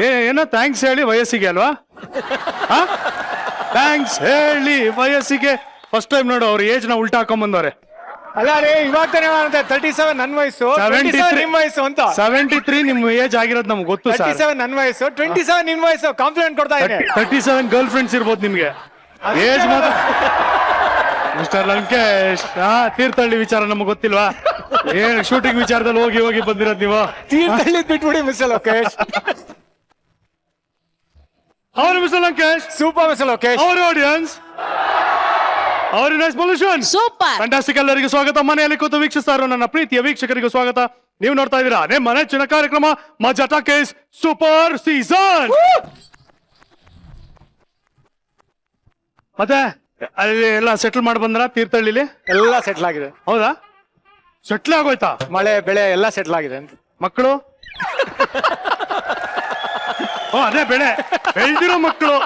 ಏನೋ ಥ್ಯಾಂಕ್ಸ್ ಹೇಳಿ ವಯಸ್ಸಿಗೆ ಅಲ್ವಾ? ಥ್ಯಾಂಕ್ಸ್ ಹೇಳಿ ವಯಸ್ಸಿಗೆ. ಫಸ್ಟ್ ಟೈಮ್ ನೋಡು ಅವ್ರ ಏಜ್ ನ ಉಲ್ಟಾ ಹಾಕೊಂಡ್ ಅಲ್ಲ ರೀ ಇವಾಗ ತಾನೇ 37 ನನ್ನ ವಯಸ್ಸು, 77 ನಿಮ್ಮ ವಯಸ್ಸು ಅಂತ. 73 ನಿಮ್ ಏಜ್ ಆಗಿರೋದು ನಮ್ಗೆ ಗೊತ್ತು ಸರ್. 37 ನನ್ನ ವಯಸ್ಸು, 27 ನಿಮ್ ವಯಸ್ಸು. ಕಾಂಪ್ಲಿಮೆಂಟ್ ಕೊಡ್ತಾ ಇದ್ದೀನಿ. 37 ಗರ್ಲ್ ಫ್ರೆಂಡ್ಸ್ ಇರ್ಬೋದು ನಿಮ್ಗೆ. ಏಜ್ ಮಾತ್ರ ಮಿಸ್ಟರ್ ಲಂಕೇಶ್. ತೀರ್ಥಹಳ್ಳಿ ವಿಚಾರ ನಮ್ಗೆ ಗೊತ್ತಿಲ್ವಾ? ಏನ್ ಶೂಟಿಂಗ್ ವಿಚಾರದಲ್ಲಿ ಹೋಗಿ ಹೋಗಿ ಬಂದಿರೋದು ನೀವು? ತೀರ್ಥಹಳ್ಳಿ ಬಿಟ್ಬಿಡಿ ಮಿಸ್ಟರ್ ಲೋಕೇಶ್. ಅವರು mister Lankesh super mister Lokesh. Our audience our nice pollution super fantastic. ಎಲ್ಲರಿಗೂ ಸ್ವಾಗತ. ಮನೆಯಲ್ಲಿ ಕೂತು ವೀಕ್ಷಿಸ್ತಾ ಇರೋ ನನ್ನ ಪ್ರೀತಿಯ ವೀಕ್ಷಕರಿಗೂ ಸ್ವಾಗತ. ನೀವು ನೋಡ್ತಾ ಇದ್ದೀರಾ ನಿಮ್ಮ ನೆಚ್ಚಿನ ಕಾರ್ಯಕ್ರಮ ಮಜಾ ಟಾಕೀಸ್ ಸೂಪರ್ ಸೀಸನ್. ಮತ್ತೆ ಅಲ್ಲಿ ಎಲ್ಲ ಸೆಟಲ್ ಮಾಡಿ ಬಂದ್ರ? ತೀರ್ಥಹಳ್ಳಿಲಿ ಎಲ್ಲ ಸೆಟ್ಲ್ ಆಗಿದೆ. ಹೌದಾ? ಸೆಟ್ಲ್ ಆಗೋಯ್ತಾ? ಮಳೆ ಬೆಳೆ ಎಲ್ಲ ಸೆಟ್ಲ್ ಆಗಿದೆ ಅಂತ. ಮಕ್ಕಳು? ಅದೇ ಬೆಳೆ ಬೆಳೆದಿರೋ ಮಕ್ಕಳು.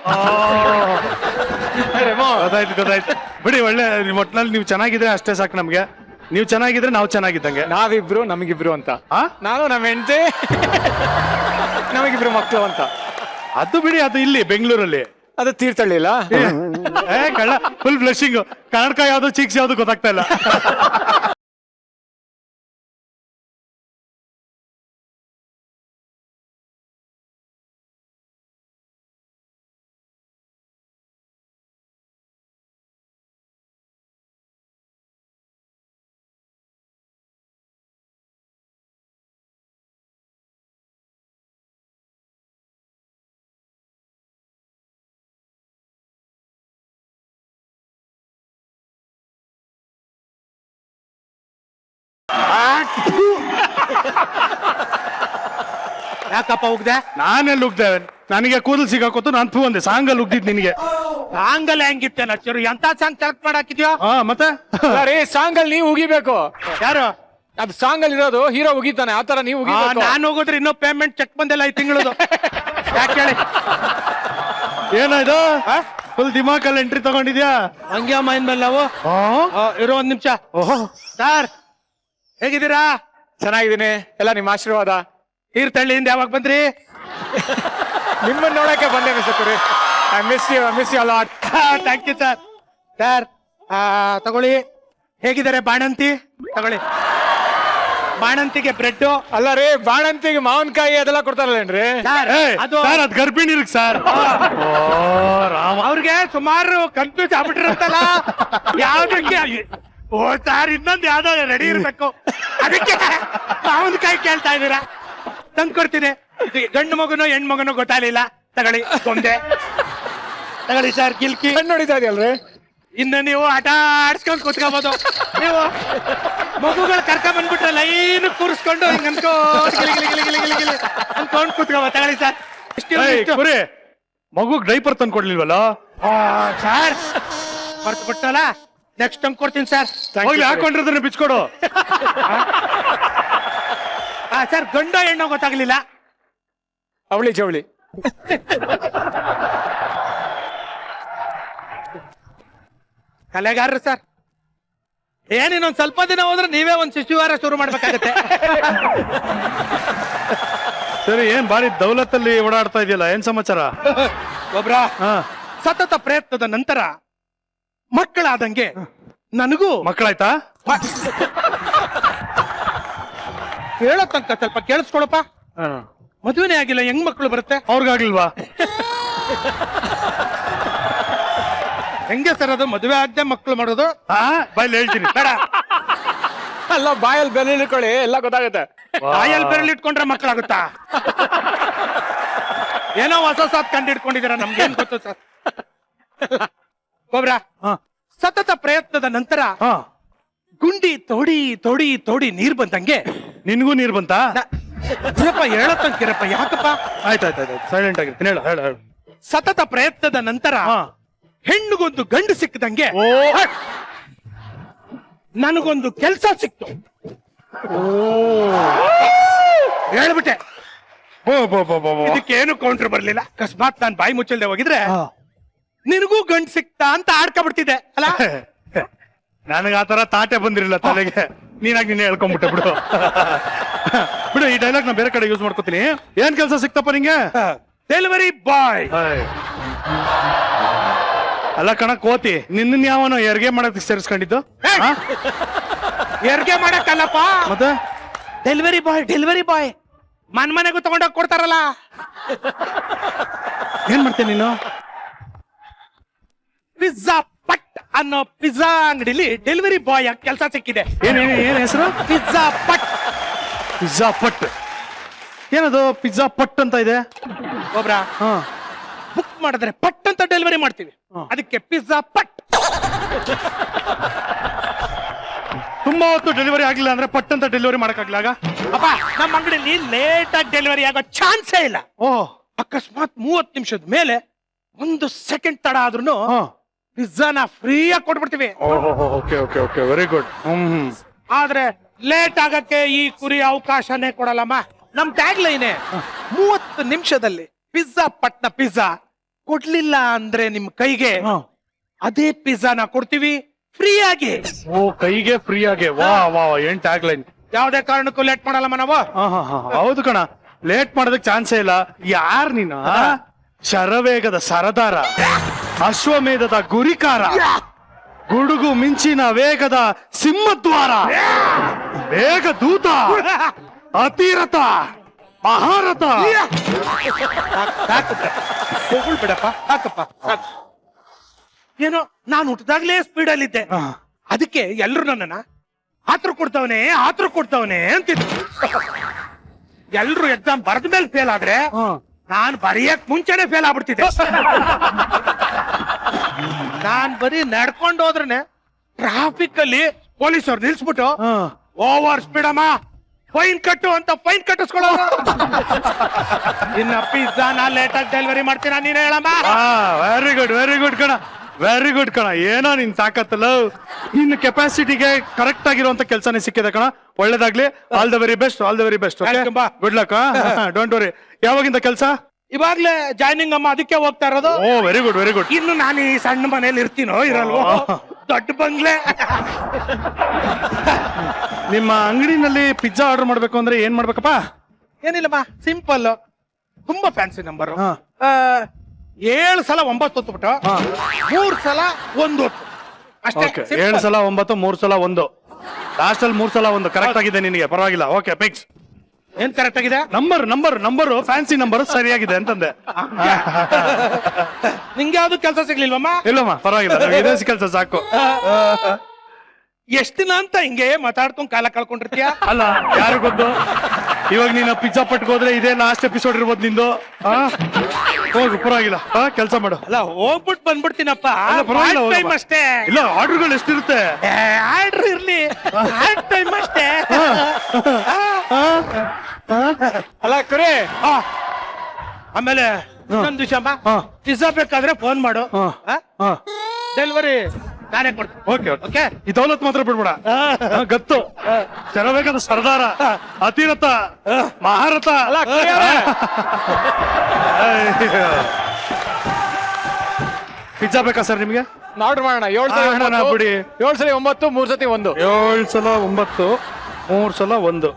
ಗೊತ್ತಾಯ್ತು ಬಿಡಿ. ಒಳ್ಳೆ ಒಟ್ನಲ್ಲಿ ನೀವು ಚೆನ್ನಾಗಿದ್ರೆ ಅಷ್ಟೇ ಸಾಕು ನಮ್ಗೆ. ನೀವು ಚೆನ್ನಾಗಿದ್ರೆ ನಾವು ಚೆನ್ನಾಗಿದ್ದಂಗೆ. ನಾವಿಬ್ರು ನಮಗಿಬ್ರು ಅಂತ. ನಾನು ನಮ್ಮ ಹೆಂಡತಿ ನಮಗಿಬ್ರು ಮಕ್ಕಳು ಅಂತ. ಅದು ಬಿಡಿ, ಅದು ಇಲ್ಲಿ ಬೆಂಗಳೂರಲ್ಲಿ. ಅದು ತೀರ್ಥಹಳ್ಳಿ ಇಲ್ಲ. ಕಳ್ಳ ಫುಲ್ ಬ್ಲಶಿಂಗ್. ಕನ್ನಡಕ ಯಾವ್ದು ಚೀಕ್ಸ್ ಯಾವ್ದು ಗೊತ್ತಾಗ್ತಾ ಇಲ್ಲ. ಯಾಕಪ್ಪ ಉಗ್ದೆ? ನಾನೆಲ್ಲಿ ಉಗ್ದೆ? ನನಗೆ ಕೂದಲು ಸಿಗಾಕೋತು ನಾನು ಥೂ ಅಂದೆ. ಸಾಂಗಲ್ಲಿ ಉಗ್ದಿದ್ ನಿನಗೆ. ಸಾಂಗಲ್ ಹೆಂಗಿತ್ತೆ ನಚ್ಚರು? ಎಂತ ಸಾಂಗ್ ಸೆಲೆಕ್ಟ್ ಮಾಡಾಕಿದ್ಯೋ? ಮತ್ತೆ ರೀ ಸಾಂಗ್ ಅಲ್ಲಿ ನೀವು ಉಗಿಬೇಕು. ಯಾರು? ಅದು ಸಾಂಗ್ ಅಲ್ಲಿ ಇರೋದು ಹೀರೋ ಉಗಿತಾನೆ, ಆತರ ನೀವು ಉಗಿಬೇಕು. ನಾನು ಹೋಗಿದ್ರೆ ಇನ್ನೂ ಪೇಮೆಂಟ್ ಚೆಕ್ ಬಂದಿಲ್ಲ ಈ ತಿಂಗಳದು. ಯಾಕೆ ಹೇಳಿ? ಏನಾಯ್ತು? ಫುಲ್ ದಿಮಾಕಲ್ಲಿ ಎಂಟ್ರಿ ತಗೊಂಡಿದ್ಯಾ? ಹಂಗೆ ಮೈನ್ ಮೇಲೆ ನಾವು ಇರೋ ಒಂದ್ ನಿಮಿಷ. ಓಹೋ ಸರ್ ಹೇಗಿದ್ದೀರಾ? ಚೆನ್ನಾಗಿದ್ದೀನಿ. ಎಲ್ಲ ನಿಮ್ಮ ಆಶೀರ್ವಾದ. ತೀರ್ಥಹಳ್ಳಿಯಿಂದ ಯಾವಾಗ ಬಂದ್ರಿ? ನಿಮ್ಮನ್ನ ನೋಡಕ್ಕೆ ಬಂದೆ mister. I miss you a lot. Thank you sir. Sir ತಗೊಳ್ಳಿ. ಹೇಗಿದ್ದಾರೆ ಬಾಣಂತಿ? ತಗೊಳ್ಳಿ. ಬಾಣಂತಿಗೆ ಬ್ರೆಡ್. ಅಲ್ಲ ರೀ ಬಾಣಂತಿಗೆ ಮಾವಿನಕಾಯಿ ಅದೆಲ್ಲ ಕೊಡ್ತಾರಲ್ಲೇನ್ರಿ? ಅದು ಅದ್ ಗರ್ಭಿಣಿ ಇರ್ಕ್ ಸರ್. ಅವ್ರಿಗೆ ಸುಮಾರು ಕನ್ಫ್ಯೂಸ್ ಆಗ್ಬಿಟ್ಟಿರುತ್ತಲ್ಲ ಯಾವ್ದಕ್ಕೆ. ಓ ಸರ್ ಇನ್ನೊಂದು ಯಾವ್ದೋ ರೆಡಿ ಇರ್ಬೇಕು, ಅದಕ್ಕೆ ಮಾವಿನಕಾಯಿ ಕೇಳ್ತಾ ಇದೀರಾ? ತಂದು ಕೊಡ್ತೀನಿ. ಗಂಡು ಮಗುನೋ ಹೆಣ್ಣು ಮಗುನೋ ಗೊತ್ತಾಗಲಿಲ್ಲ. ತಗೊಳ್ಳಿ ಗೊಂದೆ. ತಗೊಳ್ಳಿ ಸರ್ ಗಿಲ್ಕಿ. ಕಣ್ಣು ನೋಡಿತಾ ಇದೆಯಲ್ರಿ? ಇನ್ನು ನೀವು ಆಟ ಆಡ್ಸ್ಕೊಂಡ್ ಕೂತ್ಕೋಬಹುದು. ನೀವು ಮಗುಗಳು ಕರ್ಕೊಂಡ್ ಬಂದ್ಬಿಟ್ರೆ ಲೈನ್ ಕೂರಿಸ್ಕೊಂಡು ಹಿಂಗ್ ಅನ್ಕೊಂಡ್ ಕೂತ್ಕೋಬಹುದು. ತಗೊಳ್ಳಿ ಸರ್. ಕುರಿ ಮಗು ಡೈಪರ್ ತಂದು ಕೊಡ್ಲಿಲ್ವಲ್ಲ ಸರ್? ಬರ್ತು ಕೊಟ್ಟಲ್ಲ, ನೆಕ್ಸ್ಟ್ ಟೈಮ್ ಕೊಡ್ತೀನಿ ಸರ್. ಹೋಗ್ಲಿ, ಹಾಕೊಂಡಿರೋದನ್ನ ಬಿಚ್ಕೊಡು. ಸರ್ ಗಂಡ ಹೆಣ್ಣು ಗೊತ್ತಾಗ್ಲಿಲ್ಲ. ಅವಳಿ ಜವಳಿ. ಕಲೆಗಾರರು ಸರ್. ಏನಿನ್ನೊಂದ್ ಸ್ವಲ್ಪ ದಿನ ಹೋದ್ರೆ ನೀವೇ ಒಂದ್ ಶಿಶುವಾರ ಶುರು ಮಾಡ್ಬೇಕಾಗತ್ತೆ. ಸರಿ, ಏನ್ ಬಾರಿ ದೌಲತ್ತಲ್ಲಿ ಓಡಾಡ್ತಾ ಇದೆಯಲ್ಲ, ಏನ್ ಸಮಾಚಾರ? ಒಬ್ರ ಸತತ ಪ್ರಯತ್ನದ ನಂತರ ಮಕ್ಕಳಾದಂಗೆ ನನಗೂ ಮಕ್ಕಳಾಯ್ತಾ? ಹೇಳೋ ತನಕ ಸ್ವಲ್ಪ ಕೇಳಿಸ್ಕೊಳಪ್ಪ. ಮದುವೆನೇ ಆಗಿಲ್ಲ, ಹೆಂಗ್ ಮಕ್ಕಳು ಬರುತ್ತೆ? ಅವ್ರಿಗಾಗ್ಲಿಲ್ವಾ? ಹೆಂಗೆ ಸರ್ ಅದು? ಮದುವೆ ಆಗದೆ ಮಕ್ಕಳು ಮಾಡೋದು? ಬಾಯಲ್ಲಿ ಹೇಳ್ತೀನಿ. ಬೇಡ, ಅಲ್ಲ ಬಾಯಲ್ಲಿ ಬೆಲೆ ಇಟ್ಕೊಳ್ಳಿ, ಎಲ್ಲ ಗೊತ್ತಾಗುತ್ತೆ. ಬಾಯಲ್ಲಿ ಬೆರಳು ಇಟ್ಕೊಂಡ್ರೆ ಮಕ್ಕಳಾಗುತ್ತಾ? ಏನೋ ಹೊಸ ಕಂಡು ಇಟ್ಕೊಂಡಿದ್ದೀರಾ, ನಮ್ಗೇನ್ ಗೊತ್ತು ಸರ್. ಗೊಬ್ರ ಸತತ ಪ್ರಯತ್ನದ ನಂತರ ಗುಂಡಿ ತೋಡಿ ತೋಡಿ ತೋಡಿ ನೀರ್ ಬಂದಂಗೆ ನಿನ್ಗೂ ನೀರ್ ಬಂತಾ? ಹೇಳತ್ತಂಕಿರಪ್ಪ. ಯಾಕಪ್ಪ? ಆಯ್ತಾಯ್ತಾಯ್ತು, ಸೈಲೆಂಟ್ ಆಗಿರ್ತೀನಿ. ಹೇಳು ಹೇಳು ಹೇಳು. ಸತತ ಪ್ರಯತ್ನದ ನಂತರ ಹೆಣ್ಣಿಗೊಂದು ಗಂಡು ಸಿಕ್ಕದಂಗೆ ನನಗೊಂದು ಕೆಲಸ ಸಿಕ್ತು. ಹೇಳ್ಬಿಟ್ಟೆ. ಇದಕ್ಕೇನು ಕೌಂಟರ್ ಬರ್ಲಿಲ್ಲ. ಅಕಸ್ಮಾತ್ ನಾನು ಬಾಯಿ ಮುಚ್ಚಲ್ದೆ ಹೋಗಿದ್ರೆ ನಿನಗೂ ಗಂಡು ಸಿಕ್ತಾ ಅಂತ ಆಡ್ಕೊಬಿಡ್ತಿದ್ದೆ ಅಲ್ಲ. ನನಗ ಆತರ ತಾಟೆ ಬಂದಿರಲಿಲ್ಲ ತಲೆಗೆ. ನೀನಾಗಿ ನೀನೇ ಹೇಳ್ಕೊಂಡ್ಬಿಟ್ಟೆ ಬಿಡು. ಬಿಡು, ಈ ಡೈಲಾಗ್ ನಾ ಬೇರೆ ಕಡೆ ಯೂಸ್ ಮಾಡ್ಕೋತೀನಿ. ಏನ್ ಕೆಲಸ ಸಿಕ್ತಪ್ಪ ನಿಂಗೆ? Delivery boy. ಅಲ್ಲ ಕಣ ಕೋತಿ, ನಿನ್ನ ಯಾವನೋ ಹೆರಿಗೆ ಮಾಡಕ್ ಸೇರಿಸ್ಕೊಂಡಿದ್ದು? ಹೆರಿಗೆ ಮಾಡಕ್ಕಲ್ಲಪ್ಪ, ಮತ್ತೆ ಡೆಲಿವರಿ ಬಾಯ್ ಮನೆಗೂ ತಗೊಂಡೋಗಿ ಕೊಡ್ತಾರಲ್ಲ. ಏನ್ ಮಾಡ್ತೇನೆ ನೀನು? ಪಿಜ್ಜಾ ಪಟ್ ಅನ್ನೋ ಪಿಜ್ಜಾ ಅಂಗಡಿಲಿ ಡೆಲಿವರಿ ಬಾಯ್ ಆಗಿ ಕೆಲಸ ಸಿಕ್ಕಿದೆ. ಏನ್ ಹೆಸರು? ಪಿಜ್ಜಾ ಪಟ್. ಪಿಜ್ಜಾ ಪಟ್ ಏನದು? ಪಿಜ್ಜಾ ಪಟ್ ಅಂತ ಇದೆ. ಒಬ್ರ ಬುಕ್ ಮಾಡಿದ್ರೆ ಪಟ್ ಅಂತ ಡೆಲಿವರಿ ಮಾಡ್ತೀವಿ, ಅದಕ್ಕೆ ಪಿಜ್ಜಾ ಪಟ್. ತುಂಬಾ ಹೊತ್ತು ಡೆಲಿವರಿ ಆಗ್ಲಿಲ್ಲ ಅಂದ್ರೆ ಪಟ್ ಅಂತ ಡೆಲಿವರಿ ಮಾಡಕ್ಕಾಗ್ಲ? ಅಪ್ಪ ನಮ್ಮ ಅಂಗಡಿಲಿ ಲೇಟ್ ಆಗಿ ಡೆಲಿವರಿ ಆಗೋ ಚಾನ್ಸೇ ಇಲ್ಲ. ಓಹ್, ಅಕಸ್ಮಾತ್ 30 ನಿಮಿಷದ ಮೇಲೆ 1 ಸೆಕೆಂಡ್ ತಡ ಆದ್ರೂ ಪಿಜ್ಜಾನ ಫ್ರೀ ಆಗಿ ಕೊಟ್ಬಿಡ್ತೀವಿ. Okay okay okay, very good. ಆದ್ರೆ ಲೇಟ್ ಆಗಕ್ಕೆ ಈ ಕುರಿ ಅವಕಾಶನೇ ಕೊಡಲ್ಲಮ್ಮ. ನಮ್ ಟ್ಯಾಗ್ ಲೈನ್ 30 ನಿಮಿಷದಲ್ಲಿ ಪಿಜ್ಜಾ ಪಟ್ನ ಪಿಜ್ಜಾ ಕೊಡ್ಲಿಲ್ಲ ಅಂದ್ರೆ ನಿಮ್ ಕೈಗೆ ಅದೇ ಪಿಜ್ಜಾನ ಕೊಡ್ತೀವಿ ಫ್ರೀ ಆಗಿ. ಓ, ಕೈಗೆ ಫ್ರೀ ಆಗಿ. ವಾ ವಾ, ಏನ್ ಟ್ಯಾಗ್ ಲೈನ್. ಯಾವ್ದೇ ಕಾರಣಕ್ಕೂ ಲೇಟ್ ಮಾಡಲ್ಲಮ್ಮ ನಾವು. ಹೌದು ಕಣ, ಲೇಟ್ ಮಾಡೋದಕ್ ಚಾನ್ಸೇ ಇಲ್ಲ. ಯಾರ್ ನೀನು? ಶರವೇಗದ ಸರದಾರ, ಅಶ್ವಮೇಧದ ಗುರಿಕಾರ, ಗುಡುಗು ಮಿಂಚಿನ ವೇಗದ ಸಿಂಹದ್ವಾರ, ವೇಗ ದೂತ, ಅತಿರಥ, ಮಹಾರಥ. ಬಿಡಪ್ಪ, ಸಾಕಪ್ಪ. ಏನೋ ನಾನು ಹುಟ್ಟಿದಾಗ್ಲೇ ಸ್ಪೀಡ್ ಅಲ್ಲಿದ್ದೆ, ಅದಕ್ಕೆ ಎಲ್ರು ನನ್ನನ್ನ ಆತ್ರ ಕೊಡ್ತವನೆ ಅಂತಿದ್ರು. ಎಲ್ರು ಎಕ್ಸಾಮ್ ಬರೆದ ಮೇಲೆ ಫೇಲ್ ಆದ್ರೆ ನಾನ್ ಬರೆಯಕ್ ಮುಂಚೆನೆ ಫೇಲ್ ಆಗ್ಬಿಡ್ತಿದ್ದೆ. ನಾನ್ ಬರೀ ನಡ್ಕೊಂಡು ಹೋದ್ರೇನೆ ಟ್ರಾಫಿಕ್ ಅಲ್ಲಿ ಪೊಲೀಸರು ನಿಲ್ಸ್ಬಿಟ್ಟು ಓವರ್ ಸ್ಪೀಡ್ ಅಮ್ಮ ಫೈನ್ ಕಟ್ಟು ಅಂತ ಫೈನ್ ಕಟ್ಟಿಸ್ಕೊಳ್ಳೋದು. ಇನ್ನ ಪಿಜ್ಜಾ ನಾ ಲೇಟ್ ಆಗಿ ಡೆಲಿವರಿ ಮಾಡ್ತೀನ, ನೀನ್ ಹೇಳಮ್ಮ. ವೆರಿ ಗುಡ್, ವೆರಿ ಗುಡ್ ಕಣ, ವೆರಿ ಗುಡ್ ಕಣ. ಏನೋ ನಿನ್ ತಾಕತ್ತಲ್ಲ, ನಿನ್ನ ಕೆಪಾಸಿಟಿಗೆ ಕರೆಕ್ಟ್ ಆಗಿರುವಂತ ಕೆಲಸನೇ ಸಿಕ್ಕಿದೆ ಕಣ. ಒಳ್ಳೇದಾಗ್ಲಿ. All the very best, all the very best. Good luck. Don't worry. ಯಾವಾಗಿಂದ ಕೆಲಸ? ಇವಾಗ್ಲೇ ಜಾಯ್ನಿಂಗ್ ಅಮ್ಮ, ಅದಕ್ಕೆ ಹೋಗ್ತಾ ಇರೋದು. ಓ, ವೆರಿ ಗುಡ್, ವೆರಿ ಗುಡ್. ಇನ್ನು ನಾನು ಈ ಸಣ್ಣ ಮನೇಲಿ ಇರ್ತೀನೋ ಇರಲ್ವೋ, ದೊಡ್ಡ ಬಂಗ್ಲೆ. ನಿಮ್ಮ ಅಂಗಡಿನಲ್ಲಿ ಪಿಜ್ಜಾ ಆರ್ಡರ್ ಮಾಡ್ಬೇಕು ಅಂದ್ರೆ ಏನ್ ಮಾಡ್ಬೇಕಪ್ಪ? ಏನಿಲ್ಲಮ್ಮ, ಸಿಂಪಲ್, ತುಂಬಾ ಫ್ಯಾನ್ಸಿ ನಂಬರ್. 7 ಸಲ 9 ಹೊತ್ಬಿಟ್ಟು 3 ಸಲ 1 ಹೊತ್ತು ಅಷ್ಟೇ. 7 ಸಲ 9, 3 ಸಲ 1. ಲಾಸ್ಟ್ ಅಲ್ಲಿ 3 ಸಲ 1 ಕರೆಕ್ಟ್ ಆಗಿದೆ ನಿನಗೆ, ಪರವಾಗಿಲ್ಲ. Okay, fix. ಏನ್ ಕರೆಕ್ಟ್ ಆಗಿದೆ? ನಂಬರ್ ಫ್ಯಾನ್ಸಿ ನಂಬರ್ ಸರಿಯಾಗಿದೆ ಅಂತಂದೆ. ನಿಂಗೆ ಯಾವ್ದು ಕೆಲಸ ಸಿಗ್ಲಿಲ್ವಮ್ಮ? ಇಲ್ಲಮ್ಮ, ಪರವಾಗಿಲ್ಲ, ವಿದೇಶಿ ಕೆಲಸ ಸಾಕು. ಎಷ್ಟ್ ದಿನ ಅಂತ ಹಿಂಗೆ ಮಾತಾಡ್ಕೊಂಡು ಕಾಲ ಕಳ್ಕೊಂಡಿರ್ತೀಯ? ಅಲ್ಲ, ಯಾರು ಗೊತ್ತು, ಇವಾಗ ನೀನು ಪಿಜ್ಜಾ ಪಟ್ಕೋದ್ರೆ ಇದೇ ಲಾಸ್ಟ್ ಎಪಿಸೋಡ್ ಇರ್ಬೋದು ನಿಂದು. ಹೋಗು, ಪರವಾಗಿಲ್ಲ, ಕೆಲಸ ಮಾಡು. ಅಲ್ಲ, ಹೋಗ್ಬಿಟ್ಟು ಬಂದ್ಬಿಡ್ತೀನಪ್ಪ, ಟೈಮ್ ಅಷ್ಟೇ. ಇಲ್ಲ, ಆರ್ಡರ್ಗಳು ಎಷ್ಟಿರುತ್ತೆ? ಆರ್ಡರ್ ಇರ್ಲಿ, ಟೈಮ್ ಅಷ್ಟೇ. ಅಲ್ಲ ಕುರಿ, ಆಮೇಲೆ ಇನ್ನೊಂದು ವಿಷಯಮ್ಮ, ಪಿಜ್ಜಾ ಬೇಕಾದ್ರೆ ಫೋನ್ ಮಾಡು, ಡೆಲಿವರಿ ನಾನೇ ಕೊಡ್ತೀನಿ. ಓಕೆ ಓಕೆ, ಈ ದೌಲತ್ ಮಾತ್ರ ಬಿಡ್ಬೇಡ. ಗತ್ತು, ಶರವೇಗದ ಸರ್ದಾರ, ಅತಿರಥ, ಮಹಾರಥ. ಪಿಜ್ಜಾ ಬೇಕಾ ಸರ್ ನಿಮ್ಗೆ? ಆರ್ಡರ್ ಮಾಡೋಣ. 7 ಸಲ 9 ಬಿಡಿ. 7 ಸಲ 9, 3 ಸತಿ 1. 7 ಸಲ 9, 3 ಸಲ 1.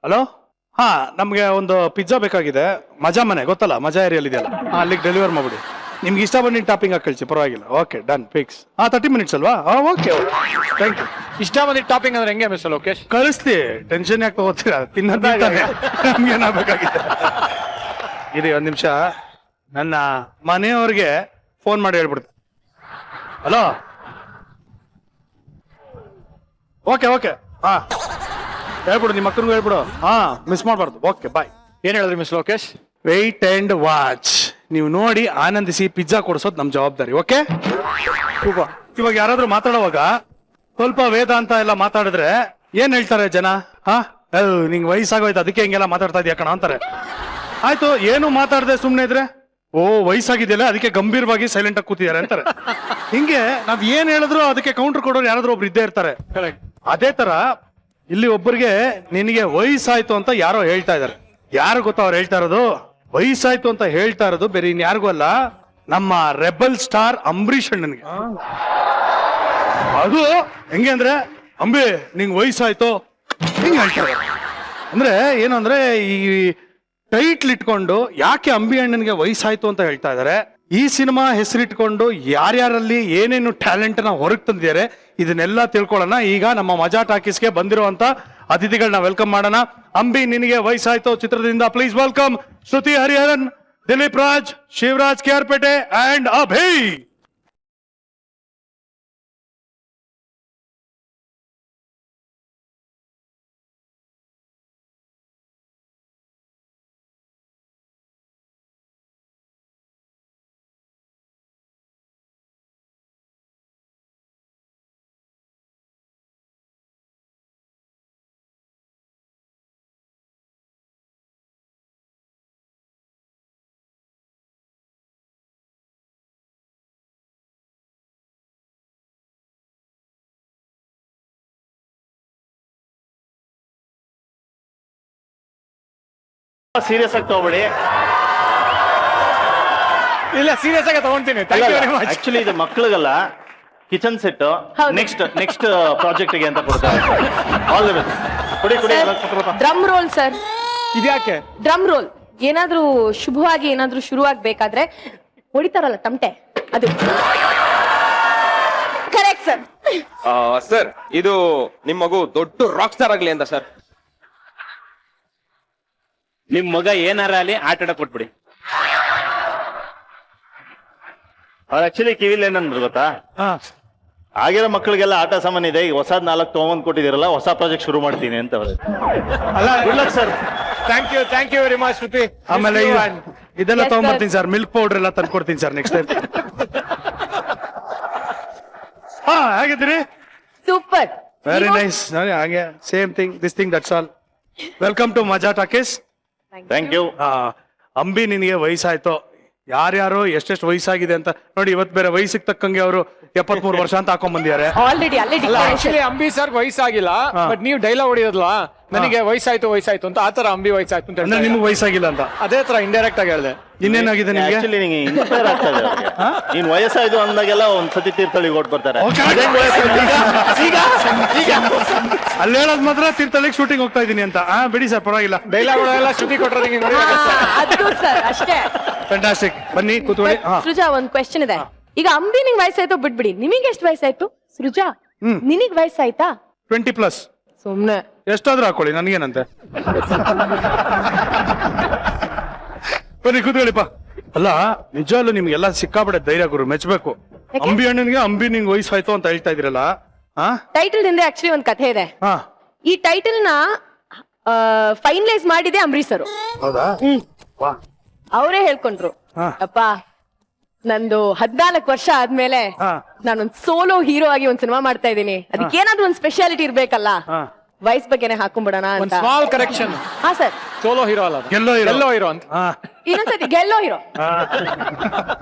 ಹಲೋ, ಹಾ, ನಮ್ಗೆ ಒಂದು ಪಿಜ್ಜಾ ಬೇಕಾಗಿದೆ. ಮಜಾ ಮನೆ ಗೊತ್ತಲ್ಲ, ಮಜಾ ಏರಿಯಲ್ಲಿ ಇದೆಯಲ್ಲ, ಅಲ್ಲಿಗೆ ಡೆಲಿವರ್ ಮಾಡ್ಬಿಡಿ. ನಿಮ್ಗೆ ಇಷ್ಟ ಬಂದಿದ್ದ ಟಾಪಿಂಗ್ ಹಾಕಿ ಕಳಿಸಿ, ಪರವಾಗಿಲ್ಲ. Okay, done, fix. 30 ಮಿನಿಟ್ಸ್ ಅಲ್ವಾ? Okay, thank you. ಇಷ್ಟ ಬಂದಿದ್ದ ಟಾಪಿಂಗ್ ಅಂದ್ರೆ ಹೆಂಗೆ ಮಿಸ್ ಲೋಕೇಶ್? ಕಳಿಸ್ತಿ, ಟೆನ್ಷನ್ ಯಾಕೆ ತಗೋತೀರಾ? ತಿನ್ನೋದಾಗಿದೆ, ನಮ್ಗೆ ಏನಾಗಬೇಕಾಗಿದೆ. ಇರಿ ಒಂದ್ ನಿಮಿಷ, ನನ್ನ ಮನೆಯವ್ರಿಗೆ ಫೋನ್ ಮಾಡಿ ಹೇಳ್ಬಿಡ್ತೀನಿ. ಹಲೋ, ಓಕೆ ಓಕೆ, ಹಾ ಹೇಳ್ಬಿಡು, ನಿಮ್ಮ ಅಕ್ಕನಿಗೂ ಹೇಳ್ಬಿಡು. ಹಾ, ಮಿಸ್ ಮಾಡ್ಬಾರ್ದು. Okay, bye. ಏನ್ ಹೇಳಿದ್ರಿ miss Lokesh? Wait and watch. ನೀವು ನೋಡಿ ಆನಂದಿಸಿ ಪಿಜ್ಜಾ ಕೊಡಿಸೋದು ನಮ್ ಜವಾಬ್ದಾರಿ. ಓಕೆ, ಇವಾಗ ಯಾರಾದ್ರೂ ಮಾತಾಡುವಾಗ ಸ್ವಲ್ಪ ವೇದಾಂತ ಎಲ್ಲ ಮಾತಾಡಿದ್ರೆ ಏನ್ ಹೇಳ್ತಾರೆ ಜನ? ನಿಂಗೆ ವಯಸ್ಸಾಗೋಯ್ತು, ಅದಕ್ಕೆ ಹಿಂಗೆಲ್ಲ ಮಾತಾಡ್ತಾ ಇದೀಯ ಕಣ ಅಂತಾರೆ. ಆಯ್ತು, ಏನು ಮಾತಾಡದೆ ಸುಮ್ನೆ ಇದ್ರೆ, ಓ ವಯಸ್ಸಾಗಿದೆಯಲ್ಲ ಅದಕ್ಕೆ ಗಂಭೀರವಾಗಿ ಸೈಲೆಂಟ್ ಆಗಿ ಕೂತಿದ್ದಾರೆ ಅಂತಾರೆ. ಹಿಂಗೆ ನಾವ್ ಏನ್ ಹೇಳಿದ್ರು ಅದಕ್ಕೆ ಕೌಂಟರ್ ಕೊಡೋರು ಯಾರಾದ್ರೂ ಒಬ್ರು ಇದ್ದೇ ಇರ್ತಾರೆ. ಅದೇ ತರ ಇಲ್ಲಿ ಒಬ್ಬರಿಗೆ ನಿನಗೆ ವಯಸ್ಸಾಯ್ತು ಅಂತ ಯಾರೋ ಹೇಳ್ತಾ ಇದಾರೆ. ಯಾರು ಗೊತ್ತಾ ಅವ್ರು ಹೇಳ್ತಾ ಇರೋದು? ವಯಸ್ಸಾಯ್ತು ಅಂತ ಹೇಳ್ತಾ ಇರೋದು ಬೇರೆ ಇನ್ಯಾರಿಗೂ ಅಲ್ಲ, ನಮ್ಮ ರೆಬಲ್ ಸ್ಟಾರ್ ಅಂಬರೀಷ್ ಅಣ್ಣನಿಗೆ. ಅದು ಹೆಂಗೆ ಅಂದ್ರೆ, ಅಂಬಿ ನಿಂಗ್ ವಯಸ್ಸಾಯ್ತು, ಹಿಂಗ್ ಹೇಳ್ತಾರೆ. ಅಂದ್ರೆ ಏನು ಅಂದ್ರೆ ಈ ಟೈಟ್ಲ್ ಇಟ್ಕೊಂಡು ಯಾಕೆ ಅಂಬಿ ಅಣ್ಣನ್ಗೆ ವಯಸ್ಸಾಯ್ತು ಅಂತ ಹೇಳ್ತಾ ಇದಾರೆ. ಈ ಸಿನಿಮಾ ಹೆಸರಿಟ್ಕೊಂಡು ಯಾರ್ಯಾರಲ್ಲಿ ಏನೇನು ಟ್ಯಾಲೆಂಟ್ ನ ಹೊರಗೆ ತಂದಿದ್ದಾರೆ ಇದನ್ನೆಲ್ಲ ತಿಳ್ಕೊಳ್ಳೋಣ. ಈಗ ನಮ್ಮ ಮಜಾ ಟಾಕೀಸ್ಗೆ ಬಂದಿರುವಂತ ಅತಿಥಿಗಳನ್ನ ವೆಲ್ಕಮ್ ಮಾಡೋಣ. ಅಂಬಿ ನಿನಗೆ ವಯಸ್ಸಾಯ್ತು ಚಿತ್ರದಿಂದ please welcome Shruti Hariharan, Dilip Raj, Shivaraj KR Pete and Abhi. Serious ಆಗಿ ತಗೋಬೇಡಿ. ಇಲ್ಲ ಸೀರಿಯಸ್ ಆಗಿ ತಗೊಂತೀನಿ. Thank you very much. Actually ಇದು ಮಕ್ಕಳಿಗಲ್ಲ, ಕಿಚನ್ ಸೆಟ್ ಹೌದು. ನೆಕ್ಸ್ಟ್ ಪ್ರಾಜೆಕ್ಟ್ ಗೆ ಅಂತ ಕೊಡ್ತಾರೆ. All the best. ಕೊಡಿ ಕೊಡಿ. ಡ್ರಮ್ ರೋಲ್ ಸರ್, ಇದ್ಯಾಕೆ? Drum roll. ಏನಾದ್ರೂ ಶುಭವಾಗಿ ಏನಾದ್ರೂ ಶುರುವಾಗ್ಬೇಕಾದ್ರೆ ಹೊಡಿತಾರಲ್ಲ ತಮಟೆ, ಅದು ಕರೆಕ್ಟ್ ಸರ್. ಸರ್ ಇದು ನಿಮ್ ಮಗು ದೊಡ್ಡ ರಾಕ್ ಸ್ಟಾರ್ ಆಗ್ಲಿ ಅಂತ ಸರ್. ನಿಮ್ ಮಗ ಏನಾರ ಅಲ್ಲಿ ಆಟ ಆಡಕ್ ಕೊಟ್ಬಿಡಿ. ಅವ್ರು ಆಕ್ಚುಲಿ ಕಿವಿಲ್ ಏನಂದ್ರು ಗೊತ್ತಾ, ಆಗಿರೋ ಮಕ್ಕಳಿಗೆಲ್ಲ ಆಟ ಸಾಮಾನ್ ಇದೆ, ಈಗ ಹೊಸದ್ 4 ತಗೊಂಡ್ ಕೊಟ್ಟಿದಿರಲ್ಲ, ಹೊಸ ಪ್ರಾಜೆಕ್ಟ್ ಶುರು ಮಾಡ್ತೀನಿ ಅಂತ ಅವ್ರು. ಅಲ್ಲ good luck sir. Thank you very much Shruti. ಆಮೇಲೆ ಇದೆಲ್ಲ Yes, ತಗೊಂಡ್ಬರ್ತೀನಿ ಸರ್, ಮಿಲ್ಕ್ ಪೌಡರ್ ಎಲ್ಲ ತಂದ್ಕೊಡ್ತೀನಿ ಸರ್ ನೆಕ್ಸ್ಟ್ ಟೈಮ್. ಹಾ ಹೇಗಿದ್ದೀರಿ? ಸೂಪರ್. Very nice. ಹಾಗೆ same thing this thing that's all. Welcome to Majaa Talkies. Thank you. Ambi ನಿನಗೆ ವಯಸ್ಸಾಯ್ತು, ಯಾರ್ಯಾರು ಎಷ್ಟೆಷ್ಟು ವಯಸ್ಸಾಗಿದೆ ಅಂತ ನೋಡಿ. ಇವತ್ತು ಬೇರೆ ವಯಸ್ಸಿಗೆ ತಕ್ಕಂಗೆ ಅವರು 73 ವರ್ಷ ಅಂತ ಹಾಕೊಂಡ್ ಬಂದಿದ್ದಾರೆ. ಆಲ್ರೆಡಿ ಅಲ್ಲೇ ಅಲ್ಲ ಡಿಕ್ಲರೇಷನ್. ಆಕ್ಚುಲಿ ಅಂಬಿ ಸರ್ ವಯಸ್ಸಾಗಿಲ್ಲ, ಬಟ್ ನೀವು ಡೈಲಾಗ್ ಹೊಡಿಯೋದ್ಲ ನನಗೆ ವಯಸ್ಸಾಯ್ತು ಅಂತ, ಆತರ ಅಂಬಿ ವಯಸ್ಸಾಯ್ತು ಅಂತ ಅಂದ್ರೆ ಹೇಳ್ತಾರೆ. ನಿಮ್ಗೆ ವಯಸ್ಸಾಗಿಲ್ಲ ಅಂತ. ಅದೇ ತರ ಇಂಡೈರೆಕ್ಟ್ ಆಗಿ ಹೇಳ್ದೆ. ಇನ್ನೇನಾಗಿದೆ ನಿಮ್ಗೆ? ಆಕ್ಚುಲಿ ನಿಂಗೆ ಇನ್ಸ್ಪೈರ್ ಆಗ್ತಾ ಇದೆ ಅವ್ರಿಗೆ. ನೀನ್ ವಯಸ್ಸಾಯ್ತು ಅಂದಾಗೆಲ್ಲ ಒಂದ್ಸತಿ ತೀರ್ಥಳಿಗೆ ಓಟ್ ಬರ್ತಾರೆ. ಅಲ್ಲಿ ಹೇಳೋದ್ ಮಾತ್ರ ತೀರ್ಥಹಳ್ಳಿಗೆ ಶೂಟಿಂಗ್ ಹೋಗ್ತಾ ಇದೀನಿ ಅಂತ. ಬಿಡಿ ಸರ್, ಪರವಾಗಿಲ್ಲ. ಡೈಲಾಗ್ಗಳೆಲ್ಲ ಶ್ರುತಿ ಕೊಟ್ಟರೆ ಅದು ಸರ್ ಅಷ್ಟೇ. ಫ್ಯಾಂಟಾಸ್ಟಿಕ್. ಬನ್ನಿ ಕೂತ್ಕೊಳ್ಳಿ. ಸೃಜಾ, ಒಂದ್ ಕ್ವೆಶ್ಚನ್ ಇದೆ. ಈಗ ಅಂಬಿ ನಿಂಗ್ ವಯಸ್ಸಾಯ್ತು ಬಿಟ್ಬಿಡಿ, ನಿಮಗೆ ಎಷ್ಟು ವಯಸ್ಸಾಯ್ತು? ಸೃಜಾ ನಿನಗ್ ವಯಸ್ಸಾಯ್ತಾ? 20+. ಸುಮ್ನೆ ಎಷ್ಟಾದ್ರೂ ಹಾಕೊಳ್ಳಿ, ನನಗೇನಂತೆ. ಬನ್ನಿ ಕೂತ್ಕೊಳ್ಳಿಪ್ಪ. ಅಲ್ಲ ನಿಜವಲ್ಲೂ ನಿಮ್ಗೆಲ್ಲ ಸಿಕ್ಕಾಪಟ್ಟೆ ಧೈರ್ಯ ಗುರು, ಮೆಚ್ಚಬೇಕು. ಯಾಕೆ? ಅಂಬಿ ಅಣ್ಣನಿಗೆ ಅಂಬಿ ನಿಂಗ್ ವಯಸ್ಸಾಯ್ತು ಅಂತ ಹೇಳ್ತಾ ಇದ್ರಲ್ಲ. ಟೈಟಲ್ ಹಿಂದೆ ಆಕ್ಚುಲಿ ಒಂದ್ ಕಥೆ ಇದೆ. ಹಾ ಈ ಟೈಟಲ್ ನ ಫೈನಲೈಸ್ ಮಾಡಿದೆ ಅಂಬರೀಶ್ ಸರ್. ಹೌದಾ? ವಾ. ಅವರೇ ಹೇಳ್ಕೊಂಡ್ರು, ಹಾ. ಅಪ್ಪ ನಂದು 14 ವರ್ಷ ಆದ್ಮೇಲೆ ಹಾ. ನಾನೊಂದ್ ಸೋಲೋ ಹೀರೋ ಆಗಿ ಒಂದ್ ಸಿನಿಮಾ ಮಾಡ್ತಾ ಇದ್ದೀನಿ, ಅದಕ್ಕೆ ಏನಾದ್ರೂ ಒಂದ್ ಸ್ಪೆಷಾಲಿಟಿ ಇರ್ಬೇಕಲ್ಲ, ಹಾ. ವಯಸ್ ಬಗ್ಗೆನೆ ಹಾಕೊಂಡ್ಬಿಡೋಣ ಒಂದು ಅಂತ. Small correction. ಹಾ ಸರ್, ಸೋಲೋ ಹೀರೋ ಅಲ್ಲ ಅದು. ಗೆಲ್ಲೋ hero. ಗೆಲ್ಲೋ ಹೀರೋ ಅಂತ. ಹಾ. ಇನ್ನೊಂದ್ಸತಿ ಗೆಲ್ಲೋ ಹೀರೋ. ಹಾ.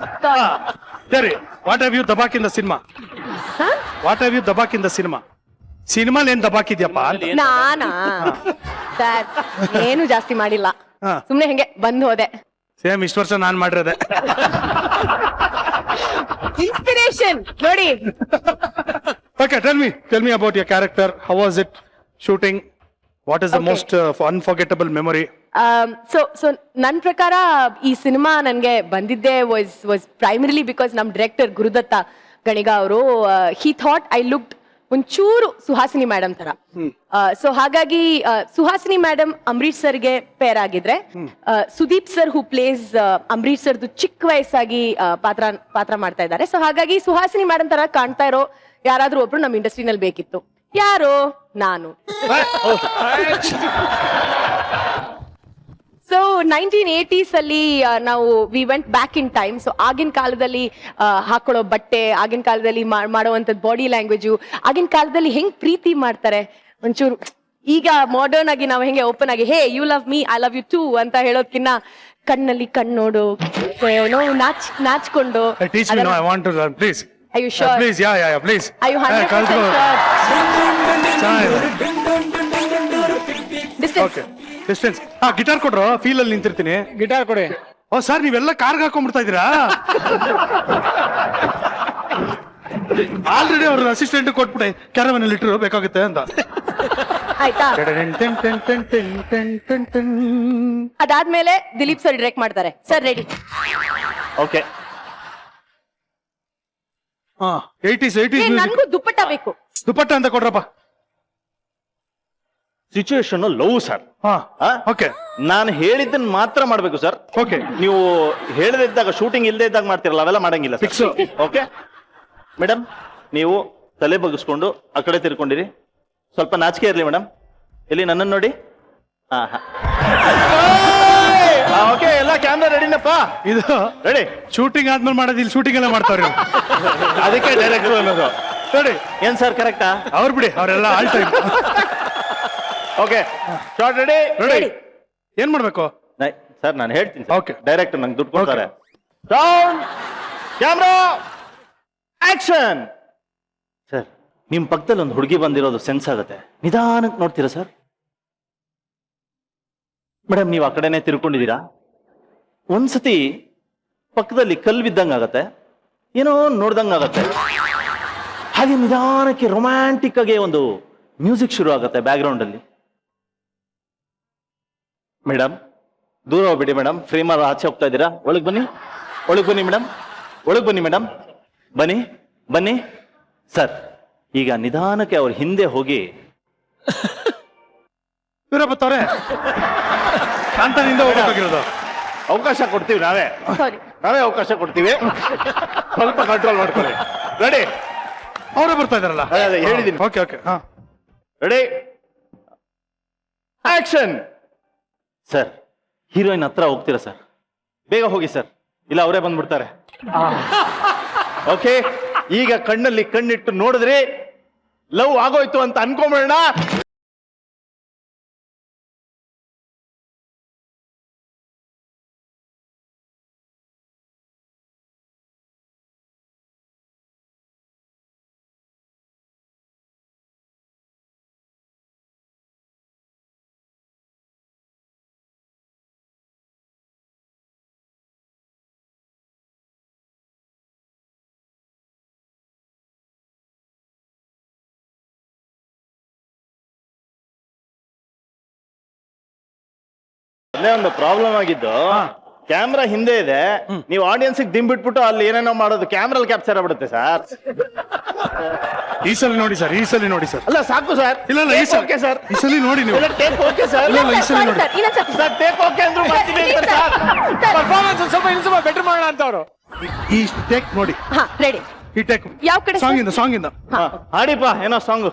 ಸರಿ, ವಾಟ್ ಹ್ಯಾವ್ ಯು ದಬಾಕ್ in the cinema? What have you ದಬಾಕ್ ಇನ್ ದ ಸಿನಿಮಾ? ಸಿನಿಮಾಲ್ ಏನ್ ದಬಾಕಿದ್ಯಪ್ಪ ಅಂತ. ನಾನಾ ಸರ್ ಏನು ಜಾಸ್ತಿ ಮಾಡಿಲ್ಲ, ಹಾ. ಸುಮ್ನೆ ಹೆಂಗೆ ಬಂದ್ ಹೋದೆ. ಸೇಮ್ ಇಷ್ಟು ವರ್ಷ ನಾನ್ ಮಾಡಿರೋದೆ. ಇನ್ಸ್ಪಿರೇಷನ್ ನೋಡಿ. Okay, tell me about your character. How was it shooting? What is the Okay. most unforgettable memory? So ನನ್ ಪ್ರಕಾರ ಈ ಸಿನಿಮಾ ನನ್ಗೆ ಬಂದಿದ್ದೆ ವಾಸ್ ಪ್ರೈಮರಿಲಿ ಬಿಕಾಸ್ ನಮ್ ಡೈರೆಕ್ಟರ್ ಗುರುದತ್ತ ಗಣಿಗ ಅವರು ಹಿ ಥಾಟ್ ಐ ಲುಕ್ಡ್ ಒಂಚೂರು ಸುಹಾಸಿನಿ ಮೇಡಮ್ ತರ. ಸೊ ಹಾಗಾಗಿ ಸುಹಾಸಿನಿ ಮೇಡಮ್ ಅಂಬರೀಶ್ ಸರ್ಗೆ ಪೇರ್ ಆಗಿದ್ರೆ, ಸುದೀಪ್ ಸರ್ ಹೂ ಪ್ಲೇಸ್ ಅಂಬರೀಶ್ ಸರ್ದು ಚಿಕ್ಕ ವಯಸ್ಸಾಗಿ ಪಾತ್ರ ಮಾಡ್ತಾ ಇದ್ದಾರೆ. ಸೊ ಹಾಗಾಗಿ ಸುಹಾಸಿನಿ ಮೇಡಮ್ ತರ ಕಾಣ್ತಾ ಇರೋ ಯಾರಾದ್ರೂ ಒಬ್ರು ನಮ್ ಇಂಡಸ್ಟ್ರಿನಲ್ಲಿ ಬೇಕಿತ್ತು. ಯಾರು? ನಾನು. ಸೊ 1980s ಅಲ್ಲಿ ನಾವು we went back in time. So ಆಗಿನ ಕಾಲದಲ್ಲಿ ಹಾಕೊಳ್ಳೋ ಬಟ್ಟೆ, ಆಗಿನ ಕಾಲದಲ್ಲಿ ಮಾಡುವಂಥದ್ದು ಬಾಡಿ ಲ್ಯಾಂಗ್ವೇಜು, ಆಗಿನ ಕಾಲದಲ್ಲಿ ಹೆಂಗ್ ಪ್ರೀತಿ ಮಾಡ್ತಾರೆ ಒಂಚೂರು. ಈಗ ಮಾಡರ್ನ್ ಆಗಿ ನಾವು ಹೆಂಗೆ ಓಪನ್ ಆಗಿ hey you love me I love you too ಅಂತ ಹೇಳೋದ್ಕಿನ್ನ ಕಣ್ಣಲ್ಲಿ ಕಣ್ಣೋಡು, ನಾಚ್ಕೊಂಡು. Teach me now. I want to learn, please. Are you sure? Please, yeah, please. Are you 100% sure? Okay. Distance. Guitar ಕೊಡ್ರು, ಫೀಲ್ ಅಲ್ಲಿ ನಿಂತಿರ್ತೀನಿ. ಗಿಟಾರ್ ಕೊಡಿ. ಓ ಸರ್, ನೀವೆಲ್ಲ ಕಾರ್ಗೆ ಹಾಕೊಂಡ್ಬಿಡ್ತಾ ಇದೀರಾ? ಆಲ್ರೆಡಿ ಅವ್ರ ಅಸಿಸ್ಟೆಂಟ್ ಕೊಟ್ಬಿಟ್ಟೆ, ಕ್ಯಾರವನ್ ಅಲ್ಲಿ ಇಟ್ಟರು ಬೇಕಾಗುತ್ತೆ ಅಂತ. ಆಯ್ತಾ ಅದಾದ್ಮೇಲೆ ದಿಲೀಪ್ ಸರ್ ಡೈರೆಕ್ಟ್ ಮಾಡ್ತಾರೆ. Sir ready? ಓಕೆ. ಹಾ 80s ನನ್ಗೂ ದುಪ್ಪಟ್ಟ ಬೇಕು. ದುಪ್ಪಟ್ಟ ಅಂತ ಕೊಡ್ರಪ್ಪ. Situation love sir. ಹಾ ಓಕೆ. ನಾನು ಹೇಳಿದ್ದನ್ನ ಮಾತ್ರ ಮಾಡ್ಬೇಕು ಸರ್. ಓಕೆ. ನೀವು ಹೇಳದೇ ಇದ್ದಾಗ ಶೂಟಿಂಗ್ ಇಲ್ಲದೆ ಇದ್ದಾಗ ಮಾಡ್ತಿರಲ್ಲ, ಅವೆಲ್ಲ ಮಾಡಂಗಿಲ್ಲ Fix. ಓಕೆ ಮೇಡಮ್, ನೀವು ತಲೆ ಬಗ್ಗಿಸ್ಕೊಂಡು ಆ ಕಡೆ ತಿರ್ಕೊಂಡಿರಿ. ಸ್ವಲ್ಪ ನಾಚಿಕೆ ಇರ್ಲಿ ಮೇಡಮ್. ಇಲ್ಲಿ ನನ್ನನ್ನು ನೋಡಿ. ಓಕೆ, ಎಲ್ಲ ಕ್ಯಾಮ್ರಾ ರೆಡಿನಪ್ಪ? ಇದು ರೆಡಿ. ಶೂಟಿಂಗ್ ಆದ್ಮೇಲೆ ಮಾಡೋದು, ಇಲ್ಲಿ ಶೂಟಿಂಗ್ ಎಲ್ಲ ಮಾಡ್ತಾವ್ರಿ. ಅದಕ್ಕೆ ಡೈರೆಕ್ಟರ್ ಅನ್ನೋದು. ನೋಡಿ ಏನ್ ಸರ್ ಕರೆಕ್ಟಾ? ಅವ್ರು ಬಿಡಿ, ಅವರೆಲ್ಲ all time. Okay, short ready. Ready. ಏನ್ ಮಾಡ್ಬೇಕು ಸರ್? ನಾನು ಹೇಳ್ತೀನಿ. Okay. ಡೈರೆಕ್ಟರ್ ನಂಗೆ ದುಡ್ಡು ಕೊಡ್ತಾರೆ. Sound, camera, action. ಸರ್, ನಿಮ್ ಪಕ್ಕದಲ್ಲಿ ಒಂದು ಹುಡುಗಿ ಬಂದಿರೋದು ಸೆನ್ಸ್ ಆಗುತ್ತೆ. ನಿಧಾನಕ್ಕೆ ನೋಡ್ತೀರಾ ಸರ್? ಮೇಡಮ್, ನೀವು ಆ ಕಡೆನೆ ತಿರ್ಕೊಂಡಿದ್ದೀರಾ. ಒಂದ್ಸತಿ ಪಕ್ಕದಲ್ಲಿ ಕಲ್ಲು ಬಿದ್ದಂಗ ಆಗತ್ತೆ, ಏನೋ ನೋಡ್ದಂಗ ಆಗತ್ತೆ. ಹಾಗೆ ನಿಧಾನಕ್ಕೆ ರೊಮ್ಯಾಂಟಿಕ್ ಆಗಿ ಒಂದು ಮ್ಯೂಸಿಕ್ ಶುರು ಆಗುತ್ತೆ ಬ್ಯಾಕ್ ಗ್ರೌಂಡ್ ಅಲ್ಲಿ. ಮೇಡಮ್, ದೂರ ಹೋಗ್ಬಿಡಿ ಮೇಡಮ್. ಫ್ರೇಮರ್ ಆಚೆ ಹೋಗ್ತಾ ಇದ್ದೀರಾ. ಒಳಗ್ ಬನ್ನಿ, ಒಳಗ್ ಬನ್ನಿ ಮೇಡಮ್, ಒಳಗ್ ಬನ್ನಿ ಮೇಡಮ್, ಬನ್ನಿ ಬನ್ನಿ. ಸರ್, ಈಗ ನಿಧಾನಕ್ಕೆ ಅವ್ರ ಹಿಂದೆ ಹೋಗಿ. ಇವರಪ್ಪತ್ತವ್ರೆ ಕಾಂತನಿಂದ ಹೋಗಬೇಕಾಗಿರೋದು. ಅವಕಾಶ ಕೊಡ್ತೀವಿ ನಾವೇ, ಸಾರಿ. ನಾವೇ ಅವಕಾಶ ಕೊಡ್ತೀವಿ. ಸ್ವಲ್ಪ ಕಂಟ್ರೋಲ್ ಮಾಡ್ಕೊಳ್ಳಿ. ರೆಡಿ? ಅವರೇ ಬರ್ತಾ ಇದಾರಲ್ಲ. ಅದೇ ಹೇಳಿದ್ದೀನಿ. Okay okay. ಹಾ ರೆಡಿ, ಆಕ್ಷನ್. ಸರ್, ಹೀರೋಯಿನ್ ಹತ್ರ ಹೋಗ್ತೀರಾ ಸರ್? ಬೇಗ ಹೋಗಿ ಸರ್, ಇಲ್ಲ ಅವರೇ ಬಂದ್ಬಿಡ್ತಾರೆ. ಓಕೆ, ಈಗ ಕಣ್ಣಲ್ಲಿ ಕಣ್ಣಿಟ್ಟು ನೋಡಿದ್ರಿ, ಲವ್ ಆಗೋಯ್ತು ಅಂತ ಅನ್ಕೊಂಬೇಡ. ಅಲ್ಲೇ ಒಂದು ಪ್ರಾಬ್ಲಮ್ ಆಗಿದ್ದು, ಕ್ಯಾಮ್ರಾ ಹಿಂದೆ ಇದೆ, ನೀವು ಆಡಿಯನ್ಸ್ ಡಿಮ್ ಬಿಟ್ಬಿಟ್ಟು ಅಲ್ಲಿ ಏನೇನೋ ಮಾಡೋದು ಕ್ಯಾಮ್ರಲ್ಲಿ ಕ್ಯಾಪ್ಚರ್ ಆಗ್ಬಿಡುತ್ತೆ ಸರ್. ಈ ಸಲ ನೋಡಿ ಸರ್, ಈ ಸಲ ನೋಡಿ ಸರ್. ಅಲ್ಲ ಸಾಕು ಸರ್. ಇಲ್ಲ ಇಲ್ಲ, ಈ ಸಲ ಓಕೆ ಸರ್, ಈ ಸಲ ನೋಡಿ ನೀವು. Take okay sir. ಇಲ್ಲ ಇಲ್ಲ, ಈ ಸಲ ನೋಡಿ ಸರ್, ಟೇಕ್ ಓಕೆ ಅಂದ್ರು ಮಾಡ್ತೀನಿ ಸರ್. ಪರ್ಫಾರ್ಮೆನ್ಸ್ ಸ್ವಲ್ಪ ಇನ್ನು ಸ್ವಲ್ಪ ಬೆಟರ್ ಮಾಡೋಣ ಅಂತ ಅವರು. ಈ ಟೇಕ್ ನೋಡಿ. ಹಾ ರೆಡಿ. ಈ ಟೇಕ್ ಯಾವ ಕಡೆ sir? ಸಾಂಗ್ ಇಂದ, ಸಾಂಗ್ ಇಂದ. ಹಾಡಿಪ್ಪ ಏನೋ ಸಾಂಗ್.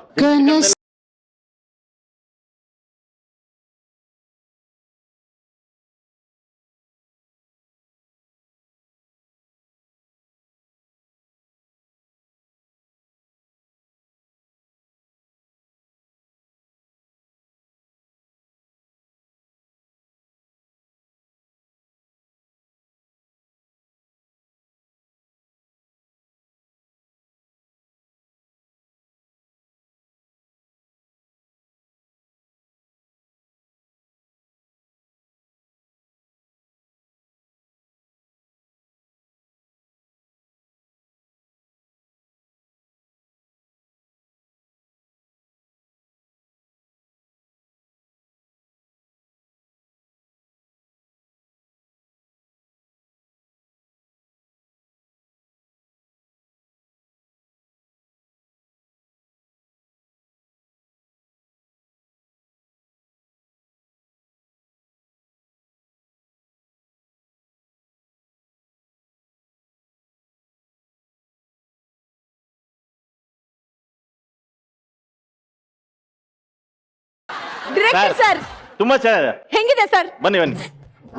ಡೈರೆಕ್ಟರ್ ಸರ್ ತುಂಬಾ ಚೆನ್ನಾಗಿದೆ. ಹೆಂಗಿದೆ ಸರ್? ಬನ್ನಿ ಬನ್ನಿ.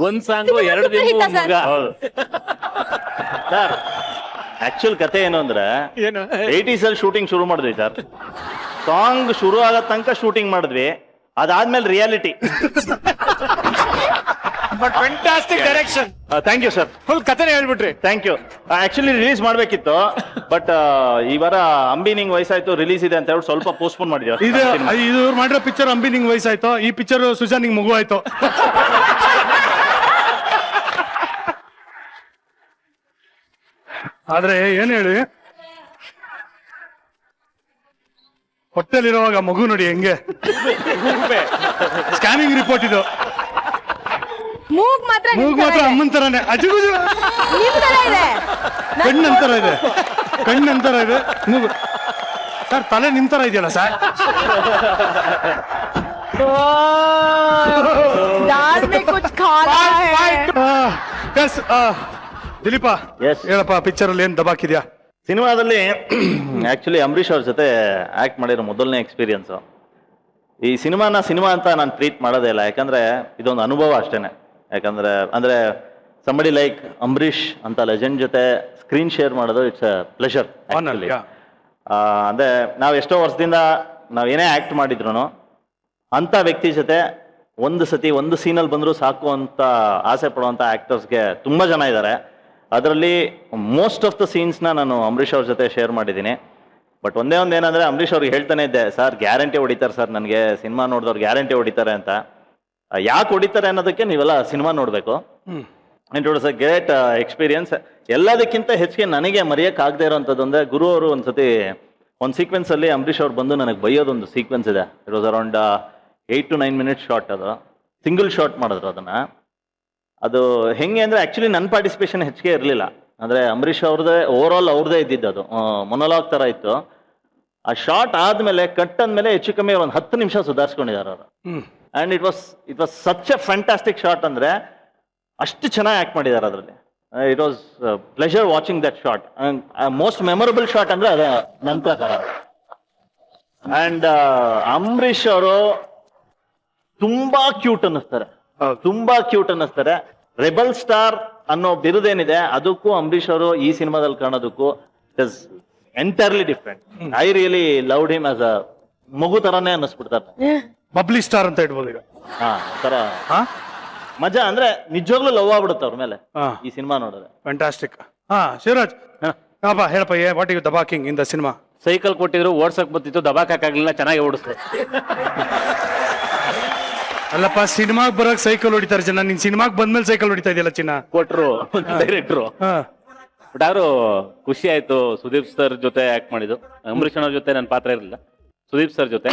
ಒಂದ್ ಸಾಂಗು ಎರಡು ದಿನ ಸರ್ ಹೌದು ಸರ್. ಆಕ್ಚುಲ್ ಕತೆ ಏನು ಅಂದ್ರೆ, ಏನು 80s ಅಲ್ಲಿ ಶೂಟಿಂಗ್ ಶುರು ಮಾಡಿದ್ವಿ ಸರ್. ಸಾಂಗ್ ಶುರು ಆಗೋ ತನಕ ಶೂಟಿಂಗ್ ಮಾಡಿದ್ವಿ, ಅದಾದ್ಮೇಲೆ reality. But fantastic direction. Thank you sir. Full ಕಥೆನೇ ಹೇಳ್ಬಿಟ್ರಿ. Thank you. ಆಕ್ಚುಲಿ ರಿಲೀಸ್ ಮಾಡ್ಬೇಕಿತ್ತು, ಬಟ್ ಈ ವಾರ ಅಂಬಿ ನಿಂಗ್ ವಯಸ್ಸಾಯ್ತು ರಿಲೀಸ್ ಇದೆ ಅಂತ ಹೇಳಿ ಸ್ವಲ್ಪ ಪೋಸ್ಟ್ಪೋನ್ ಇದು ಮಾಡಿದ್ವಿ. ಇದು ಇವ್ರು ಮಾಡಿರೋ ಪಿಕ್ಚರ್ ಅಂಬಿ ನಿಂಗ್ ವಯಸ್ಸಾಯ್ತು, ಈ ಪಿಕ್ಚರ್ ಸುಜಾನ್ ನಿಂಗ್ ಮಗು ಆಯ್ತು. ಆದ್ರೆ ಏನ್ ಹೇಳಿ, ಹೊಟ್ಟೆಲಿರುವಾಗ ಮಗು ನೋಡಿ ಹೆಂಗೆ ಸ್ಕ್ಯಾನಿಂಗ್ ರಿಪೋರ್ಟ್ ಇದು. ಮೂಗ್ ಮಾತ್ರ ನಿಮ್ ಮೂಗ್ ತರ ಮಾತ್ರ ಇದೆ. ಅಮ್ಮನ್ ತರಾನೇ ಅಜುಗುಜು. ನಿಮ್ ತರ ಇದೆ. ಕಣ್ಣಂತರ ಇದೆ, ಕಣ್ಣಂತರ ಇದೆ, ಮೂಗು. ಸರ್ ತಲೆ ನಿಮ್ ತರ ಇದೆಯಲ್ಲ ಸರ್. दाल में कुछ खाना है. Yes Dilip, Yes. ಹೇಳಪ್ಪ, ಪಿಕ್ಚರ್ ಅಲ್ಲಿ ಏನ್ ದಬಾಕಿದ್ಯಾ? ಸಿನಿಮಾದಲ್ಲಿ ಆಕ್ಚುಲಿ ಅಂಬರೀಷ್ ಅವ್ರ ಜೊತೆ ಆಕ್ಟ್ ಮಾಡಿರೋ ಮೊದಲನೇ ಎಕ್ಸ್ಪೀರಿಯನ್ಸ್. ಈ ಸಿನಿಮಾ ಅಂತ ನಾನು ಟ್ರೀಟ್ ಮಾಡೋದೇ ಇಲ್ಲ, ಯಾಕಂದ್ರೆ ಇದೊಂದು ಅನುಭವ ಅಷ್ಟೇನೆ. ಯಾಕಂದ್ರೆ ಅಂದ್ರೆ ಸಂಬಡಿ ಲೈಕ್ ಅಂಬರೀಷ್ ಅಂತ ಲೆಜೆಂಡ್ ಜೊತೆ ಸ್ಕ್ರೀನ್ ಶೇರ್ ಮಾಡೋದು ಇಟ್ಸ್ ಅ ಪ್ಲೆಷರ್. yeah. ಅಂದ್ರೆ ನಾವು ಎಷ್ಟೋ ವರ್ಷದಿಂದ ನಾವು ಏನೇ ಆಕ್ಟ್ ಮಾಡಿದ್ರು ಅಂತ ವ್ಯಕ್ತಿ ಜೊತೆ ಒಂದು ಸತಿ ಒಂದು ಸೀನಲ್ಲಿ ಬಂದರೂ ಸಾಕು ಅಂತ ಆಸೆ ಪಡುವಂಥ ಆಕ್ಟರ್ಸ್ಗೆ ತುಂಬ ಜನ ಇದ್ದಾರೆ. ಅದರಲ್ಲಿ ಮೋಸ್ಟ್ ಆಫ್ ದ ಸೀನ್ಸ್ನ ನಾನು ಅಂಬರೀಷ್ ಅವ್ರ ಜೊತೆ ಶೇರ್ ಮಾಡಿದ್ದೀನಿ. ಬಟ್ ಒಂದೇ ಒಂದು ಏನಂದರೆ, ಅಂಬರೀಷ್ ಅವ್ರಿಗೆ ಹೇಳ್ತಾನೆ ಇದ್ದೆ, ಸರ್ ಗ್ಯಾರಂಟಿ ಹೊಡಿತಾರೆ ಸರ್, ನನಗೆ ಸಿನಿಮಾ ನೋಡಿದವ್ರು ಗ್ಯಾರಂಟಿ ಹೊಡಿತಾರೆ ಅಂತ. ಯಾಕೆ ಹೊಡಿತಾರೆ ಅನ್ನೋದಕ್ಕೆ ನೀವೆಲ್ಲ ಸಿನಿಮಾ ನೋಡಬೇಕು. And it was a great experience. ಎಲ್ಲದಕ್ಕಿಂತ ಹೆಚ್ಚಿಗೆ ನನಗೆ ಮರೆಯೋಕ್ಕಾಗದೇ ಇರೋವಂಥದ್ದು ಅಂದರೆ, ಗುರು ಅವರು ಒಂದು ಸತಿ ಒಂದು ಸೀಕ್ವೆನ್ಸಲ್ಲಿ ಅಂಬರೀಷ್ ಅವ್ರು ಬಂದು ನನಗೆ ಬೈಯೋದೊಂದು ಸೀಕ್ವೆನ್ಸ್ ಇದೆ. It was around 8 to 9 minutes shot. ಅದು ಸಿಂಗಲ್ ಶಾಟ್ ಮಾಡಿದ್ರು ಅದನ್ನ. ಅದು ಹೆಂಗೆ ಅಂದರೆ, ಆ್ಯಕ್ಚುಲಿ ನನ್ನ ಪಾರ್ಟಿಸಿಪೇಷನ್ ಹೆಚ್ಚಿಗೆ ಇರಲಿಲ್ಲ. ಅಂದರೆ ಅಂಬರೀಷ್ ಅವ್ರದ್ದೇ ಓವರ್ ಆಲ್ ಅವ್ರದ್ದೇ ಇದ್ದಿದ್ದು, ಅದು ಮೊನೋಲಾಗ್ ಥರ ಇತ್ತು. ಆ ಶಾಟ್ ಆದಮೇಲೆ ಕಟ್ ಅಂದಮೇಲೆ ಹೆಚ್ಚು ಕಮ್ಮಿ ಒಂದು 10 ನಿಮಿಷ ಸುಧಾರಿಸ್ಕೊಂಡಿದ್ದಾರೆ ಅವರು. And it was such A fantastic shot. ಅಂದರೆ ಅಷ್ಟು ಚೆನ್ನಾಗಿ ಆ್ಯಕ್ಟ್ ಮಾಡಿದ್ದಾರೆ ಅದರಲ್ಲಿ. It was pleasure watching that shot. Most memorable shot ಅಂದರೆ ಅದೇ ನನ್ನ ಪ್ರಕಾರ. ಆ್ಯಂಡ್ ಅಂಬರೀಷ್ ಅವರು ತುಂಬಾ ಕ್ಯೂಟ್ ಅನ್ನಿಸ್ತಾರೆ, ತುಂಬಾ ಕ್ಯೂಟ್ ಅನ್ನಿಸ್ತಾರೆ. ರೆಬಲ್ ಸ್ಟಾರ್ ಅನ್ನೋ ಬಿರುದೇನಿದೆ, ಅದಕ್ಕೂ ಅಂಬರೀಷ್ ಅವರು ಈ ಸಿನಿಮಾದಲ್ಲಿ ಕಾಣೋದಕ್ಕೂ it is entirely different. I really loved him as a ಮಗು ತರಾನೇ ಅನ್ನಿಸ್ಬಿಡ್ತಾರೆ. ಬಬ್ಲಿ ಸ್ಟಾರ್ ಅಂತ ಇಡ್ಬೋದು ಈಗ. ತರ ಹಾ, ಮಜಾ ಅಂದ್ರೆ ನಿಜವಾಗ್ಲೂ ಲವ್ ಆಗ್ಬಿಡುತ್ತೆ ಅವ್ರ ಮೇಲೆ ಹಾ. ಈ ಸಿನಿಮಾ ನೋಡಿದ್ರೆ. ಫ್ಯಾಂಟಾಸ್ಟಿಕ್. ಹಾ, ಶಿವರಾಜ್, ಹೇಳಪ್ಪ, ವಾಟ್ ಯು ದಬಾಕಿಂಗ್ ಇನ್ ದ ಸಿನಿಮಾ? ಸೈಕಲ್ ಕೊಟ್ಟಿದ್ರು ಓಡ್ಸಕ್ ಬರ್ತಿತ್ತು, ದಬಾಕಾಗ್ಲಿಲ್ಲ, ಚೆನ್ನಾಗಿ ಓಡಿಸ್ತು. ಅಲ್ಲಪ್ಪ, ಸಿನಿಮಾಗ್ ಬರೋಕ್ ಸೈಕಲ್ ಹೊಡಿತಾರೆ ಜನ, ನೀನ್ ಸಿನಿಮಾಗ್ ಬಂದ್ಮೇಲೆ ಸೈಕಲ್ ಹೊಡಿತಾ ಇದೆಯಲ್ಲ ಚಿನ್ನ. ಕೊಟ್ರು ಡೈರೆಕ್ಟ್ರು. ಹಾ, ಬಟ್ ಆದ್ರೂ ಖುಷಿ ಆಯ್ತು. ಸುದೀಪ್ ಸರ್ ಜೊತೆ ಆಕ್ಟ್ ಮಾಡಿದ್ದು. ಅಂಬರೀಷ್ ಅವ್ರ ಜೊತೆ ನನ್ನ ಪಾತ್ರ ಇರಲಿಲ್ಲ, ಸುದೀಪ್ ಸರ್ ಜೊತೆ.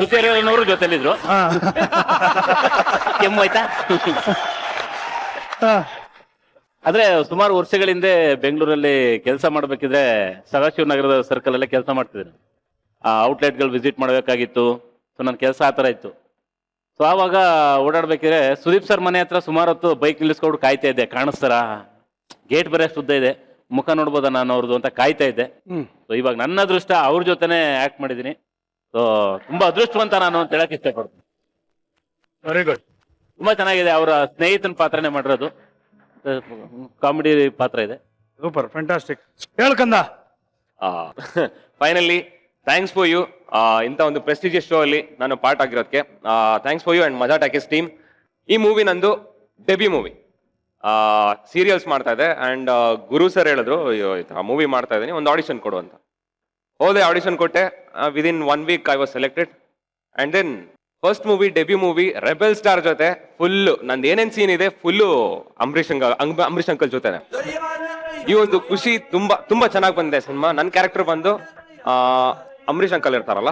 ಸುಚೇರಿಯವ್ರ ಜೊತೆಲಿದ್ರು. ಕೆಮ್ಮು ಆಯ್ತಾ? ಆದ್ರೆ ಸುಮಾರು ವರ್ಷಗಳ ಹಿಂದೆ ಬೆಂಗಳೂರಲ್ಲಿ ಕೆಲಸ ಮಾಡ್ಬೇಕಿದ್ರೆ ಸದಾಶಿವನಗರದ ಸರ್ಕಲ್ ಅಲ್ಲೇ ಕೆಲಸ ಮಾಡ್ತಿದ್ದೀನಿ. ಆ ಔಟ್ಲೆಟ್ಗಳು ವಿಸಿಟ್ ಮಾಡಬೇಕಾಗಿತ್ತು. ಸೊ ನನ್ನ ಕೆಲಸ ಆ ಥರ ಇತ್ತು. ಸೊ ಆವಾಗ ಓಡಾಡ್ಬೇಕಿದ್ರೆ ಸುದೀಪ್ ಸರ್ ಮನೆ ಹತ್ರ ಸುಮಾರು ಹೊತ್ತು ಬೈಕ್ ನಿಲ್ಲಿಸ್ಕೊಂಡು ಕಾಯ್ತಾ ಇದ್ದೆ. ಕಾಣಿಸ್ತಾರ, ಗೇಟ್ ಬರೀ ಅಷ್ಟು ಉದ್ದ ಇದೆ, ಮುಖ ನೋಡ್ಬೋದಾ ನಾನು ಅವ್ರದ್ದು ಅಂತ ಕಾಯ್ತಾ ಇದ್ದೆ. ಸೊ ಇವಾಗ ನನ್ನ ಅದೃಷ್ಟ ಅವ್ರ ಜೊತೆನೆ ಆಕ್ಟ್ ಮಾಡಿದ್ದೀನಿ. ಸೊ ತುಂಬಾ ಅದೃಷ್ಟವಂತ ನಾನು ಅಂತ ಹೇಳಕ್ ಇಷ್ಟಪಡ್ತೀನಿ. Very good. ತುಂಬಾ ಚೆನ್ನಾಗಿದೆ. ಅವರ ಸ್ನೇಹಿತನ ಪಾತ್ರನೇ ಮಾಡಿರೋದು, ಕಾಮಿಡಿ ಪಾತ್ರ ಇದೆ. Super, fantastic. ಹೇಳ್ಕಂದ. Finally thanks for you. ಇಂಥ ಒಂದು ಪ್ರೆಸ್ಟಿಜಿಯಸ್ ಶೋ ಅಲ್ಲಿ ನಾನು ಪಾರ್ಟ್ ಆಗಿರೋದಕ್ಕೆ thanks for you and Majaa Talkies team. ಈ ಮೂವಿ ನಂದು ಡೆಬ್ಯೂ ಮೂವಿ. ಸೀರಿಯಲ್ಸ್ ಮಾಡ್ತಾ ಇದೆ ಅಂಡ್ ಗುರು ಸರ್ ಹೇಳಿದ್ರು, ಆ ಮೂವಿ ಮಾಡ್ತಾ ಇದ್ದೀನಿ, ಒಂದು ಆಡಿಷನ್ ಕೊಡು ಅಂತ. ಹೋದೆ, ಆಡಿಷನ್ ಕೊಟ್ಟೆ. Within 1 week I was selected. And then first movie, debut movie, rebel star ಜೊತೆ ಫುಲ್ಲು ನಂದು ಏನೇನು ಸೀನ್ ಇದೆ ಫುಲ್ಲು ಅಂಬರೀಷ್ ಅಂಕಲ್ ಜೊತೆನೆ. ಈ ಒಂದು ಖುಷಿ ತುಂಬಾ ತುಂಬಾ ಚೆನ್ನಾಗಿ ಬಂದಿದೆ ಸಿನಿಮಾ. ನನ್ನ ಕ್ಯಾರೆಕ್ಟರ್ ಬಂದು ಅಂಬರೀಷ್ ಅಂಕಲ್ ಇರ್ತಾರಲ್ಲ,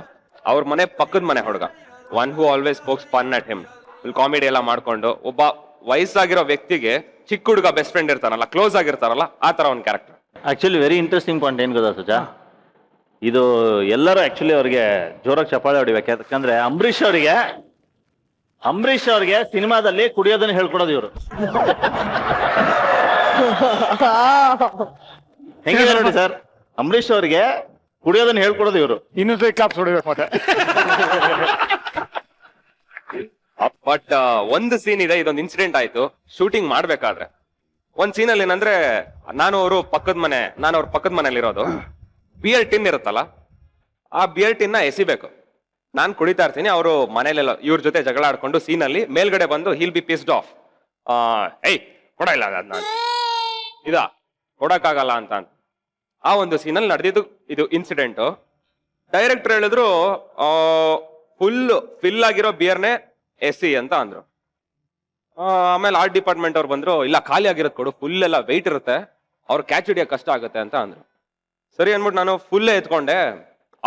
ಅವ್ರ ಮನೆ ಪಕ್ಕದ ಮನೆ ಹುಡುಗ, one who always spokes fun at him. Full comedy ಎಲ್ಲ ಮಾಡ್ಕೊಂಡು, ಒಬ್ಬ ವಯಸ್ಸಾಗಿರೋ ವ್ಯಕ್ತಿಗೆ ಚಿಕ್ಕ ಹುಡುಗ ಬೆಸ್ಟ್ ಫ್ರೆಂಡ್ ಇರ್ತಾರಲ್ಲ, ಕ್ಲೋಸ್ ಆಗಿರ್ತಾರಲ್ಲ, ಆ ತರ ಒಂದು character. Actually very interesting point ಏನ್ ಗೊತ್ತಾ ಸುಜಾ, ಇದು ಎಲ್ಲರೂ ಆಕ್ಚುಲಿ ಅವ್ರಿಗೆ ಜೋರಾಗಿ ಚಪ್ಪಾಳೆ ಹೊಡಿಬೇಕು. ಯಾಕಂದ್ರೆ ಅಂಬರೀಷ್ ಅವ್ರಿಗೆ ಸಿನಿಮಾದಲ್ಲಿ ಕುಡಿಯೋದನ್ನ ಹೇಳ್ಕೊಡೋದು ಇವರು. ಹೆಂಗಿದೆ ನೋಡಿ ಸರ್, ಅಂಬರೀಷ್ ಅವ್ರಿಗೆ ಕುಡಿಯೋದನ್ನ ಹೇಳ್ಕೊಡೋದು ಇವರು. ಇನ್ನೊಂದು ಕ್ಲಾಪ್ಸ್ ಹೊಡಿಬೇಕು ಮತ್ತೆ. ಬಟ್ ಒಂದು ಸೀನ್ ಇದೆ, ಇದೊಂದು ಇನ್ಸಿಡೆಂಟ್ ಆಯ್ತು ಶೂಟಿಂಗ್ ಮಾಡ್ಬೇಕಾದ್ರೆ. ಒಂದ್ ಸೀನಲ್ಲಿ ಏನಂದ್ರೆ, ನಾನು ಅವ್ರ ಪಕ್ಕದ ಮನೇಲಿ ಇರೋದು. ಬಿಯರ್ ಟಿನ್ ಇರುತ್ತಲ್ಲ, ಆ ಬಿಯರ್ ಟಿನ್ನ ಎಸಿಬೇಕು. ನಾನು ಕುಡಿತಾ ಇರ್ತೀನಿ, ಅವರು ಮನೇಲೆಲ್ಲ ಇವ್ರ ಜೊತೆ ಜಗಳ ಆಡ್ಕೊಂಡು ಸೀನಲ್ಲಿ ಮೇಲ್ಗಡೆ ಬಂದು ಹೀಲ್ ಬಿ ಪಿಸ್ಡ್ ಆಫ್. ಏಯ್ ಕೊಡ ಇಲ್ಲ ಅದನ್ನ, ಇದಾ ಕೊಡಕ್ಕಾಗಲ್ಲ ಅಂತ. ಆ ಒಂದು ಸೀನಲ್ಲಿ ನಡೆದಿದ್ದು ಇದು ಇನ್ಸಿಡೆಂಟ್. ಡೈರೆಕ್ಟರ್ ಹೇಳಿದ್ರು ಫಿಲ್ ಆಗಿರೋ ಬಿಯರ್ನೇ ಎಸಿ ಅಂತ ಅಂದ್ರು. ಆಮೇಲೆ ಆರ್ಟ್ ಡಿಪಾರ್ಟ್ಮೆಂಟ್ ಅವ್ರು ಬಂದ್ರು, ಇಲ್ಲ ಖಾಲಿ ಆಗಿರೋದು ಕೊಡು, ಫುಲ್ ಎಲ್ಲ ವೆಯ್ಟ್ ಇರುತ್ತೆ, ಅವ್ರು ಕ್ಯಾಚ್ ಹಿಡಿಯೋಕೆ ಕಷ್ಟ ಆಗುತ್ತೆ ಅಂತ ಅಂದ್ರು. ಸರಿ ಅಂದ್ಬಿಟ್ಟು ನಾನು ಫುಲ್ಲೇ ಎತ್ಕೊಂಡೆ.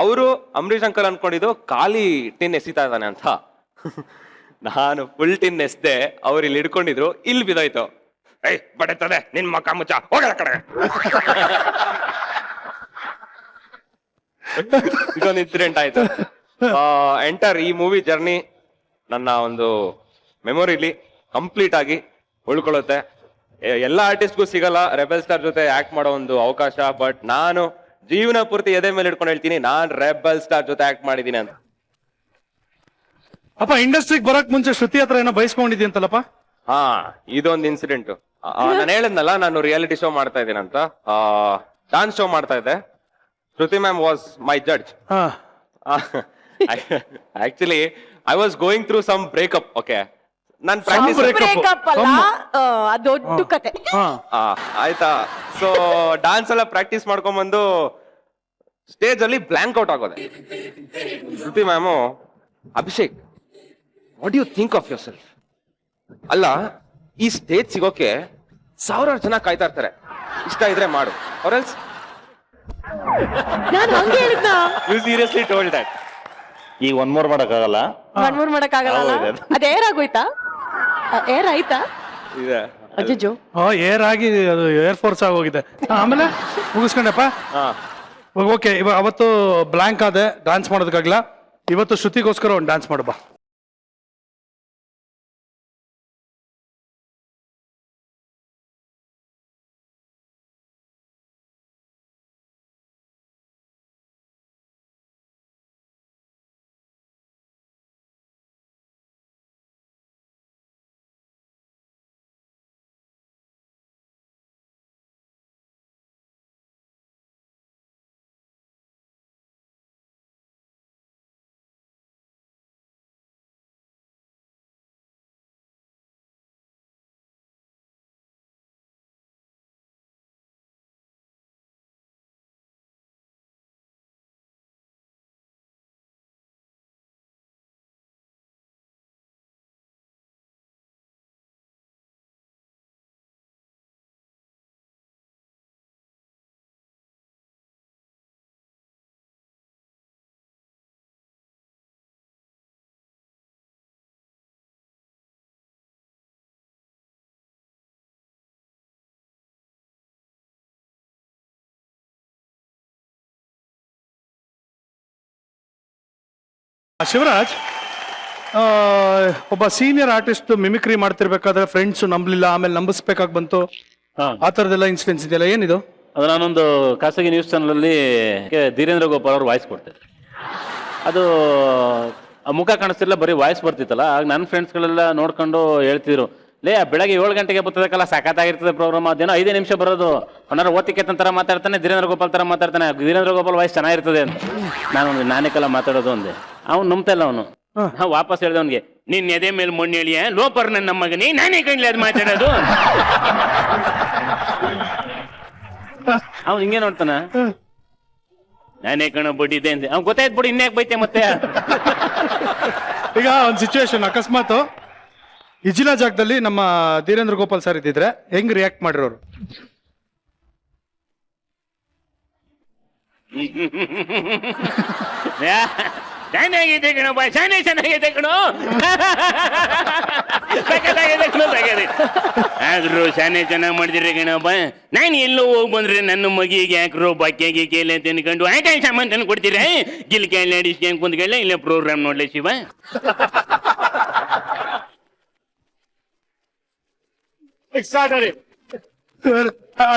ಅವರು ಅಂಬರೀಷ್ ಅಂಕಲ್ ಅನ್ಕೊಂಡಿದ್ದು ಖಾಲಿ ಟಿನ್ ಎಸಿತಾ ಇದ್ದಾನೆ ಅಂತ. ನಾನು ಫುಲ್ ಟಿನ್ ಎಸ್ದೆ, ಅವ್ರು ಇಲ್ಲಿ ಹಿಡ್ಕೊಂಡಿದ್ರು, ಇಲ್ಲಿ ಬಿದ್ದೋಯ್ತು. ಏಯ್ ಬಡತದೆ ನಿನ್ ಮಕ್ಕ ಮುಚ್ಚ ಹೋಗಲ್ಲ ಕಡೆ. ಇದೊಂದು ಇನ್ಸಿಡೆಂಟ್ ಆಯ್ತು. ಎಂಟರ್ ಈ ಮೂವಿ ಜರ್ನಿ ನನ್ನ ಒಂದು ಮೆಮೊರಿಲಿ ಕಂಪ್ಲೀಟ್ ಆಗಿ ಉಳ್ಕೊಳ್ಳುತ್ತೆ. ಎಲ್ಲ ಆರ್ಟಿಸ್ಟ್ಗೂ ಸಿಗಲ್ಲ ರೆಬೆಲ್ ಸ್ಟಾರ್ ಜೊತೆ ಆಕ್ಟ್ ಮಾಡೋ ಒಂದು ಅವಕಾಶ. ಬಟ್ ನಾನು ಜೀವನ ಪೂರ್ತಿ ಎದೆ ಮೇಲೆ ಇಟ್ಕೊಂಡು ಹೇಳ್ತೀನಿ, ನಾನ್ ರೆಬೆಲ್ ಸ್ಟಾರ್ ಜೊತೆ ಆಕ್ಟ್ ಮಾಡಿದೀನಿ ಅಂತ. ಅಪ್ಪ ಇಂಡಸ್ಟ್ರಿಗೆ ಬರಕ್ ಮುಂಚೆ ಶ್ರುತಿ ಹತ್ರ ಏನೋ ಬಯಸ್ಕೊಂಡಿದ್ಯಂತಲ್ಲಪ್ಪ? ಹಾ, ಇದೊಂದು ಇನ್ಸಿಡೆಂಟ್. ನಾನು ಹೇಳಿದ್ನಲ್ಲ, ನಾನು ರಿಯಾಲಿಟಿ ಶೋ ಮಾಡ್ತಾ ಇದ್ದೀನಿ ಅಂತ, ಡಾನ್ಸ್ ಶೋ ಮಾಡ್ತಾ ಇದ್ದೆ. Shruti ma'am was my judge. Actually I was going through some breakup. Okay, ನಾನು ಪ್ರಾಕ್ಟೀಸ್ ಬ್ರೇಕಪ್ ಅಲ್ಲ, ಅದು ದೊಡ್ಡ ಕತೆ. ಆಯ್ತಾ. ಸೊ ಡಾನ್ಸ್ ಎಲ್ಲ ಪ್ರಾಕ್ಟೀಸ್ ಮಾಡ್ಕೊಂಡ್ಬಂದು ಸ್ಟೇಜ್ ಅಲ್ಲಿ ಬ್ಲಾಂಕ್ ಔಟ್ ಆಗೋದೆ. Shruti ma'am, Abhishek what you think of yourself? ಅಲ್ಲ, ಈ ಸ್ಟೇಜ್ ಸಿಗೋಕೆ ಸಾವಿರಾರು ಜನ ಕಾಯ್ತಾ ಇರ್ತಾರೆ, ಇಷ್ಟ ಇದ್ರೆ ಮಾಡು, or else ನಾನು ಹಂಗೆ ಹೇಳಿದ್ನ. you seriously told that. ಈಗ ಒನ್ ಮೋರ್ ಮಾಡಕ್ಕಾಗಲ್ಲ. ಮನ್ಮೂರ್ ಮಾಡಕ್ಕಾಗಲ್ಲ. ಅದ್ ಏರ್ ಆಗೋಯ್ತಾ? ಏರ್ ಆಯ್ತಾ? ಇದೆ. ಅಜ್ಜೋ ಏರ್ ಆಗಿ ಅದು ಏರ್ ಫೋರ್ಸ್ ಆಗೋಗಿದೆ. ಆಮೇಲೆ ಮುಗಿಸ್ಕೊಂಡಪ್ಪ. ಓಕೆ, ಇವಾಗ ಅವತ್ತು ಬ್ಲಾಂಕ್ ಆದೆ, ಡಾನ್ಸ್ ಮಾಡೋದಕ್ಕಾಗಲ್ಲ. ಇವತ್ತು ಶ್ರುತಿಗೋಸ್ಕರ ಒಂದು ಡಾನ್ಸ್ ಮಾಡಬಾ. ಶಿವರಾಜ್, ಒಬ್ಬ ಸೀನಿಯರ್ ಆರ್ಟಿಸ್ಟ್ ಮಿಮಿಕ್ರಿ ಮಾಡ್ತಿರ್ಬೇಕಾದ್ರೆ ಫ್ರೆಂಡ್ಸ್ ನಂಬಲಿಲ್ಲ, ಆಮೇಲೆ ನಂಬಿಸ್ಬೇಕಾಗಿ ಬಂತು, ಆ ತರದೆಲ್ಲ ಇನ್ಸಿಡೆನ್ಸ್ ಇದೆಯಲ್ಲ, ಏನಿದು? ಅದು ನಾನೊಂದು ಖಾಸಗಿ ನ್ಯೂಸ್ ಚಾನಲ್ ಅಲ್ಲಿ ಧೀರೇಂದ್ರ ಗೋಪಾಲ್ ಅವ್ರು ವಾಯ್ಸ್ ಕೊಡ್ತಾರೆ. ಅದು ಮುಖ ಕಾಣಿಸ್ತಿಲ್ಲ, ಬರೀ ವಾಯ್ಸ್ ಬರ್ತಿತ್ತಲ್ಲ. ಆಗ ನನ್ನ ಫ್ರೆಂಡ್ಸ್ಗಳೆಲ್ಲ ನೋಡ್ಕೊಂಡು ಹೇಳ್ತಿದ್ರು, ಲೇ ಬೆಳಗ್ಗೆ 7 ಗಂಟೆಗೆ ಬರ್ತದಕ್ಕಲ್ಲ, ಸಖತ್ತಾಗಿರ್ತದೆ ಪ್ರೋಗ್ರಾಮ್, ಅದೇನೋ 5 ನಿಮಿಷ ಬರೋದು, ಅವನಾರ ಓತಿಕೆತನ ತರ ಮಾತಾಡ್ತಾನೆ, ಧೀರೇಂದ್ರ ಗೋಪಾಲ್ ತರ ಮಾತಾಡ್ತಾನೆ, ಧೀರೇಂದ್ರ ಗೋಪಾಲ್ ವಾಯ್ಸ್ ಚೆನ್ನಾಗಿರ್ತದೆ ಅಂತ. ನಾನೇಕಲ್ಲ ಮಾತಾಡೋದು ಅಂದೆ. ಅವ್ನು ನಂಬ್ತಾ ಇಲ್ಲ. ಅವನು ವಾಪಸ್ ಹೇಳ್ದೆ ಅವನಿಗೆ, ನಿನ್ ಎದೆ ಮೇಲೆ ಮಣ್ಣು ಹೇಳಿಯ ಲೋಪರ್ ನನ್ನ ಮಗನೇ, ನಾನೇ ಕಣ್ಲಿ ಅದು ಮಾತಾಡೋದು. ಅವ್ನು ಹಿಂಗೆ ನೋಡ್ತಾನ, ನಾನೇ ಕಣ ಬಡ್ಡಿದ್ದೆ ಅಂದೆ. ಅವ್ನು ಗೊತ್ತಾಯ್ತು ಬಿಡು, ಇನ್ಯಾಕೆ ಬೈತೆ ಮತ್ತೆ. ಈಗ ಒಂದು ಸಿಚುವೇಶನ್, ಅಕಸ್ಮಾತ್ ಇಜಿಲಾ ಜಾಗದಲ್ಲಿ ನಮ್ಮ ಧೀರೇಂದ್ರ ಗೋಪಾಲ್ ಸರ್ ಇದ್ದಿದ್ರೆ ಹೆಂಗ್ ರಿಯಾಕ್ಟ್ ಮಾಡಿರೋರು? ಚೆನ್ನಾಗಿದೆ ಕಣೋ ಬಾಯ್, ಚೆನ್ನಾಗಿದೆ ಕಣೋ, ಆದ್ರೂ ಶಾನೆ ಚೆನ್ನಾಗಿ ಮಾಡಿದಿರಿ ಕಣಪ್ಪ. ನಾನು ಎಲ್ಲೋ ಹೋಗಿ ಬಂದ್ರೆ ನನ್ನ ಮಗಿಗೆ ಯಾಕ್ರೋ ಬಾಕ್ಯಾಗಿ ಕೇಳಿ ಅಂತ ಅನ್ಕೊಂಡು ಆಯ್ತಾಯ್ ಸಾಮಾನು ತಂದು ಕೊಡ್ತೀರ, ಗಿಲ್ಕಾಯಿ ಆಡಿಸ್ಕೊಂಡು ಕುಂತ್ಕೊಳ್ಳ, ಇಲ್ಲ ಪ್ರೋಗ್ರಾಮ್ ನೋಡ್ಲಿ ಶಿವ.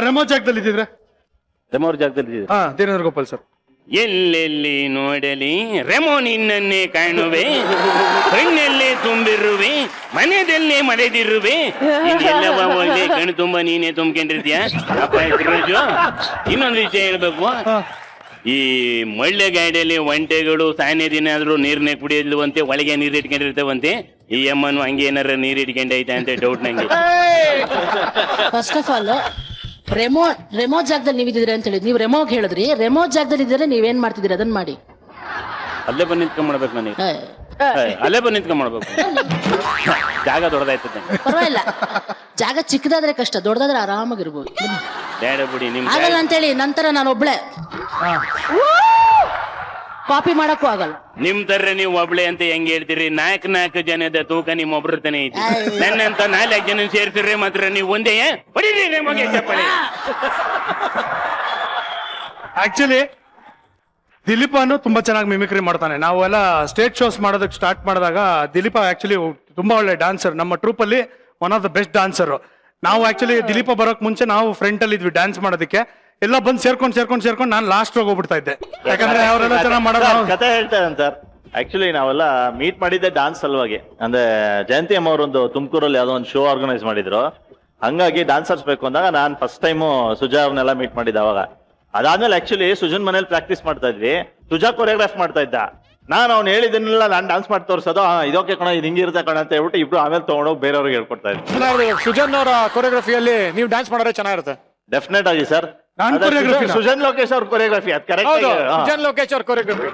ರೆಮೋ ಜಾಗದಲ್ಲಿ ಇದ್ದಿದ್ರೆ? ರೆಮೋರ್ ಜಾಗದಲ್ಲಿ ಧೀರೇಂದ್ರ ಗೋಪಾಲ್ ಸರ್. ಎಲ್ಲೆಲ್ಲಿ ನೋಡಲಿ ರೆಮೋ ನಿನ್ನನ್ನೇ ಕಾಣುವೆ, ಕಣ್ಣಲ್ಲೇ ತುಂಬಿರುವೆ, ಮನೆಯಲ್ಲೇ ಮರೆದಿರುವೆ, ಇದೆಲ್ಲವ ಒಳ್ಳೆ ಕಣ್ಣು ತುಂಬ ನೀನೇ ತುಂಬ್ಕೊಂಡಿರ್ತೀಯ. ಅಪ್ಪ ರಾಜು, ಇನ್ನೊಂದು ವಿಷಯ ಹೇಳ್ಬೇಕು. ಈ ಮಳ್ಳೆ ಗಾಡಿಯಲ್ಲಿ ಒಂಟೆಗಳು ಸಾಯನೇ ದಿನ ಆದ್ರೂ ನೀರ್ನೇ ಕುಡಿಯಲ್ವಂತೆ, ಒಳಗೆ ನೀರು ಇಟ್ಕೊಂಡಿರ್ತೇವಂತೆ. ಈ ಅಮ್ಮನು ಹಂಗೆ ಏನಾರ ನೀರು ಇಟ್ಕೊಂಡೈತೆ ಅಂತ ಡೌಟ್ ನಂಗೆ. ಫಸ್ಟ್ ಆಫ್ ಆಲ್ ರೆಮೋ ಜಾಗದಲ್ಲಿ ನೀವಿದ್ದೀರಿ ಅಂತ ಹೇಳಿದ್, ನೀವು ರೆಮೋಗ್ ಹೇಳಿದ್ರಿ, ರೆಮೋ ಜಾಗದಲ್ಲಿ ಇದ್ರೆ ನೀವೇನ್ ಮಾಡ್ತಿದ್ದೀರಿ ಅದನ್ನ ಮಾಡಿ. ಅಲ್ಲೇ ಬಂದು ನಿಂತ್ಕೊಂಡ್ ಮಾಡ್ಬೇಕು ನನಗೆ, ಅಲ್ಲೇ ಬಂದು ನಿಂತ್ಕೊಂಡ್ ಮಾಡ್ಬೇಕು. ಜಾಗ ದೊಡ್ಡದಾಯ್ತದೆ, ಪರವಾಗಿಲ್ಲ. ಜಾಗ ಚಿಕ್ಕದಾದ್ರೆ ಕಷ್ಟ, ದೊಡ್ಡದಾದ್ರೆ ಆರಾಮಾಗಿರ್ಬೋದು. ಬೇಡ ಬಿಡಿ, ನಿಮ್ ಆಗಲ್ಲ ಅಂತೇಳಿ ನಂತರ ನಾನು ಒಬ್ಳೆ ಕಾಪಿ ಮಾಡಕ್ಕೂ ಆಗಲ್ಲ. ನಿಮ್ ತರ್ರೆ ನೀವು ಒಬ್ಳೆ ಅಂತ ಹೆಂಗ್ ಹೇಳ್ತೀರಿ? ನಾಲ್ಕು ಜನದ ತೂಕ ನಿಮ್ ಒಬ್ರತನೇ ಐತಿ. ನನ್ನಂತ 4 ಜನ ಸೇರ್ತಿರ್ರಿ ಮಾತ್ರ ನೀವು ಒಂದೇ ಹೊಡೀರಿ ನಿಮಗೆ ಚಪ್ಪಲಿ. ಆಕ್ಚುಲಿ ದಿಲೀಪನು ತುಂಬಾ ಚೆನ್ನಾಗಿ ಮಿಮಿಕ್ರಿ ಮಾಡ್ತಾನೆ. ನಾವೆಲ್ಲ ಸ್ಟೇಜ್ ಶೋಸ್ ಮಾಡೋದಕ್ಕೆ ಸ್ಟಾರ್ಟ್ ಮಾಡಿದಾಗ ದಿಲೀಪ ಆಕ್ಚುಲಿ ತುಂಬಾ ಒಳ್ಳೆ ಡಾನ್ಸರ್. ನಮ್ಮ ಟ್ರೂಪ್ ಅಲ್ಲಿ one of the best dancer. ನಾವು ಆಕ್ಚುಲಿ ದಿಲೀಪ ಬರೋಕ್ ಮುಂಚೆ ನಾವು ಫ್ರಂಟ್ ಅಲ್ಲಿ ಇದ್ವಿ ಡ್ಯಾನ್ಸ್ ಮಾಡೋದಕ್ಕೆ. ಎಲ್ಲ ಬಂದು ಸೇರ್ಕೊಂಡು ನಾನು ಲಾಸ್ಟ್ ಹೋಗ್ಬಿಡ್ತಾ ಇದ್ದೆ, ಯಾಕಂದ್ರೆ ಅವರೆಲ್ಲ ಚೆನ್ನಾಗಿ ಮಾಡೋದು. ಕತೆ ಹೇಳ್ತಾ ಇದ್ದಾನೆ ಸರ್. ಆಕ್ಚುಲಿ ನಾವೆಲ್ಲ ಮೀಟ್ ಮಾಡಿದ್ದೆ ಡಾನ್ಸ್ ಸಲುವಾಗಿ. ಅಂದ್ರೆ ಜಯಂತಿ ಅಮ್ಮ ಅವರೊಂದು ತುಮಕೂರಲ್ಲಿ ಯಾವ್ದೋ ಒಂದು ಶೋ ಆರ್ಗನೈಸ್ ಮಾಡಿದ್ರು. ಹಂಗಾಗಿ ಡಾನ್ಸರ್ಸ್ ಬೇಕು ಅಂದಾಗ ನಾನು ಫಸ್ಟ್ ಟೈಮು ಸುಜಾ ಅವ್ರನ್ನೆಲ್ಲ ಮೀಟ್ ಮಾಡಿದ್ದೆ ಅವಾಗ. ಅದಾದ್ಮೇಲೆ ಆಕ್ಚುಲಿ ಸುಜನ್ ಮನೇಲಿ ಪ್ರಾಕ್ಟೀಸ್ ಮಾಡ್ತಾ ಇದ್ವಿ. ಸುಜಾ ಕೊರಿಯೋಗ್ರಾಫ್ ಮಾಡ್ತಾ ಇದ್ದ. ನಾನು ಅವ್ನು ಹೇಳಿದ್ದನ್ನೆಲ್ಲ ನಾನು ಡಾನ್ಸ್ ಮಾಡಿ ತೋರಿಸೋದು, ಇದಕ್ಕೆ ಕಣ ಇದು ಹಿಂಗಿರುತ್ತೆ ಕಣ ಅಂತ ಹೇಳ್ಬಿಟ್ಟು ಇಬ್ರು ಆಮೇಲೆ ತಗೊಂಡೋಗಿ ಬೇರೆಯವ್ರಿಗೆ ಹೇಳ್ಕೊಡ್ತಾ ಇದ್ವಿ. ಸುಜನ್ ಅವರ ಕೊರಿಯೋಗ್ರಫಿಯಲ್ಲಿ ನೀವು ಡ್ಯಾನ್ಸ್ ಮಾಡಿದ್ರೆ ಚೆನ್ನಾಗಿರುತ್ತೆ. ಡೆಫಿನೆಟ್ ಆಗಿ ಸರ್. ಸುಜನ್ ಲೋಕೇಶ್ ಅವ್ರ ಕೊರಿಯೋಗ್ರಫಿ ಅದು ಕರೆಕ್ಟ್. ಸುಜನ್ ಲೋಕೇಶ್ ಅವ್ರ ಕೊರಿಯೋಗ್ರಫಿ.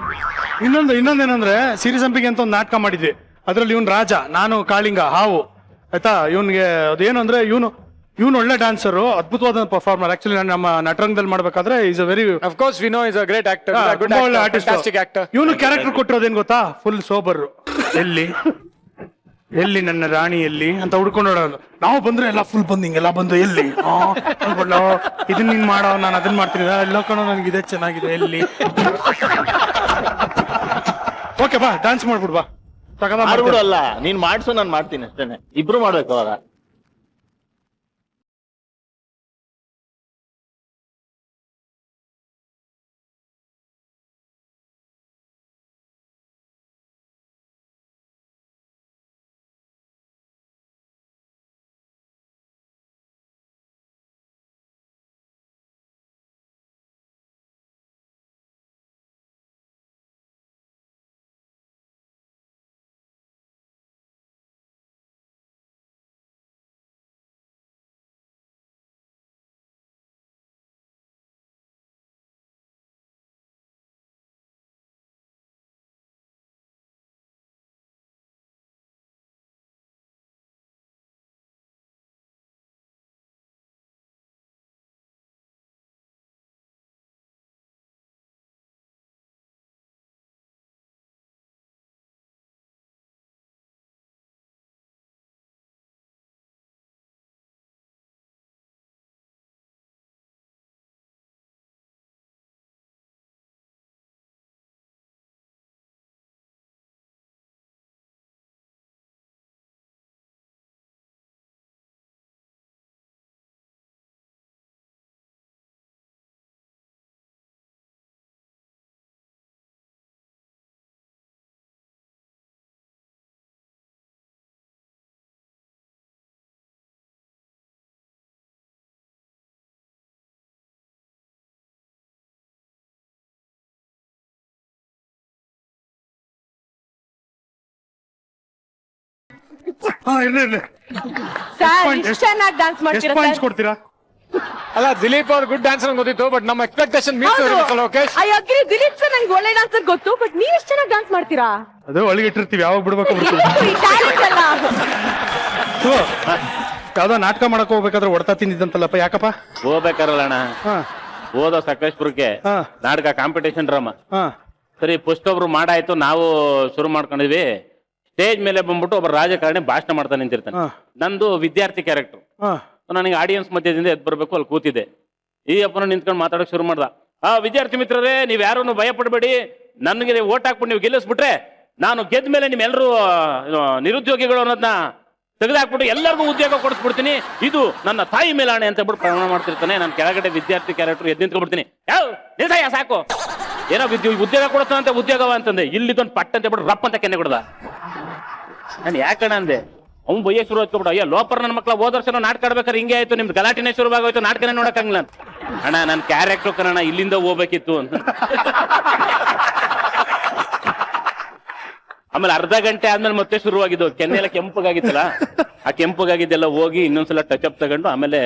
ಇನ್ನೊಂದೇನಂದ್ರೆ ಸಿರಿ ಸಂಪಿಗೆ ಅಂತ ಒಂದು ನಾಟಕ ಮಾಡಿದ್ವಿ. ಅದ್ರಲ್ಲಿ ಇವ್ನು ರಾಜ, ನಾನು ಕಾಳಿಂಗ, ಹಾವು. ಆಯ್ತಾ, ಇವನ್ಗೆ ಅದೇನು ಅಂದ್ರೆ ಇವನು ಒಳ್ಳೆ ಡಾನ್ಸರು, ಅದ್ಭುತವಾದ ಪರ್ಫಾರ್ಮರ್. ಆಕ್ಚುಲಿ ನಾನು ನಮ್ಮ ನಟರಂಗದಲ್ಲಿ ಮಾಡ್ಬೇಕಾದ್ರೆ is a very of course we know is a great actor, ಒಳ್ಳೆ ಆರ್ಟಿಸ್ಟ್. ಇವನು ಕ್ಯಾರೆಕ್ಟರ್ ಕೊಟ್ಟಿರೋದೇನ್ ಗೊತ್ತಾ? Full sober. ಎಲ್ಲಿ ನನ್ನ ರಾಣಿ ಎಲ್ಲಿ ಅಂತ ಹುಡ್ಕೊಂಡು ನೋಡೋದು. ನಾವು ಬಂದ್ರೆ ಎಲ್ಲ ಫುಲ್ ಬಂದು ಹಿಂಗೆಲ್ಲ ಬಂದು ಎಲ್ಲಿ ಇದನ್ನ ನೀನ್ ಮಾಡೋ, ನಾನು ಅದನ್ನ ಮಾಡ್ತೀನಿ, ಎಲ್ಲ ಕಣೋ ನನಗಿದೆ ಚೆನ್ನಾಗಿದೆ ಎಲ್ಲಿ. ಓಕೆ ಬಾ ಡ್ಯಾನ್ಸ್ ಮಾಡ್ಬಿಡ್ ಬಾ. ಅಲ್ಲ ನೀನ್ ಮಾಡ್ಸು, ನಾನು ಮಾಡ್ತೀನಿ ಅಷ್ಟೇನೆ. ಇಬ್ರು ಮಾಡ್ಬೇಕು ಅವಾಗ. ಚೆನ್ನಾಗಿ ಡ್ಯಾನ್ಸ್ ಮಾಡ್ತೀರಾ ಪಾಯಿಂಟ್ಸ್ ಕೊಡ್ತೀರಾ? ಅಲ್ಲ, ದಿಲೀಪ್ ಅವ್ರ ಗುಡ್ ಡ್ಯಾನ್ಸರ್ ಗೊತ್ತಿತ್ತು, ಬಟ್ ನಮ್ಮ expectation meet Lokesh. I agree, Dilip sir ನಂಗೆ ಒಳ್ಳೆ ಡ್ಯಾನ್ಸರ್ ಗೊತ್ತು, ಬಟ್ ನೀವ್ ಎಷ್ಟು ಚೆನ್ನಾಗಿ ಡ್ಯಾನ್ಸ್ ಮಾಡ್ತೀರಾ. ಅದು ಒಳಗೆ ಇಟ್ಟಿರ್ತೀವಿ, ಯಾವಾಗ ಬಿಡ್ಬೇಕು ಯಾವ್ದೋ ನಾಟಕ ಮಾಡಕ್ ಹೋಗ್ಬೇಕಾದ್ರೆ ಹೊಡ್ತಾ ತಿಂದಿದ್ದಂತಲ್ಲಪ್ಪ, ಯಾಕಪ್ಪ? ಹೋಗ್ಬೇಕಾರಲ್ಲ ಅಣ್ಣ, ಹೋದ ಸಕಲೇಶ್ಪುರಕ್ಕೆ ನಾಟಕ ಕಾಂಪಿಟೇಷನ್ ಡ್ರಾಮಾ. ಸರಿ, ಫಸ್ಟ್ ಒಬ್ರು ಮಾಡಾಯ್ತು, ನಾವು ಶುರು ಮಾಡ್ಕೊಂಡಿದ್ವಿ. ಸ್ಟೇಜ್ ಮೇಲೆ ಬಂದ್ಬಿಟ್ಟು ಒಬ್ಬ ರಾಜಕಾರಣಿ ಭಾಷಣ ಮಾಡ್ತಾ ನಿಂತಿರ್ತಾನೆ. ನಂದು ವಿದ್ಯಾರ್ಥಿ ಕ್ಯಾರೆಕ್ಟರ್. ನನಗೆ ಆಡಿಯನ್ಸ್ ಮಧ್ಯದಿಂದ ಎದ್ದು ಬರ್ಬೇಕು, ಅಲ್ಲಿ ಕೂತಿದ್ದೆ. ಈ ಅಪ್ಪನ ನಿಂತ್ಕೊಂಡು ಮಾತಾಡಕ್ ಶುರು ಮಾಡ್ದ. ವಿದ್ಯಾರ್ಥಿ ಮಿತ್ರರೇ, ನೀವ್ ಯಾರನ್ನು ಭಯ ಪಡಬೇಡಿ, ನನಗೆ ಓಟ್ ಹಾಕ್ಬಿಟ್ಟು ನೀವು ಗೆಲ್ಲಿಸ್ಬಿಟ್ರೆ ನಾನು ಗೆದ್ದ ಮೇಲೆ ನಿಮ್ಮೆಲ್ಲರೂ ನಿರುದ್ಯೋಗಿಗಳು ಅನ್ನೋದನ್ನ ತೆಗೆದಾಕ್ಬಿಟ್ಟು ಎಲ್ಲರಿಗೂ ಉದ್ಯೋಗ ಕೊಡಿಸ್ಬಿಡ್ತೀನಿ, ಇದು ನನ್ನ ತಾಯಿ ಮೇಲಾಣೆ ಅಂತ ಬಿಟ್ಟು ಪ್ರಮಾಣ ಮಾಡ್ತಿರ್ತಾನೆ. ನಾನು ಕೆಳಗಡೆ ವಿದ್ಯಾರ್ಥಿ ಕ್ಯಾರೆಕ್ಟರ್ ಎದ್ದು ನಿಂತ್ಕೊಂಡ್ಬಿಡ್ತೀನಿ. ನಿಲ್ಸಯ್ಯ ಸಾಕು, ಏನೋ ಉದ್ಯೋಗ ಕೊಡಿಸ್ತಾನಂತೆ, ಉದ್ಯೋಗವ ಅಂತಂದೆ. ಇಲ್ಲಿದ್ದೊಂದು ಪಟ್ಟ ಅಂತ ಬಿಟ್ಟು ರಪ್ಪ ಅಂತ ಕೆನ್ನೆ ಕೊಡ್ದ. ನಾನು ಯಾಕಣ ಅಂದೆ, ಅವ್ನು ಬಯ್ಯ ಶುರು ಹಚ್ಕೊಬಿಟ್ಟು, ಅಯ್ಯೋ ಲೋಪರ್ ನನ್ನ ಮಕ್ಕಳ ಹೋದ ವರ್ಷ ನಾಟಕ ಆಡ್ಬೇಕಾದ್ರೆ ಹಿಂಗೆ ಆಯ್ತು, ನಿಮ್ದು ಗಲಾಟಿನೇ ಶುರುವಾಗೋಯ್ತು, ನಾಟಕನೇ ನೋಡಕ್ಕಾಗಲ್ಲ ಅಂತ. ಅಣ್ಣ ನನ್ನ ಕ್ಯಾರೆಕ್ಟರ್ ಕಣ ಇಲ್ಲಿಂದ ಹೋಗ್ಬೇಕಿತ್ತು ಅಂತ. ಆಮೇಲೆ ಅರ್ಧ ಗಂಟೆ ಆದ್ಮೇಲೆ ಮತ್ತೆ ಶುರುವಾಗಿದ್ದು, ಕೆನ್ನೆಲ್ಲ ಕೆಂಪಗಾಗಿತ್ತಲ್ಲ, ಆ ಕೆಂಪಗಾಗಿದ್ದೆಲ್ಲ ಹೋಗಿ ಇನ್ನೊಂದ್ಸಲ ಟಚ್ ಅಪ್ ತಗೊಂಡು ಆಮೇಲೆ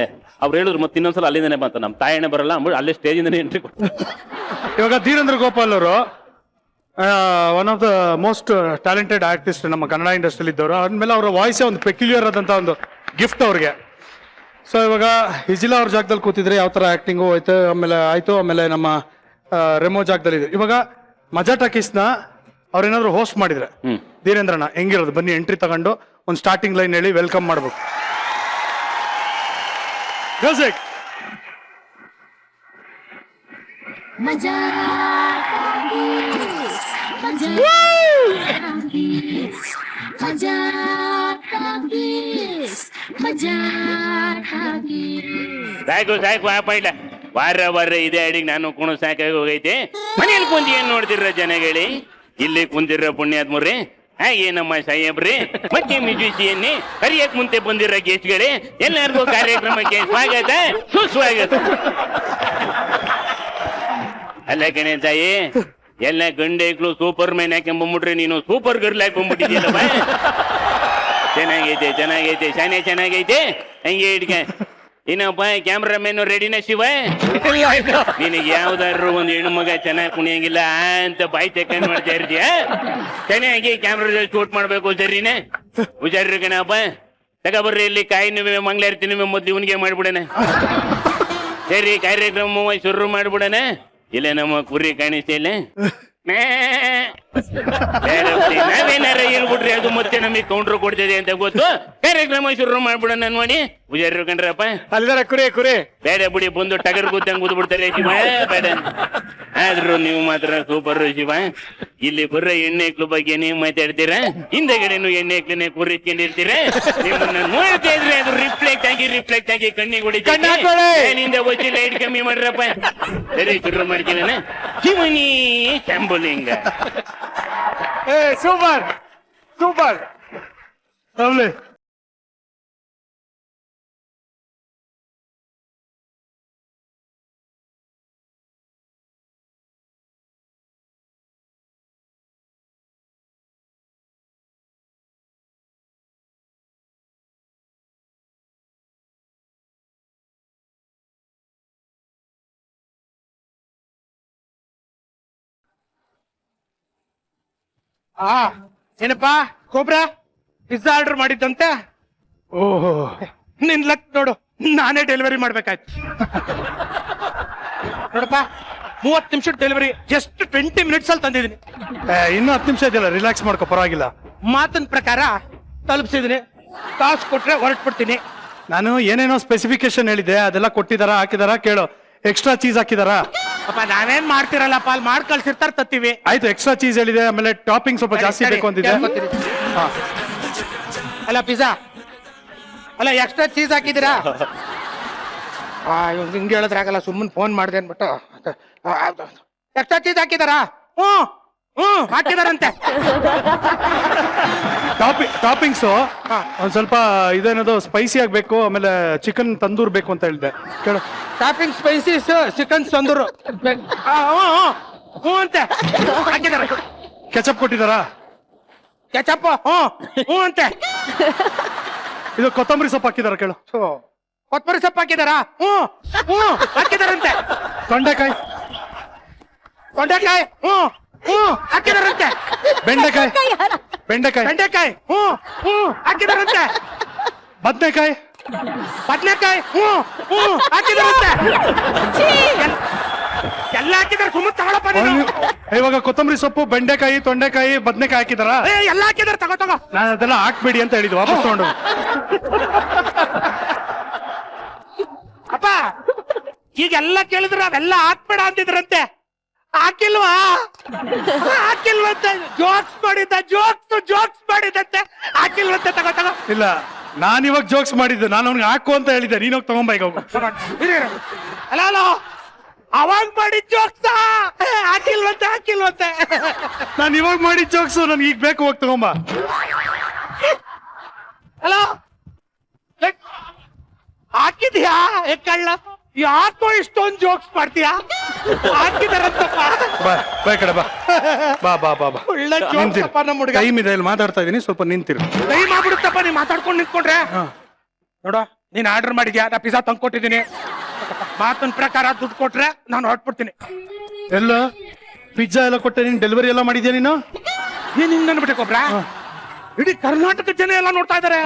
ಅವ್ರು ಹೇಳಿದ್ರು ಮತ್ತೆ ಇನ್ನೊಂದ್ಸಲ ಅಲ್ಲಿಂದನೇ ಬಂತ, ನಮ್ ತಾಯಣೆ ಬರಲ್ಲ ಅಂದ್ಬಿಟ್ಟು ಅಲ್ಲೇ ಸ್ಟೇಜಿಂದನೇ ಎಂಟ್ರಿ ಕೊಟ್ಟು. ಇವಾಗ ಧೀರೇಂದ್ರ ಗೋಪಾಲ್ ಅವರು one of the most talented artist ನಮ್ಮ ಕನ್ನಡ ಇಂಡಸ್ಟ್ರಿಯಲ್ಲಿ ಇದ್ದವರು. ಆದ್ಮೇಲೆ ಅವರ ವಾಯ್ಸೇ ಒಂದು ಪೆಕ್ಯುಲಿಯರ್ ಆದಂತ ಒಂದು ಗಿಫ್ಟ್ ಅವ್ರಿಗೆ. ಸೊ ಇವಾಗ ಹಿಜಿಲಾ ಅವ್ರ ಜಾಗದಲ್ಲಿ ಕೂತಿದ್ರೆ ಯಾವ ತರ ಆಕ್ಟಿಂಗು ಆಯ್ತು, ಆಮೇಲೆ ನಮ್ಮ ರೆಮೋ ಜಾಗದಲ್ಲಿ ಇದೆ. ಇವಾಗ ಮಜಾ ಟಾಕೀಸ್ನ ಅವ್ರೇನಾದ್ರು ಹೋಸ್ಟ್ ಮಾಡಿದ್ರೆ ಧೀರೇಂದ್ರಣ್ಣ ಹೆಂಗಿರೋದು? ಬನ್ನಿ ಎಂಟ್ರಿ ತಗೊಂಡು ಒಂದು ಸ್ಟಾರ್ಟಿಂಗ್ ಲೈನ್ ಹೇಳಿ ವೆಲ್ಕಮ್ ಮಾಡ್ಬೇಕು. ಮ್ಯೂಸಿಕ್. ಸಾಕು ಸಾಕು ಆ ಪೈಲ ವಾರ ಇದೇ ಅಡಿಗೆ ನಾನು ಕುಣ ಸಾಕಾಗಿ ಹೋಗೈತೆ. ಮನೇಲಿ ಕುಂತಿ ಏನ್ ನೋಡ್ತಿರ ಜನಗಳೇ? ಇಲ್ಲಿ ಕುಂತಿರ ಪುಣ್ಯಾತ್ಮರ್ರಿ, ಹಾಗೆ ನಮ್ಮ ಸಾಹೇಬ್ರಿ ಮತ್ತೆ ಮ್ಯೂಸಿಷಿಯನ್ನಿ ಕರಿಯಕ್ ಮುಂದೆ ಬಂದಿರೋ ಗೆಸ್ಟ್ಗಳೇ, ಎಲ್ಲರಿಗೂ ಕಾರ್ಯಕ್ರಮಕ್ಕೆ ಸ್ವಾಗತ ಸುಸ್ವಾಗತ. ಅಲ್ಲ ಕಣೆ ತಾಯಿ, ಎಲ್ಲ ಗಂಡೇಕ್ಳು ಸೂಪರ್ ಮ್ಯಾನ್ ಹಾಕೊಂಡ್ಬಿಟ್ರೆ ನೀನು ಸೂಪರ್ ಗರ್ಲ್ ಹಾಕೊಂಡ್ಬಿಟ್ಟಿದ್ಯಲ್ಲವ. ಚೆನ್ನಾಗೈತೆ ಚೆನ್ನಾಗೈತೆ, ಶಾನೆ ಚೆನ್ನಾಗೈತೆ. ಹಂಗೆ ಇಡ್ಕ. ಏನಪ್ಪ ಕ್ಯಾಮ್ರಾಮನ್ ರೆಡಿನ ಶಿವ? ನಿನಗೆ ಯಾವ್ದಾದ್ರು ಒಂದು ಹೆಣ್ಣು ಮಗ ಚೆನ್ನಾಗಿ ಕುಣಿಯಂಗಿಲ್ಲ ಅಂತ ಬಾಯಿ ತೆಕ್ಕೊಂಡು ಮಾಡ್ತಾ ಇರ್ತೀಯ. ಚೆನ್ನಾಗಿ ಕ್ಯಾಮ್ರಾದಲ್ಲಿ ಶೂಟ್ ಮಾಡ್ಬೇಕು, ಸರಿನೇ? ಹುಷಾರ್ರಿ ಕಣಪ್ಪ. ತಗೊಬರ್ರಿ, ಇಲ್ಲಿ ಕಾಯಿ ನೀವೇ ಮಂಗಳಾರತಿ ನೀವೇ ಮೊದ್ಲು ಇವನಿಗೆ ಮಾಡ್ಬಿಡಣ. ಸರಿ, ಕಾರ್ಯಕ್ರಮ ಶುರು ಮಾಡ್ಬಿಡಣ. ಇಲ್ಲ ನಮ್ಮ ಕುರಿ ಕಾಣಿಸ್ತಾ ಇಲ್ಲ. ನಾವೇನಾರ ಹೇಳ್ಬಿಟ್ರಿ ಅದು ಮತ್ತೆ ನಮಗೆ ಕೌಂಟ್ರ್ ಕೊಡ್ತದೆ ಅಂತ ಗೊತ್ತು. ಕಾರ್ಯಕ್ರಮ ಶುರು ಮಾಡ್ಬಿಡೋಣ ನೋಡಿ. ಹುಷಾರು ಕಂಡ್ರಪ್ಪ. ಅಲ್ದಾರ ಕುರಿ ಕುರಿ ಬೇಡ ಬಿಡಿ, ಬಂದು ಟಗರ್ ಕೂತಂಗ್ ಕೂತ್ಬಿಡ್ತಾರೆ ಶಿವ. ಬೇಡ, ಆದ್ರೂ ನೀವು ಮಾತ್ರ ಸೂಪರ್ ಶಿವ. ಇಲ್ಲಿ ಬರ್ರ ಎಣ್ಣೆಕ್ಳು ಬಗ್ಗೆ ನೀವು ಮಾತಾಡ್ತೀರಾ, ಹಿಂದೆಗಡೆನು ಎಣ್ಣೆಕ್ಲನೆ ಕೂರಿಸ್ಕೊಂಡಿರ್ತೀರಾ. ನಿಮ್ಮನ್ನ ನೋಡ್ತಾ ಇದ್ರೆ ಅದು ರಿಫ್ಲೆಕ್ಟ್ ಆಗಿ ಕಣ್ಣಿಗೆ ಹೊಡಿತಿಂದ ಒಚ್ಚಿ ಲೈಟ್ ಕಮ್ಮಿ ಮಾಡ್ರಪ್ಪ. ಸರಿ, ಶುರು ಮಾಡ್ಕೊಳ್ಳೋಣ. Shivani Shambhulinga. Super super. Lovely. ಏನಪ್ಪಾ ಕೋಬ್ರಾ, ಪಿಜ್ಜಾ ಆರ್ಡರ್ ಮಾಡಿದ್ದಂತೆ? ಓಹೋ, ನಿನ್ ಲಕ್ ನೋಡು, ನಾನೇ ಡೆಲಿವರಿ ಮಾಡ್ಬೇಕಾಯ್ತು. ನೋಡಪ್ಪ, 30 ನಿಮಿಷ ಡೆಲಿವರಿ, ಜಸ್ಟ್ 20 ಮಿನಿಟ್ಸ್ ಅಲ್ಲಿ ತಂದಿದ್ದೀನಿ. ಇನ್ನು 10 ನಿಮಿಷ ಇದೆಯಲ್ಲ, ರಿಲ್ಯಾಕ್ಸ್ ಮಾಡ್ಕೋ, ಪರವಾಗಿಲ್ಲ. ಮಾತಿನ ಪ್ರಕಾರ ತಲುಪಿಸಿದೀನಿ. ಕಾಸು ಕೊಟ್ರೆ ಹೊರಟ್ಬಿಡ್ತೀನಿ. ನಾನು ಏನೇನೋ ಸ್ಪೆಸಿಫಿಕೇಶನ್ ಹೇಳಿದೆ, ಅದೆಲ್ಲ ಕೊಟ್ಟಿದಾರಾ ಹಾಕಿದಾರಾ ಕೇಳು. ಎಕ್ಸ್ಟ್ರಾ ಚೀಸ್ ಹಾಕಿದಾರಾ? ಅಪ್ಪ ನಾವೇನ್ ಮಾಡ್ತಿರಲ್ಲಪ್ಪ, ಅಲ್ಲಿ ಮಾಡಿ ಕಳ್ಸಿರ್ತಾರ ತತ್ತೀವಿ. ಆಯ್ತು, ಎಕ್ಸ್ಟ್ರಾ ಚೀಸ್ ಹೇಳಿದೆ. ಆಮೇಲೆ ಟಾಪಿಂಗ್ ಸ್ವಲ್ಪ ಜಾಸ್ತಿ ಬೇಕು ಅಂತಿದೆ. ಹಾ. ಅಲ್ಲ ಪಿಜ್ಜಾ ಅಲ್ಲ, ಎಕ್ಸ್ಟ್ರಾ ಚೀಸ್ ಹಾಕಿದ್ದೀರಾ? ಇವ್ ಹಿಂಗೆ ಹೇಳಿದ್ರೆ ಆಗಲ್ಲ, ಸುಮ್ಮನೆ ಫೋನ್ ಮಾಡಿದೆ ಅನ್ಬಿಟ್ಟು. ಎಕ್ಸ್ಟ್ರಾ ಚೀಸ್ ಹಾಕಿದಾರಾ? ಹಾಕಿದಾರಂತೆ. ಟಾಪಿಂಗ್ಸ್ ಒಂದ್ ಸ್ವಲ್ಪ ಇದೇನದು ಸ್ಪೈಸಿ ಆಗ್ಬೇಕು, ಆಮೇಲೆ ಚಿಕನ್ ತಂದೂರ್ ಬೇಕು ಅಂತ ಹೇಳಿದೆ ಕೇಳು. ಟಾಪಿಂಗ್ ಸ್ಪೈಸೀಸ್, ಚಿಕನ್ ತಂದೂರು ಅಂತೆ ಹಾಕಿದಾರ. ಕೆಚಪ್ ಕೊಟ್ಟಿದಾರಾ? ಕೆಚಪ್ ಅಂತೆ. ಇದು ಕೊತ್ತಂಬರಿ ಸೊಪ್ಪು ಹಾಕಿದಾರ ಕೇಳು. ಕೊತ್ತಂಬರಿ ಸೊಪ್ಪು ಹಾಕಿದಾರಾ? ಹಾಕಿದಾರಂತೆ. ತೊಂಡೆಕಾಯಿ ಹಾಕಿದಾರಂತೆ. ಬೆಂಡೆಕಾಯಿ ಹಾಕಿದಾರಂತೆ. ಬದನೆಕಾಯಿ ಹಾಕಿದಾರಂತೆ. ಎಲ್ಲ ಹಾಕಿದಾರೆ, ಸುಮ್ಮನೆ ತಗೊಳಪ್ಪ ನೀನು. ಇವಾಗ ಕೊತ್ತಂಬರಿ ಸೊಪ್ಪು, ಬೆಂಡೆಕಾಯಿ, ತೊಂಡೆಕಾಯಿ, ಬದನೆಕಾಯಿ ಹಾಕಿದಾರ? ಎಲ್ಲ ಹಾಕಿದಾರೆ, ತಗೋ. ನಾನು ಅದೆಲ್ಲ ಹಾಕ್ಬೇಡಿ ಅಂತ ಹೇಳಿದ್ದು, ವಾಪಸ್ ತಗೊಂಡು. ಅಪ್ಪ ಈಗೆಲ್ಲ ಕೇಳಿದ್ರೆ ಅವೆಲ್ಲ ಹಾಕ್ಬೇಡ ಅಂತಿದ್ರಂತೆ. ಹಾಕಿಲ್ವಾ? ಹಾಕಿಲ್ವಂತೆ. ಜೋಕ್ಸ್ ಮಾಡಿದಂತೆ. ಹಾಕಿಲ್ವಂತೆ. ತಗೋ. ಇಲ್ಲ, ನಾನು ಇವಾಗ ಜೋಕ್ಸ್ ಮಾಡಿದ್ದು. ನಾನು ಅವ್ನಿಗೆ ಹಾಕು ಅಂತ ಹೇಳಿದ್ದೆ, ನೀನ್ ಹೋಗಿ ತಗೊಂಬ ಈಗ ಹೋಗು. ಅಲ್ಲ ಅವಾಗ ಮಾಡಿದ ಜೋಕ್ಸ್ ಹಾಕಿಲ್ವಂತೆ. ನಾನು ಇವಾಗ ಮಾಡಿದ ಜೋಕ್ಸು ನನ್ಗೆ ಈಗ ಬೇಕು, ಹೋಗಿ ತಗೊಂಬ. ಅಲ್ಲ ಹಾಕಿದ್ಯಾ? ಕಳ್ಳ, ಯಾಕೋ ಇಷ್ಟೊಂದು ಜೋಕ್ಸ್ ಮಾಡ್ತೀಯಾ? ಹಾಕಿದಾರಂತಪ್ಪ. ಬಾ ಈ ಕಡೆ ಬಾ. ಒಳ್ಳೆ ಜೋಕ್ಸ್ ಅಪ್ಪ ನಮ್ಮ ಹುಡುಗ. ಟೈಮ್ ಇದೆ, ಇಲ್ಲಿ ಮಾತಾಡ್ತಾ ಇದೀನಿ, ಸ್ವಲ್ಪ ನಿಂತಿರು. ಕೈ ಮಾಡ್ಬಿಡುತ್ತಪ್ಪ, ನೀ ಮಾತಾಡ್ಕೊಂಡು ನಿಂತ್ಕೊಂಡ್ರೆ. ನೋಡ, ನೀನ್ ಆರ್ಡರ್ ಮಾಡಿದ್ಯಾ, ನಾ ಪಿಜ್ಜಾ ತಂದ್ಕೊಟ್ಟಿದ್ದೀನಿ. ಮಾತಿನ ಪ್ರಕಾರ ದುಡ್ಡು ಕೊಟ್ರೆ ನಾನು ಹೊರಟ್ಬಿಡ್ತೀನಿ. ಎಲ್ಲ ಪಿಜ್ಜಾ ಎಲ್ಲ ಕೊಟ್ಟೆ, ನೀನ್ ಡೆಲಿವರಿ ಎಲ್ಲ ಮಾಡಿದ್ಯಾ ನೀನು? ಏನ್ ಹಿಂಗ್ ಅನ್ಬಿಟ್ಟೆ ಇಡೀ ಕರ್ನಾಟಕ ಜನ ಎಲ್ಲ ನೋಡ್ತಾ ಇದಾರೆ.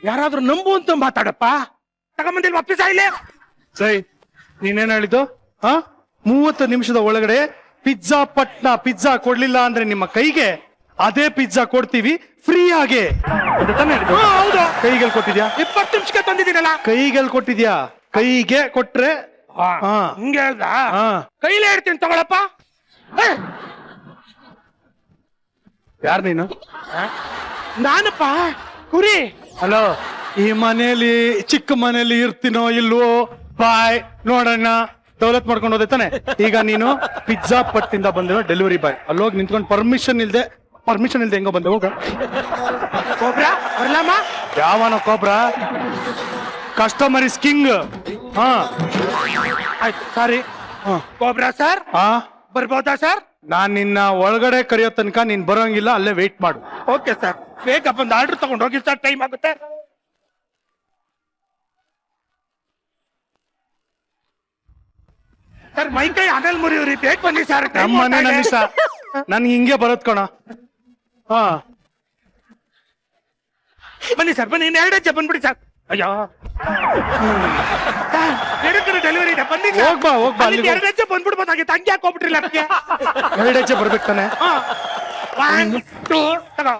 ಯಾರಾದ್ರೂ ನಂಬು ಅಂತ ಮಾತಾಡಪ್ಪ. ತಗೊಂಬಂದಿಲ್ವಾ ಪಿಜ್ಜಾ ಇಲ್ಲಿ? ಸೈ, ನೀನೇನ್ ಹೇಳಿದ್ದು? 30 ನಿಮಿಷದ ಒಳಗಡೆ ಪಿಜ್ಜಾ ಪಟ್ನ ಪಿಜ್ಜಾ ಕೊಡ್ಲಿಲ್ಲ ಅಂದ್ರೆ ನಿಮ್ಮ ಕೈಗೆ ಅದೇ ಪಿಜ್ಜಾ ಕೊಡ್ತೀವಿ ಫ್ರೀ ಆಗಿ ಅಂತ ತಾನೇ ಹೇಳಿದ್ದು? ಹೌದು. ಕೈಗೆಲ್ ಕೊಟ್ಟಿದ್ಯಾ? 20 ನಿಮಿಷಕ್ಕೆ ತಂದಿದ್ದೀನಲ್ಲ. ಕೈಗೆಲ್ ಕೊಟ್ಟಿದ್ಯಾ? ಕೈಗೆ ಕೊಟ್ರೆ ಹಾ. ಹಿಂಗೆ ಹೇಳ್ದ? ಹಾ. ಕೈಲೇ ಇಡ್ತೀನಿ ತಗೊಳಪ್ಪ. ಯಾರ್ ನೀನು? ನಾನಪ್ಪ ಕುರಿ. ಹಲೋ, ಈ ಮನೆಯಲ್ಲಿ ಚಿಕ್ಕ ಮನೆಯಲ್ಲಿ ಇರ್ತೀನೋ ಇಲ್ವೋ ಬಾಯ್ ನೋಡೋಣ, ದೌಲತ್ ಮಾಡ್ಕೊಂಡು ಹೋದೆ. ಈಗ ನೀನು ಪಿಜ್ಜಾ ಪಟ್ಟಿಂದ ಬಂದಿರೋ ಡೆಲಿವರಿ ಬಾಯ್, ಅಲ್ಲೋಗಿ ನಿಂತ್ಕೊಂಡು ಪರ್ಮಿಷನ್ ಇಲ್ದೆ ಹೆಂಗೋ ಬಂದೆ? ಹೋಗ. ಕೋಬ್ರಾ ಬರ್ಲಮ್ಮ. ಯಾವನ ಕೋಬ್ರಾ? Customer is king. ಹಾ ಆಯ್ತು, ಸಾರಿ. ಕೋಬ್ರಾ ಸರ್ ಹಾ, ಬರ್ಬೋದಾ ಸರ್? ನಾನ್ ನಿನ್ನ ಒಳಗಡೆ ಕರೆಯೋ ತನಕ ನೀನ್ ಬರೋಂಗಿಲ್ಲ, ಅಲ್ಲೇ ವೇಟ್ ಮಾಡು. Okay sir. ಬೇಗ ಬಂದು ಆರ್ಡರ್ ತಗೊಂಡು ಹೋಗಿ ಸರ್, ಟೈಮ್ ಆಗುತ್ತೆ. ಸರ್ ಮೈಕೈ ಅನಲ್ ಮುರಿಯುರಿ, ಬೇಗ ಬನ್ನಿ ಸರ್. ನಮ್ಮ ಮನೆ ನನ್ನ ಇಷ್ಟ, ನನ್ಗೆ ಹಿಂಗೆ ಬರೋದ್ ಕಣ. ಹಾ ಬನ್ನಿ ಸರ್, ಬನ್ನಿ. ಇನ್ನು 2 ಹೆಜ್ಜೆ ಬಂದ್ಬಿಡಿ ಸರ್. ಅಯ್ಯೋ ಎಡಕ್ಕನ ಡೆಲಿವರಿ ಇದೆ, ಬನ್ನಿ ಸರ್. ಹೋಗ್ಬಾ ಹೋಗ್ಬಾ, ಅಲ್ಲಿ 2 ಹೆಜ್ಜೆ ಬಂದ್ಬಿಡ್ಬೋದಾಗಿತ್ತು, ಹಂಗೆ ಹಾಕೋಬಿಟ್ರಿ ಲೆಫ್ಟ್ಗೆ. 2 ಹೆಜ್ಜೆ ಬರ್ಬೇಕು ತಾನೆ? 1 2 ತಗೋ.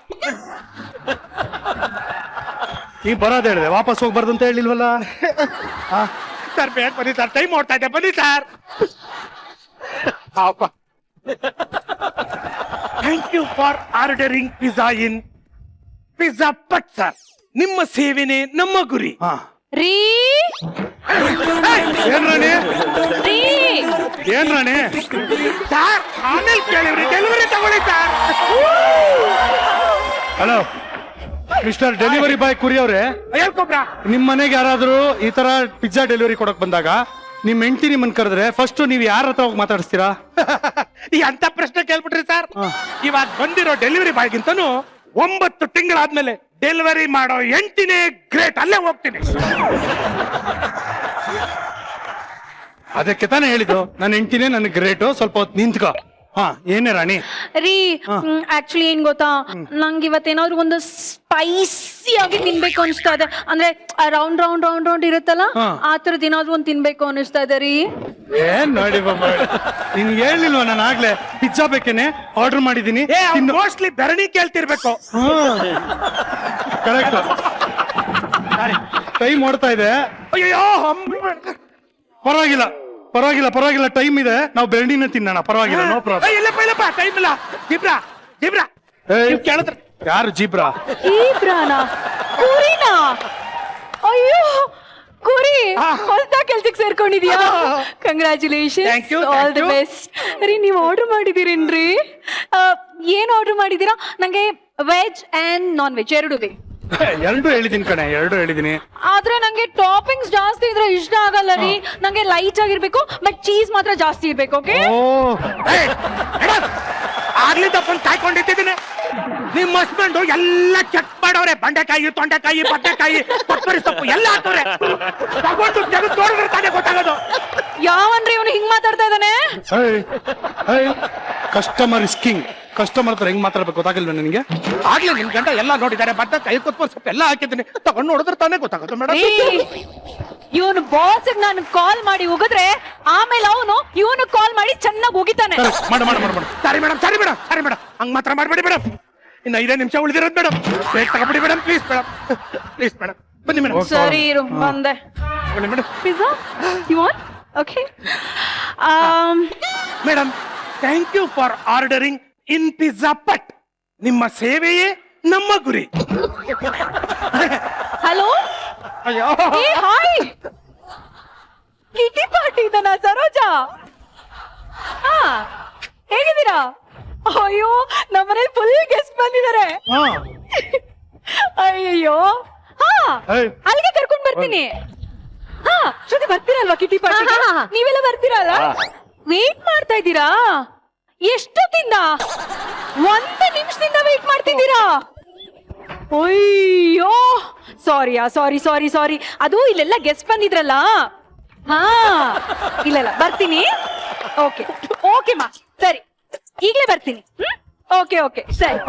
ನೀ ಬರೋದ್ ಹೇಳಿದೆ, ವಾಪಸ್ ಹೋಗ್ಬಾರ್ದು ಅಂತ ಹೇಳಿಲ್ವಲ್ಲ? ಸರ್ ಬೇಗ ಬನ್ನಿ ಸರ್, ಟೈಮ್ ಓಡ್ತಾ ಇದೆ, ಬನ್ನಿ sir. Thank you for ordering pizza in pizza put sir. ನಿಮ್ಮ ಸೇವೆನೇ ನಮ್ಮ ಗುರಿ. ಹಾ. ರೀ ಏನ್ ರಾಣಿ? ರೀ ಏನ್ ರಾಣಿ? ಸರ್ ಆಮೇಲೆ ಕೇಳಿವ್ರಿ, ಡೆಲಿವರಿ ತಗೊಳ್ಳಿ sir. Hello mister delivery boy ಕುರಿ ಅವ್ರೆ, ಹೇಳ್ಕೊಬ್ರಾ. ನಿಮ್ ಮನೆಗೆ ಯಾರಾದ್ರೂ ಈ ತರ ಪಿಜ್ಜಾ ಡೆಲಿವರಿ ಕೊಡಕ್ ಬಂದಾಗ ನಿಮ್ ಹೆಂಡತಿ ನಿಮ್ಮನ್ ಕರೆದ್ರೆ ಫಸ್ಟ್ ನೀವ್ ಯಾರ ಹತ್ರ ಹೋಗಿ ಮಾತಾಡಿಸ್ತೀರಾ? ಈ ಅಂತ ಪ್ರಶ್ನೆ ಕೇಳ್ಬಿಟ್ರಿ ಸರ್. ಇವಾಗ ಬಂದಿರೋ ಡೆಲಿವರಿ ಬಾಯ್ಗಿಂತನೂ 9 ತಿಂಗಳಾದ್ಮೇಲೆ ಡೆಲಿವರಿ ಮಾಡೋ ಹೆಂಡತಿನೇ ಗ್ರೇಟ್, ಅಲ್ಲೇ ಹೋಗ್ತೀನಿ. ಅದಕ್ಕೆ ತಾನೇ ಹೇಳಿದ್ದು ನನ್ನ ಹೆಂಡತಿನೇ ನನ್ ಗ್ರೇಟು, ಸ್ವಲ್ಪ ಹೊತ್ತು ನಿಂತ್ಕೋ. ಹಾ, ಏನೇ ರಾಣಿ? ರೀ ಆಕ್ಚುಲಿ ಏನ್ ಗೊತ್ತಾ, ನಂಗೆ ಇವತ್ತೇನಾದ್ರು ಒಂದು ಸ್ಪೈಸಿ ಆಗಿ ತಿನ್ಬೇಕು ಅನಿಸ್ತಾ ಇದೆ. ಅಂದ್ರೆ ರೌಂಡ್ ರೌಂಡ್ ರೌಂಡ್ ರೌಂಡ್ ಇರುತ್ತಲ್ಲ, ಆ ತರದ್ ಏನಾದ್ರು ಒಂದ್ ತಿನ್ಬೇಕು ಅನಿಸ್ತಾ ಇದೆ ರೀ. ಏನ್ ನೋಡಿ ಬಾಬಾ, ನಿನ್ಗೆ ಹೇಳಿಲ್ವ ನಾನು ಆಗ್ಲೇ ಪಿಜ್ಜಾ ಬೇಕೇನೆ ಆರ್ಡರ್ ಮಾಡಿದೀನಿ. ಮೋಸ್ಟ್ಲಿ ಬೆರಣಿ ಕೇಳ್ತಿರ್ಬೇಕು. ಕರೆಕ್ಟ್. ಟೈಮ್ ಓಡ್ತಾ ಇದೆ. ಅಯ್ಯೋ ಪರವಾಗಿಲ್ಲ ಪರವಾಗಿಲ್ಲ ಪರವಾಗಿಲ್ಲ, ಟೈಮ್ ಇದೆ, ನಾವು ಬೆರಣಿನ ತಿನ್ನೋಣ, ಪರವಾಗಿಲ್ಲ, ನೋ ಪ್ರಾಬ್ಲಮ್. ಇಲ್ಲಪ್ಪ ಟೈಮ್ ಇಲ್ಲ. ಜಿಬ್ರಾ ಜಿಬ್ರಾ ಕೇಳಿದ್ರೆ ಯಾರು ಜೀಬ್ರಾ? ಈಬ್ರಾನಾ? ಕುರಿನಾ? ಅಯ್ಯೋ ಕುರಿ ಹೊಸ ಕೆಲ್ಸಕ್ಕೆ ಸೇರ್ಕೊಂಡಿದ್ಯಾ? Congratulation, Thank you, all the thank you. Best. ರೀ ನೀವ್ ಆರ್ಡರ್ ಮಾಡಿದಿರೇನ್ರಿ? ಏನ್ ಆರ್ಡರ್ ಮಾಡಿದೀರಾ? ನಂಗೆ ವೆಜ್ ಅಂಡ್ ನಾನ್ ವೆಜ್ ಎರಡೂ ಬೇಕು. 2 ಹೇಳಿದೀನಿ ಕಣೆ, 2 ಹೇಳಿದೀನಿ. ಆದ್ರೆ ನಂಗೆ ಟಾಪಿಂಗ್ಸ್ ಜಾಸ್ತಿ ಇದ್ರೆ ಇಷ್ಟ ಆಗಲ್ಲ ರೀ. ನಂಗೆ ಲೈಟ್ ಆಗಿರ್ಬೇಕು, ಬಟ್ ಚೀಸ್ ಮಾತ್ರ ಜಾಸ್ತಿ ಇರ್ಬೇಕು. ಓಕೆ? ಆಗ್ಲಿಂದ ಬಂದು ಕಾಯ್ಕೊಂಡಿದ್ದೀನಿ. ನಿಮ್ಮ ಹಸ್ಬೆಂಡ್ ಎಲ್ಲ ಚೆಕ್ ಮಾಡೋರೆ, ಬಂಡೆಕಾಯಿ, ತೊಂಡೆಕಾಯಿ, ಬದನೆಕಾಯಿ, ಕೊತ್ತಂಬರಿ ಸೊಪ್ಪು ಎಲ್ಲ ಹಾಕೋರೆ. ತಗೊಂಡು ತೆಗೆದು ನೋಡಿದ್ರೆ ತಾನೇ ಗೊತ್ತಾಗೋದು. ಯಾವನ್ರಿ ಇವನು ಹಿಂಗ್ ಮಾತಾಡ್ತಾ ಇದ್ದಾನೆ? Customer is king. ಕಸ್ಟಮರ್ ಹತ್ರ ಹೆಂಗ್ ಮಾತಾಡ್ಬೇಕು ಗೊತ್ತಾಗಿಲ್ವ ನಿನ್ಗೆ? ಆಗ್ಲೇ ನಿಮ್ ಗಂಡ ಎಲ್ಲ ನೋಡಿದ್ದಾರೆ, ಬದನೆಕಾಯಿ, ಕೊತ್ತಂಬರಿ ಸೊಪ್ಪು ಎಲ್ಲ ಹಾಕಿದ್ದೀನಿ. ತಗೊಂಡು ನೋಡಿದ್ರೆ ತಾನೇ ಗೊತ್ತಾಗೋದು ಮೇಡಮ್. ಇವನು ಬಾಸ್ ನಾನು ಕಾಲ್ ಮಾಡಿ ಹೋಗಿದ್ರೆ ಆಮೇಲೆ ಅವನು ಇವನು ಕಾಲ್ ಮಾಡಿ ಚೆನ್ನಾಗಿ ಹೋಗಿತಾನೆ. ಮಾಡ ಮಾಡ ಮಾಡ ಮಾಡ. ಸರಿ ಮೇಡಮ್, ಸರಿ ಮೇಡಮ್, ಸರಿ ಮೇಡಮ್, ಹಂಗ್ ಮಾತ್ರ ಮಾಡ್ಬೇಡಿ ಮೇಡಮ್. ಇನ್ನು 5 ನಿಮಿಷ ಉಳಿದಿರೋದು ಮೇಡಮ್. ಬೇಗ ತಗೊಬಿಡಿ madam, please madam, please madam, ಬನ್ನಿ ಮೇಡಮ್. ಸರಿ ಇರು, ಬಂದೆ. ಬನ್ನಿ madam. Pizza you want? Okay madam, thank you for ordering in pizza put. ನಿಮ್ಮ ಸೇವೆಯೇ ನಮ್ಮ ಗುರಿ. ಹಲೋ, ಅಯ್ಯೋ ಏ ಹಾಯ್, ಕಿಟಿ ಪಾರ್ಟಿ ಇದನ್ನ ಸರೋಜಾ. ಹಾ, ಹೇಗಿದ್ದೀರಾ? ಅಯ್ಯೋ ನಮ್ಮನೇಲಿ ಫುಲ್ ಗೆಸ್ಟ್ ಬಂದಿದ್ದಾರೆ. ಅಯ್ಯಯ್ಯೋ, ಹಾ ಅಲ್ಲಿಗೆ ಕರ್ಕೊಂಡ್ ಬರ್ತೀನಿ. ಹಾ ಶ್ರುತಿ ಬರ್ತೀರಲ್ವಾ ಕಿಟಿ ಪಾರ್ಟಿ? ನೀವೆಲ್ಲ ಬರ್ತೀರಲ್ಲ? ವೇಟ್ ಮಾಡ್ತಾ ಇದ್ದೀರಾ? ಎಷ್ಟೊತ್ತಿಂದ? 1 ನಿಮಿಷದಿಂದ ವೇಟ್ ಮಾಡ್ತಿದ್ದೀರಾ? ಅಯ್ಯೋ ಸಾರಿಯಾ, ಸಾರಿ ಸಾರಿ ಸಾರಿ. ಅದು ಇಲ್ಲೆಲ್ಲ ಗೆಸ್ಟ್ ಬಂದಿದ್ರಲ್ಲ. ಹಾ ಇಲ್ಲ ಬರ್ತೀನಿ. ಓಕೆ ಓಕೆ ಮಾ, ಸರಿ ಈಗಲೇ ಬರ್ತೀನಿ. ಓಕೆ ಓಕೆ ಸರಿ.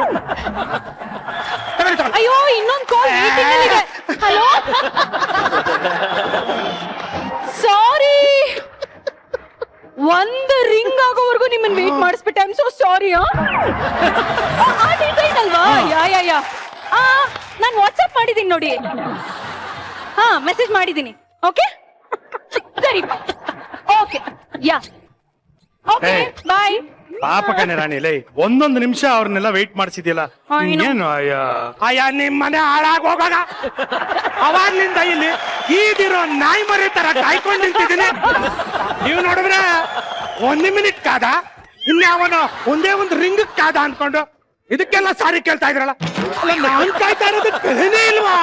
ಅಯ್ಯೋ ಇನ್ನೊಂದು ಕಾಲ್ ವೇಟಿಂಗ್ ಅಲ್ಲಿ ಇದೆ. ಹಲೋ ಸಾರಿ, ಒಂದು ರಿಂಗ್ ಆಗೋವರೆಗೂ ನಿಮ್ಮನ್ನ ವೇಟ್ ಮಾಡಿಸ್ಬಿಟ್ಟೆ. I am so sorry. ಆ ಡಿಸೈನ್ ಅಲ್ವಾ? ಯಾ ನಾನು ವಾಟ್ಸ್ಆಪ್ ಮಾಡಿದ್ದೀನಿ ನೋಡಿ. ಹಾ, ಮೆಸೇಜ್ ಮಾಡಿದ್ದೀನಿ. ಓಕೆ ಸರಿ, ಓಕೆ ಯಾ ಓಕೆ ಏಯ್. ಬಾಯ್. ಪಾಪ ಕಣೆ ರಾಣಿ ಲೈ, ಒಂದೊಂದು ನಿಮಿಷ ಅವ್ರನ್ನೆಲ್ಲ ವೆಯ್ಟ್ ಮಾಡಿಸಿದ್ಯಲ್ಲ. ಏನು ಅಯ್ಯ ನಿಮ್ ಮನೆ ಹಾಳಾಗ್ ಹೋಗಾಗ ಅವಾಗ್ಲಿಂದ ಇಲ್ಲಿ ಈದಿರೋ ನಾಯಿ ಮರಿ ತರ ಕಾಯ್ಕೊಂಡು ನಿಂತಿದ್ದೀನಿ. ನೀವು ನೋಡಿದ್ರೆ 1 ಮಿನಿಟ್ ಕಾದ, ಇನ್ಯಾವನು ಒಂದೇ ಒಂದು ರಿಂಗ್ ಕಾದ ಅನ್ಕೊಂಡು ಇದಕ್ಕೆಲ್ಲ ಸಾರಿ ಕೇಳ್ತಾ ಇದ್ರಲ್ಲ. ಅಲ್ಲ, ನಾನ್ ಕಾಯ್ತಾ ಇರೋದು ಬೆಲೆನೇ ಇಲ್ವಾ?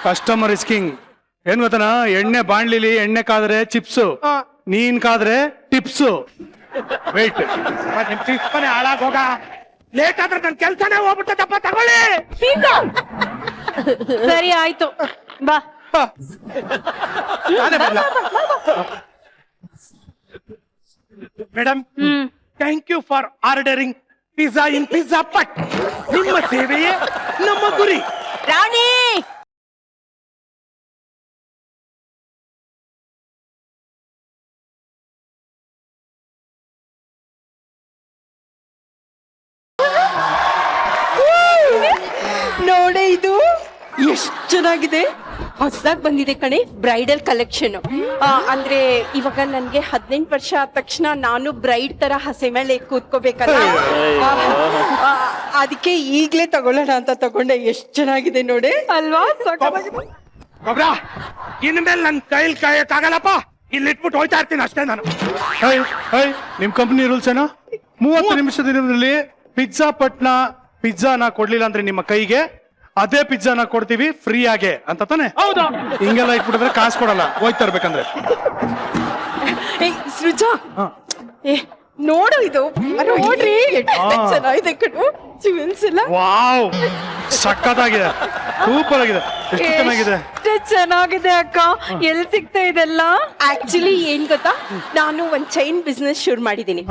Customer is king. ಏನ್ ಗೊತ್ತನ, ಎಣ್ಣೆ ಬಾಣ್ಲಿಲಿ ಎಣ್ಣೆ ಕಾದ್ರೆ ಚಿಪ್ಸು, ನೀನ್ ಕಾದ್ರೆ ಟಿಪ್ಸು. ವೇಟ್. ನಿಮ್ ಚಿಕ್ಕ ಮನೆ ಹಾಳಾಗ್ ಹೋಗ. ಲೇಟ್ ಆದ್ರೆ ನನ್ ಕೆಲ್ಸನೇ ಹೋಗ್ಬಿಟ್ಟದಪ್ಪ. ತಗೊಳ್ಳಿ. ಸರಿ ಆಯ್ತು, ಬಾ. Madam, thank you for ordering pizza in pizza put. ನಿಮ್ಮ ಸೇವೆಯೇ ನಮ್ಮ ಗುರಿ. ರಾಣಿ, ನೋಡೆ ಇದು ಎಷ್ಟು ಚೆನ್ನಾಗಿದೆ. ಹೊಸದಾಗಿ ಬಂದಿದೆ ಕಣೆ, ಬ್ರೈಡಲ್ ಕಲೆಕ್ಷನ್. ಅಂದ್ರೆ ಇವಾಗ ನನ್ಗೆ 18 ವರ್ಷ ಆದ ತಕ್ಷಣ ನಾನು ಬ್ರೈಡ್ ತರ ಹಸೆ ಮೇಲೆ ಕೂತ್ಕೋಬೇಕಲ್ಲ. ಅದಕ್ಕೆ ಈಗ್ಲೇ ತಗೊಳ್ಳೋಣ ಅಂತ ತಗೊಂಡೆ. ಎಷ್ಟು ಚೆನ್ನಾಗಿದೆ ನೋಡೆ ಅಲ್ವಾ? ಗೊಬ್ರ, ಇನ್ಮೇಲೆ ನನ್ ಕೈಲಿ ಕಾಯಕ್ಕಾಗಲ್ಲಪ್ಪ. ಇಲ್ಲಿ ಇಟ್ಬಿಟ್ಟು ಹೋಯ್ತಾ ಇರ್ತೀನಿ ಅಷ್ಟೇ ನಾನು. ನಿಮ್ ಕಂಪನಿ ರೂಲ್ಸ್ ಏನೋ 30 ನಿಮಿಷದಲ್ಲಿ ಪಿಜ್ಜಾ ಪಟ್ನ ಪಿಜ್ಜಾನ ಕೊಡ್ಲಿಲ್ಲ ಅಂದ್ರೆ ನಿಮ್ಮ ಕೈಗೆ ಅದೇ ಪಿಜ್ಜಾನ ಕೊಡ್ತೀವಿ ಫ್ರೀ ಆಗಿ ಅಂತ ತಾನೆ? ಹೌದು. ಹಿಂಗೆಲ್ಲ ಇಟ್ಬಿಟ್ಟಿದ್ರೆ ಕಾಸು ಕೊಡಲ್ಲ, ಹೋಯ್ತಾ ಇರ್ಬೇಕಂದ್ರೆ. ಸೃಜಾ, ನೋಡು ಇದು, ನೋಡ್ರಿ ಚೆನ್ನಾಗಿದೆ ಕಣು. ಜುವೆಲ್ಸ್ ಎಲ್ಲ ವಾವ್, ಸಕ್ಕತ್ತಾಗಿದೆ, ಸೂಪರ್ ಆಗಿದೆ. ಎಷ್ಟು ಚೆನ್ನಾಗಿದೆ. ಎಷ್ಟು ಚೆನ್ನಾಗಿದೆ ಅಕ್ಕ. ಎಲ್ಲಿ ಸಿಗ್ತಾ ಇದೆಲ್ಲ? ಆಕ್ಚುಲಿ ಏನ್ ಗೊತ್ತಾ, ನಾನು ಒಂದ್ ಚೈನ್ ಬಿಸ್ನೆಸ್ ಶುರು ಮಾಡಿದೀನಿ.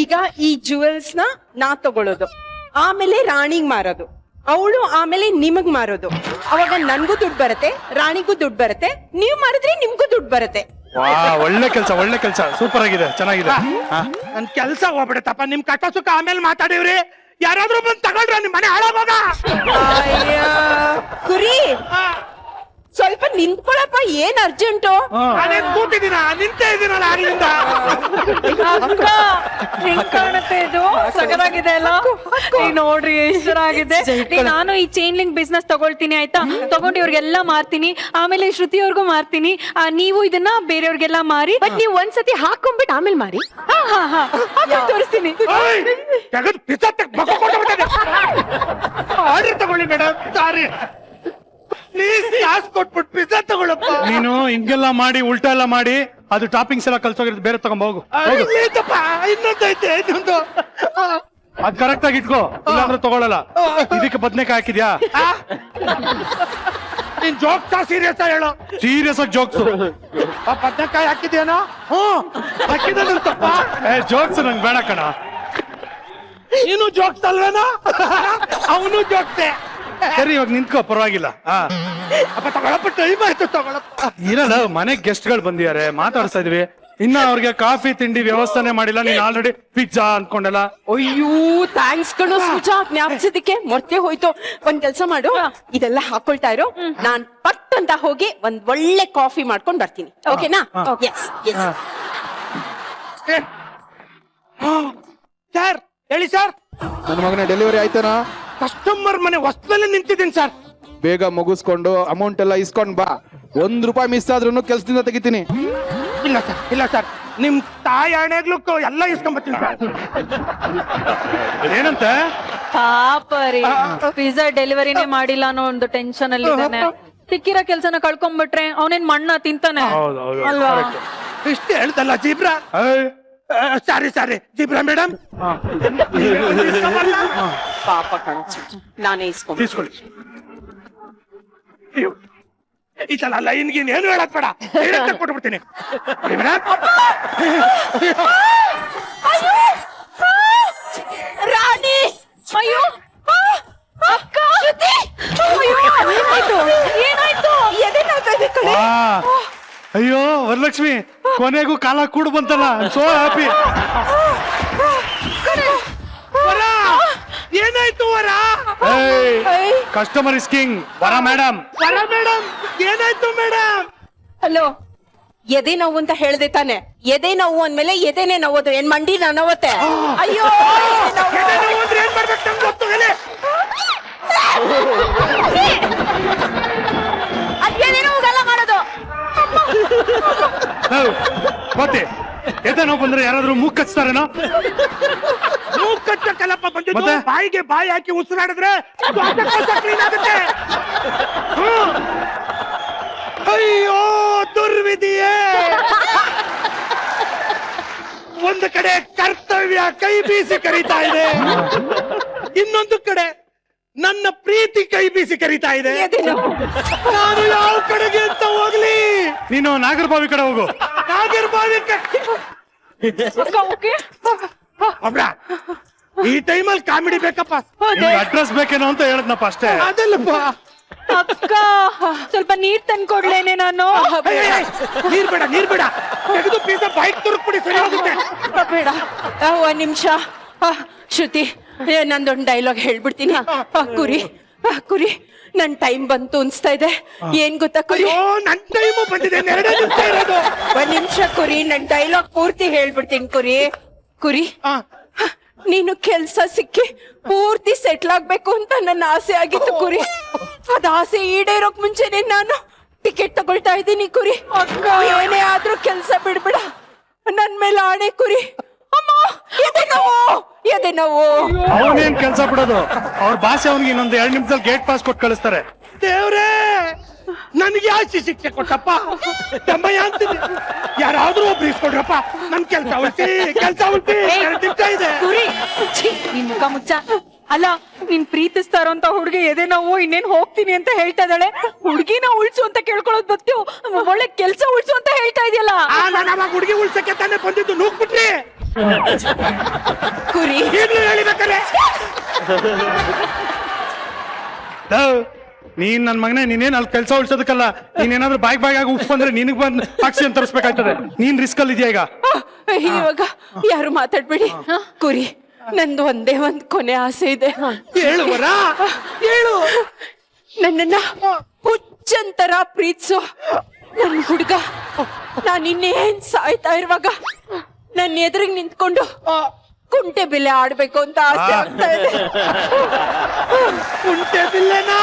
ಈಗ ಈ ಜುವೆಲ್ಸ್ ನ ನಾ ತಗೊಳ್ಳೋದು, ಆಮೇಲೆ ರಾಣಿಗ್ ಮಾರೋದು, ಅವಳು ಆಮೇಲೆ ನಿಮಗ್ ಮಾರೋದು. ಅವಾಗ ನನ್ಗೂ ದುಡ್ಡು ಬರುತ್ತೆ, ರಾಣಿಗೂ ದುಡ್ಡು ಬರುತ್ತೆ, ನೀವ್ ಮಾರಿದ್ರೆ ನಿಮ್ಗೂ ದುಡ್ಡು ಬರುತ್ತೆ. ಒಳ್ಳೆ ಕೆಲಸ, ಒಳ್ಳೆ ಕೆಲಸ, ಸೂಪರ್ ಆಗಿದೆ, ಚೆನ್ನಾಗಿದೆ. ನನ್ ಕೆಲ್ಸ ಹೋಗ್ಬಿಡತ್ತಪ್ಪ. ನಿಮ್ ಕಷ್ಟ ಸುಖ ಆಮೇಲೆ ಮಾತಾಡಿವ್ರಿ. ಯಾರಾದ್ರೂ ಬಂದು ತಗೊಳ್ರ, ನಿಮ್ ಮನೆ ಹಾಳಾಗೋಗ. ಕುರಿ, ಸ್ವಲ್ಪ ನಿಂತ್ಕೊಳಪ್ಪ, ಏನ್ ಅರ್ಜೆಂಟು? ನಾನೇನ್ ಕೂತಿದ್ದೀನ, ನಿಂತೇ ಇದೀನಲ್ಲ ಆಗ್ಲಿಂದ. ಅಕ್ಕ, ಹೆಂಗ್ ಕಾಣುತ್ತೆ ಇದು? ಸಗದಾಗಿದೆ ಅಲ್ಲ? ಈಗ ನೋಡ್ರಿ ಎಷ್ಟು ಚೆನ್ನಾಗಿದೆ. ನಾನು ಈ ಚೈನ್ ಲಿಂಕ್ ಬಿಸ್ನೆಸ್ ತಗೊಳ್ತೀನಿ, ಆಯ್ತಾ? ತಗೊಂಡು ಇವ್ರಿಗೆಲ್ಲ ಮಾರ್ತೀನಿ, ಆಮೇಲೆ ಶ್ರುತಿ ಅವ್ರಿಗೂ ಮಾರ್ತೀನಿ. ನೀವು ಇದನ್ನ ಬೇರೆಯವ್ರಿಗೆಲ್ಲ ಮಾರಿ. ಬಟ್ ನೀವು ಒಂದ್ಸತಿ ಹಾಕೊಂಡ್ಬಿಟ್ಟು ಆಮೇಲೆ ಮಾರಿ. ತೋರಿಸ್ತೀನಿ. ತೆಗೆದು ಪಿಸತ್ತಕ್ಕೆ ಬಗ್ಗು ಕೊಟ್ಟುಬಿಟ್ಟಿದೆ. ಆರ್ಡರ್ ತಗೊಳ್ಳಿ ಮೇಡಮ್, ಸಾರಿ ಪ್ಲೀಸ್. ಕಾಸು ಕೊಟ್ಬಿಟ್ಟು ಪಿಜ್ಜಾ ತಗೊಳಪ್ಪ. ನೀನು ಹಿಂಗೆಲ್ಲ ಮಾಡಿ ಉಲ್ಟಾ ಎಲ್ಲ ಮಾಡಿ ಅದು ಟಾಪಿಂಗ್ಸ್ ಎಲ್ಲ ಕಲ್ಸೋಗಿರೋದು, ಬೇರೆ ತಗೊಂಡ್ ಹೋಗು. ಇನ್ನೊಂದೈತೆ, ಇನ್ನೊಂದು. ಅದ್ ಕರೆಕ್ಟ್ ಆಗಿ ಇಟ್ಕೋ, ಇಲ್ಲಾಂದ್ರೆ ತಗೊಳಲ್ಲ. ಇದಕ್ಕೆ ಬದ್ನೆಕಾಯಿ ಹಾಕಿದ್ಯಾ? ನೀನ್ ಜೋಕ್ಸಾ ಸೀರಿಯಸ್ ಹೇಳು? ಸೀರಿಯಸ್ ಆಗಿ ಜೋಕ್ಸು. ಬದ್ನೆಕಾಯಿ ಹಾಕಿದ್ಯಾನೋ? ಹಾಕಿದಪ್ಪ. ಜೋಕ್ಸ್ ನಂಗೆ ಬೇಡ ಕಣ. ನೀನು ಜೋಕ್ಸ್ ಅಲ್ವೇನೋ? ಅವನು ಜೋಕ್ಸೆ. ಸರಿ, ಇವಾಗ ನಿಂತ್ಕೋ, ಪರವಾಗಿಲ್ಲ. ಅಪ್ಪ ತಗೊಳಪ್ಪ, ಟೈಮ್ ಆಯ್ತು, ತಗೊಳಪ್ಪ. ಇರಲ್ಲ, ಮನೆಗ್ ಗೆಸ್ಟ್ ಗಳು ಬಂದಿದ್ದಾರೆ, ಮಾತಾಡ್ತಾ ಇದೀವಿ. ಇನ್ನ ಅವ್ರಿಗೆ ಕಾಫಿ ತಿಂಡಿ ವ್ಯವಸ್ಥೆನೆ ಮಾಡಿಲ್ಲ. ನೀನ್ ಆಲ್ರೆಡಿ ಪಿಜ್ಜಾ ಅನ್ಕೊಂಡಲ್ಲ. ಅಯ್ಯೋ, ಥ್ಯಾಂಕ್ಸ್ ಕಣೋ ಸೃಜಾ, ಜ್ಞಾಪಿಸಿದಕ್ಕೆ ಮರ್ತೇ ಹೋಯ್ತು. ಒಂದ್ ಕೆಲ್ಸ ಮಾಡು, ಇದೆಲ್ಲ ಹಾಕೊಳ್ತಾ ಇರೋ, ನಾನ್ ಪಟ್ ಅಂತ ಹೋಗಿ ಒಂದ್ ಒಳ್ಳೆ ಕಾಫಿ ಮಾಡ್ಕೊಂಡ್ ಬರ್ತೀನಿ. ಓಕೆನಾ? Yes yes. ಸರ್ ಹೇಳಿ ಸರ್. ನನ್ನ ಮಗನ ಡೆಲಿವರಿ ಆಯ್ತಾನಾ? ಕಸ್ಟಮರ್ ಮನೆ ಹೊಸದಲ್ಲೇ ನಿಂತಿದ್ದೀನಿ ಸರ್. ಬೇಗ ಮುಗಿಸ್ಕೊಂಡು ಅಮೌಂಟ್ ಎಲ್ಲ ಇಸ್ಕೊಂಡ್ ಬಾ. 1 ರೂಪಾಯಿ ಮಿಸ್ ಆದ್ರೂ ಕೆಲ್ಸದಿಂದ ತೆಗಿತೀನಿ. ಇಲ್ಲ ಸರ್, ಇಲ್ಲ ಸರ್, ನಿಮ್ ತಾಯಿ ಹಣೆಗ್ಲಕ್ಕೂ ಎಲ್ಲ ಇಸ್ಕೊಂಬತ್ತೀನಿ ಸರ್. ಏನಂತೆ? ಪಾಪ ರೀ, ಪಿಜ್ಜಾ ಡೆಲಿವರಿನೇ ಮಾಡಿಲ್ಲ ಅನ್ನೋ ಒಂದು ಟೆನ್ಷನ್ ಅಲ್ಲಿ ಇದ್ದಾನೆ. ಸಿಕ್ಕಿರೋ ಕೆಲ್ಸನ ಕಳ್ಕೊಂಡ್ಬಿಟ್ರೆ ಅವನೇನ್ ಮಣ್ಣ ತಿಂತಾನೆ ಅಲ್ವಾ? ಇಷ್ಟೇ ಹೇಳ್ತಲ್ಲ ಜೀಬ್ರಾ. ಸಾರಿ ಸಾರಿ ಜೀಬ್ರಾ ಮೇಡಮ್. ಪಾಪ ಕಣ, ನಾನೇ ಇಸ್ಕೊಂಡ್ తీసుకోండి. ಇದಲ್ಲ ಲೈನ್ ಗಿನ್ ಏನು ಹೇಳಕ್ ಬೇಡ, ಕೊಟ್ಬಿಡ್ತೀನಿ. ರಾಣಿ, ಅಯ್ಯೋ ಅಕ್ಕ, ಏನಾಯ್ತು? ಎದೆ ನೋವ್ತಾ ಇದೆ ಕಣೆ. ಅಯ್ಯೋ ವರಲಕ್ಷ್ಮಿ, ಕೊನೆಗೂ ಕಾಲ ಕೂಡ ಬಂತಲ್ಲ, ಸೋ ಹ್ಯಾಪಿ. ವರ ಏನಾಯ್ತು ವರ? Customer is king. ವರ ಮೇಡಮ್. ವರ ಮೇಡಮ್ ಏನಾಯ್ತು ಮೇಡಮ್? ಹಲೋ, ಎದೆ ನೋವು ಅಂತ ಹೇಳ್ದೆ ತಾನೆ? ಎದೆ ನೋವು ಅಂದ್ಮೇಲೆ ಎದೆನೆ ನೋವೋದು, ಏನ್ ಮಂಡಿ ನೋವತ್ತೆ? ಅಯ್ಯೋ ಎದೆ ನೋವು ಅಂದ್ರೆ ಏನ್ ಮಾಡ್ಬೇಕು ನಂಗೆ ಗೊತ್ತು. ಹೇಳಿ. ಅದೇನೇನೋ ಹೋಗಲ್ಲ ಮಾಡೋದು. ಮತ್ತೆ ಎದೆ ನೋವು ಬಂದ್ರೆ ಯಾರಾದ್ರೂ ಮೂಗ್ ಕಚ್ತಾರೇನೋ? ಮೂಗ್ ಕಚ್ಚಕ್ಕಲ್ಲಪ್ಪ ಬಂದಿದ್ದು, ಮತ್ತೆ? ಬಾಯಿಗೆ ಬಾಯಿ ಹಾಕಿ ಉಸಿರಾಡಿದ್ರೆ ಕ್ಲೀನ್ ಆಗುತ್ತೆ. ಅಯ್ಯೋ ದುರ್ವಿಧಿಯೇ! ಒಂದು ಕಡೆ ಕರ್ತವ್ಯ ಕೈ ಬೀಸಿ ಕರೀತಾ ಇದೆ, ಇನ್ನೊಂದು ಕಡೆ ನನ್ನ ಪ್ರೀತಿ ಕೈ ಬೀಸಿ ಕರೀತಾ ಇದೆ. ನಾನು ಯಾವ ಕಡೆಗೆ ಅಂತ ಹೋಗ್ಲಿ? ನೀನು ನಾಗರಬಾವಿ ಕಡೆ ಹೋಗು. ನಾಗರಬಾವಿ ಒಬ್ರ ಈ ಟೈಮಲ್ಲಿ ಕಾಮಿಡಿ ಬೇಕಪ್ಪ. ಅಡ್ರೆಸ್ ಬೇಕೇನೋ ಅಂತ ಹೇಳದ್ನಪ್ಪ ಅಷ್ಟೇ. ಅದಲ್ಲಪ್ಪ. ಅಕ್ಕ ಸ್ವಲ್ಪ ನೀರ್ ತಂದ್ಕೊಡ್ಲೇನೆ ನಾನು? ನೀರ್ ಬೇಡ, ನೀರ್ ಬೇಡ, ತೆಗೆದು ಪೀಸ ಬೈಕ್ ತುರುಕ್ಬಿಡಿ, ಸರಿ ಹೋಗುತ್ತೆ. ಬೇಡ, ಒಂದ್ ನಿಮಿಷ. ಶ್ರುತಿ, ನಂದೊಂದು ಡೈಲಾಗ್ ಹೇಳ್ಬಿಡ್ತೀನಿ. ಕುರಿ ಕುರಿ, ನನ್ ಟೈಮ್ ಬಂತು ಅನ್ಸ್ತಾ ಇದೆ. ಏನ್ ಗೊತ್ತಾ ಕುರಿ? ನನ್ ಟೈಮು ಬಂದಿದೆ, 2 ನಿಮಿಷ ಇರೋದು. ಒಂದ್ ನಿಮಿಷ ಕುರಿ, ನನ್ ಡೈಲಾಗ್ ಪೂರ್ತಿ ಹೇಳ್ಬಿಡ್ತೀನಿ. ಕುರಿ ಕುರಿ, ನೀನು ಕೆಲ್ಸ ಸಿಕ್ಕಿ ಪೂರ್ತಿ ಸೆಟ್ಲ್ ಆಗ್ಬೇಕು ಅಂತ ನನ್ನ ಆಸೆ ಆಗಿತ್ತು ಕುರಿ. ಅದ ಆಸೆ ಈಡೇರೋಕ್ ಮುಂಚೆನೆ ನಾನು ಟಿಕೆಟ್ ತಗೊಳ್ತಾ ಇದ್ದೀನಿ ಕುರಿ. ಏನೇ ಆದ್ರೂ ಕೆಲ್ಸ ಬಿಡ್ಬೇಡ, ನನ್ ಮೇಲೆ ಆಣೆ ಕುರಿ. ಅಮ್ಮ, ಎದೆ ನೋವು, ಎದೆ ನೋವು. ಅವನೇನ್ ಕೆಲ್ಸ ಬಿಡೋದು, ಅವ್ರ ಭಾಷೆ ಅವನಿಗೆ ಇನ್ನೊಂದು 2 ನಿಮಿಷದಲ್ಲಿ ಗೇಟ್ ಪಾಸ್ ಕೊಟ್ಟು ಕಳಿಸ್ತಾರೆ. ದೇವ್ರೇ, ನನಗೆ ಯಾಕೆ ಶಿಕ್ಷೆ ಕೊಟ್ಟಪ್ಪ? ತಮ್ಮಯ್ಯ ಅಂತಿದ್ದೆ, ಯಾರಾದ್ರೂ ಒಬ್ರು ಇಸ್ಕೊಡ್ರಪ್ಪ, ನನ್ ಕೆಲ್ಸ ಉಳಿಸಿ, ಕೆಲ್ಸ ಉಳಿಸಿ. 2 ನಿಮಿಷ ಇದೆ. ಕುರಿ, ಛೀ, ನಿನ್ ಮುಖ ಮುಚ್ಚ. ಅಲ್ಲ, ನೀನ್ ಪ್ರೀತಿಸ್ತಾ ಇರೋಂತ ಹುಡುಗಿ ಎದೆ ನೋವು ಇನ್ನೇನ್ ಹೋಗ್ತೀನಿ ಅಂತ ಹೇಳ್ತಾ ಇದ್ದಾಳೆ. ಹುಡುಗಿನ ಉಳ್ಸು ಅಂತ ಕೇಳ್ಕೊಳ್ಳೋದ್ ಬತ್ತು, ಒಳ್ಳೆ ಕೆಲ್ಸ ಉಳ್ಸು ಅಂತ ಹೇಳ್ತಾ ಇದೆಯಲ್ಲ. ನಾನು ಅವಾಗ ಹುಡುಗಿ ಉಳ್ಸಕ್ಕೆ ತಾನೇ ಬಂದಿದ್ದು, ನೂಕ್ಬಿಟ್ರಿ. ಕುರಿ ಈಗ್ಲೂ ಹೇಳಿಬೇಕಾರೆ ನೀನ್ ನನ್ ಮಗನೇ, ನೀನೇನ್ ಅಲ್ಲಿ ಕೆಲಸ ಉಳ್ಸೋದಕ್ಕಲ್ಲ. ನೀನೇನಾದ್ರೂ ಬಾಯ್ ಆಗಿ ಉಪ್ಪ ಬಂದ್ರೆ ನಿನಗ್ ಬಂದ್ ಆಕ್ಸಿಜನ್ ತರಿಸ್ಬೇಕಾಗ್ತದೆ. ನೀನ್ ರಿಸ್ಕ್ ಅಲ್ಲಿ ಇದೆಯಾ ಈಗ? ಇವಾಗ ಯಾರು ಮಾತಾಡ್ಬೇಡಿ. ಕುರಿ, ನಂದು ಒಂದೇ ಒಂದ್ ಕೊನೆ ಆಸೆ ಇದೆ. ಹೇಳುವರ ಹೇಳು. ನನ್ನನ್ನ ಹುಚ್ಚಂತರ ಪ್ರೀತಿಸು ನನ್ ಹುಡುಗ. ನಾನ್ ಇನ್ನೇನ್ ಸಾಯ್ತಾ ಇರುವಾಗ ನನ್ನ ಎದುರಿಗೆ ನಿಂತ್ಕೊಂಡು ಕುಂಟೆ ಬಿಲ್ಲೆ ಆಡ್ಬೇಕು ಅಂತ ಆಸೆ ಆಗ್ತಾ ಇದೆ. ಕುಂಟೆ ಬಿಲ್ಲೆನಾ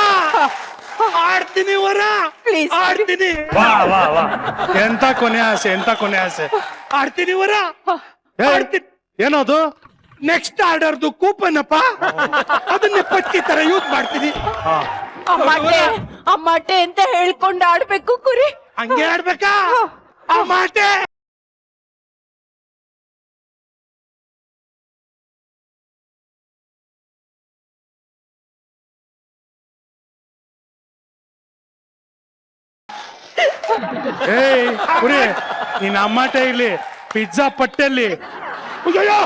ಆಡ್ತೀನಿ ವರ, ಪ್ಲೀಸ್ ಆಡ್ತೀನಿ. ವಾ ವಾ ವಾ, ಎಂತ ಕೊನೆ ಆಸೆ, ಎಂತ ಕೊನೆ ಆಸೆ. ಆಡ್ತೀನಿ ವರ, ಆಡ್ತೀನಿ. ಏನದು? ನೆಕ್ಸ್ಟ್ ಆರ್ಡರ್ದು ಕೂಪನ್ ಅಪ್ಪ, ಅದನ್ನ ಪಚ್ಚಿ ತರ ಯೂಸ್ ಮಾಡ್ತೀನಿ. ಅಮ್ಮಟೆ ಅಮ್ಮಟೆ ಅಂತ ಹೇಳ್ಕೊಂಡು ಆಡ್ಬೇಕು ಕುರಿ. ಹಂಗೆ ಆಡ್ಬೇಕಾ? ಅಮ್ಮಟೆ. ಏಯ್ ಕುರಿ, ನೀನ್ ಅಮ್ಮಾಟೆ ಇಲ್ಲಿ ಪಿಜ್ಜಾ ಪಟ್ಟೆಲ್ಲಿ. ಅಯ್ಯೋ,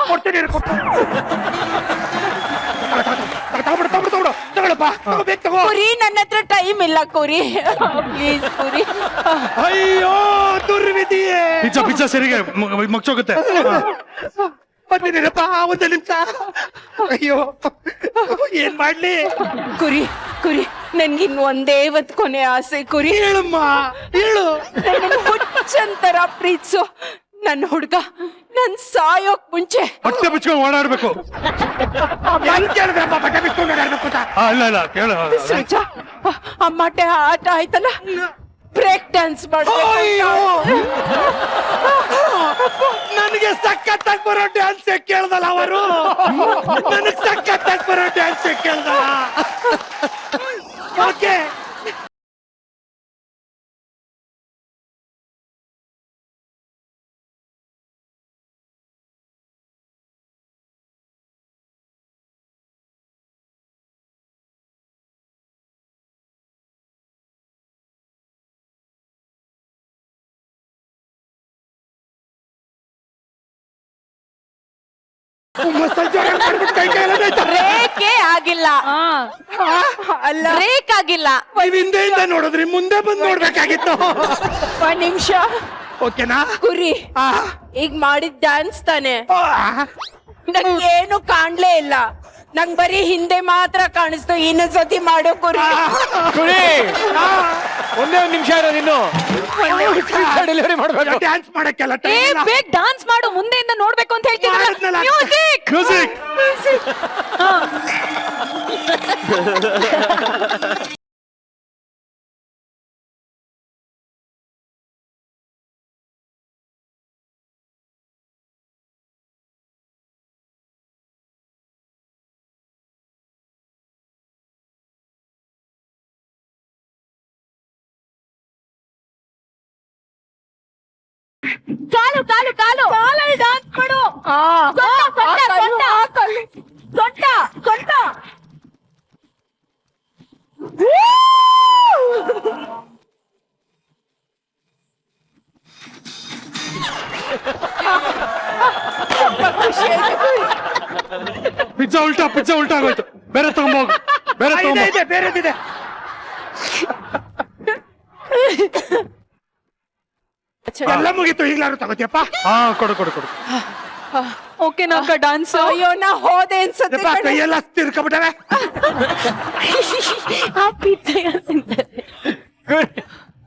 ಕೊಡ್ತೀನಿ, ತಗೊಳಪ್ಪ, ತಗೋಬೇಕು, ತಗೋ. ಕುರಿ, ನನ್ನ ಹತ್ರ ಟೈಮ್ ಇಲ್ಲ ಕುರಿ, ಪ್ಲೀಸ್ ಕುರಿ. ಅಯ್ಯೋ ದುರ್ವಿಧಿಯೇ. ಪಿಜ್ಜಾ ಪಿಜ್ಜಾ ಸರಿಗೆ ಮಗ್ಚೋಗುತ್ತೆ. ಬಂದಿದ್ದೀರಪ್ಪ, 1 ನಿಮಿಷ. ಅಯ್ಯೋ, ಏನ್ ಮಾಡ್ಲಿ? ಕುರಿ ಕುರಿ, ನನ್ಗಿನ್ ಒಂದೇ ಒಂದ್ ಕೊನೆ ಆಸೆ ಕುರಿ. ಹೇಳಮ್ಮ, ಹೇಳು. ನನ್ನ ಹುಚ್ಚಂತರ ಪ್ರೀತಿಸು ನನ್ನ ಹುಡ್ಗ. ನನ್ ಸಾಯೋಕ್ ಮುಂಚೆ ಬಟ್ಟೆ ಬಿಚ್ಕೊಂಡು ಓಡಾಡ್ಬೇಕು. ಹೆಂಗ್ ಕೇಳಿದ್ರಪ್ಪ ಬಟ್ಟೆ ಬಿಚ್ಕೊಂಡು ಓಡಾಡ್ಬೇಕು ಅಂತ? ಇಲ್ಲ ಇಲ್ಲ ಕೇಳು. ಸೃಜ, ಅಮ್ಮಟೆ ಆಟ ಆಯ್ತಲ್ಲ, ಬ್ರೇಕ್ ಡ್ಯಾನ್ಸ್ ಅಯ್ಯೋ, ನನಗೆ ಸಖತ್ತಾಗಿ ಬರೋ ಡ್ಯಾನ್ಸ್ ಕೇಳ್ದಲ್ಲ ಅವರು. ನನಗೆ ಸಖತ್ತಾಗಿ ಬರೋ ಡ್ಯಾನ್ಸ್ ಕೇಳ್ದಲ್ಲ. ಓಕೆ. ಕೈ ಕೈ ಎಲ್ಲ ನೋಯ್ತಾ? ಬ್ರೇಕೇ ಆಗಿಲ್ಲ, ಅಲ್ಲ ಬ್ರೇಕ್ ಆಗಿಲ್ಲ. ನೀವ್ ಹಿಂದೆಯಿಂದ ನೋಡಿದ್ರಿ, ಮುಂದೆ ಬಂದು ನೋಡ್ಬೇಕಾಗಿತ್ತು. ಒಂದ್ ನಿಮಿಷ. ಓಕೆನಾ? ಕುರಿ ಈಗ ಮಾಡಿದ್ ಡ್ಯಾನ್ಸ್ ತಾನೆ, ನಂಗೆ ಏನು ಕಾಣ್ಲೇ ಇಲ್ಲ. ನಂಗ್ ಬರೀ ಹಿಂದೆ ಮಾತ್ರ ಕಾಣಿಸ್ತು. ಇನ್ನೊಂದ್ಸತಿ ಮಾಡೋ ಕುರಿ. ಕುರಿ ಒಂದೇ ಒಂದ್ ನಿಮಿಷ ಇರೋದು ಇನ್ನು ಡೆಲಿವರಿ ಮಾಡ್ಬೇಕು. ಡ್ಯಾನ್ಸ್ ಮಾಡಕ್ಕೆಲ್ಲ ಏ ಬೇಗ ಡಾನ್ಸ್ ಮಾಡು, ಮುಂದೆಯಿಂದ ನೋಡ್ಬೇಕು ಅಂತ ಹೇಳ್ತಿದ್ರಲ್ಲ. Music music. ಕಾಲು ಕಾಲು ಕಾಲು ಕಾಲಲ್ಲಿ ಡಾನ್ಸ್ ಮಾಡು. ಸೊಂಟ ಸೊಂಟ ಪಿಜ್ಜಾ ಉಲ್ಟಾ ಆಗೋಯ್ತು. ಬೇರೆ ತಗೊಂಬೋಗು, ಬೇರೆ ತಗೊಂಬೋಗು. ಬೇರೆದಿದೆ. ಎಲ್ಲ ಮುಗೀತು, ಈಗ್ಲಾರು ತಗೋತಿಯಪ್ಪ. ಹಾ ಕೊಡು. ಓಕೆ ನಾಕ ಡಾನ್ಸ್. ಅಯ್ಯೋ ನಾ ಹೋದೆ ಅನ್ಸತ್ತೆ. ಕೈಯೆಲ್ಲ ತಿರ್ಕೊಬಿಟ್ಟವೆ.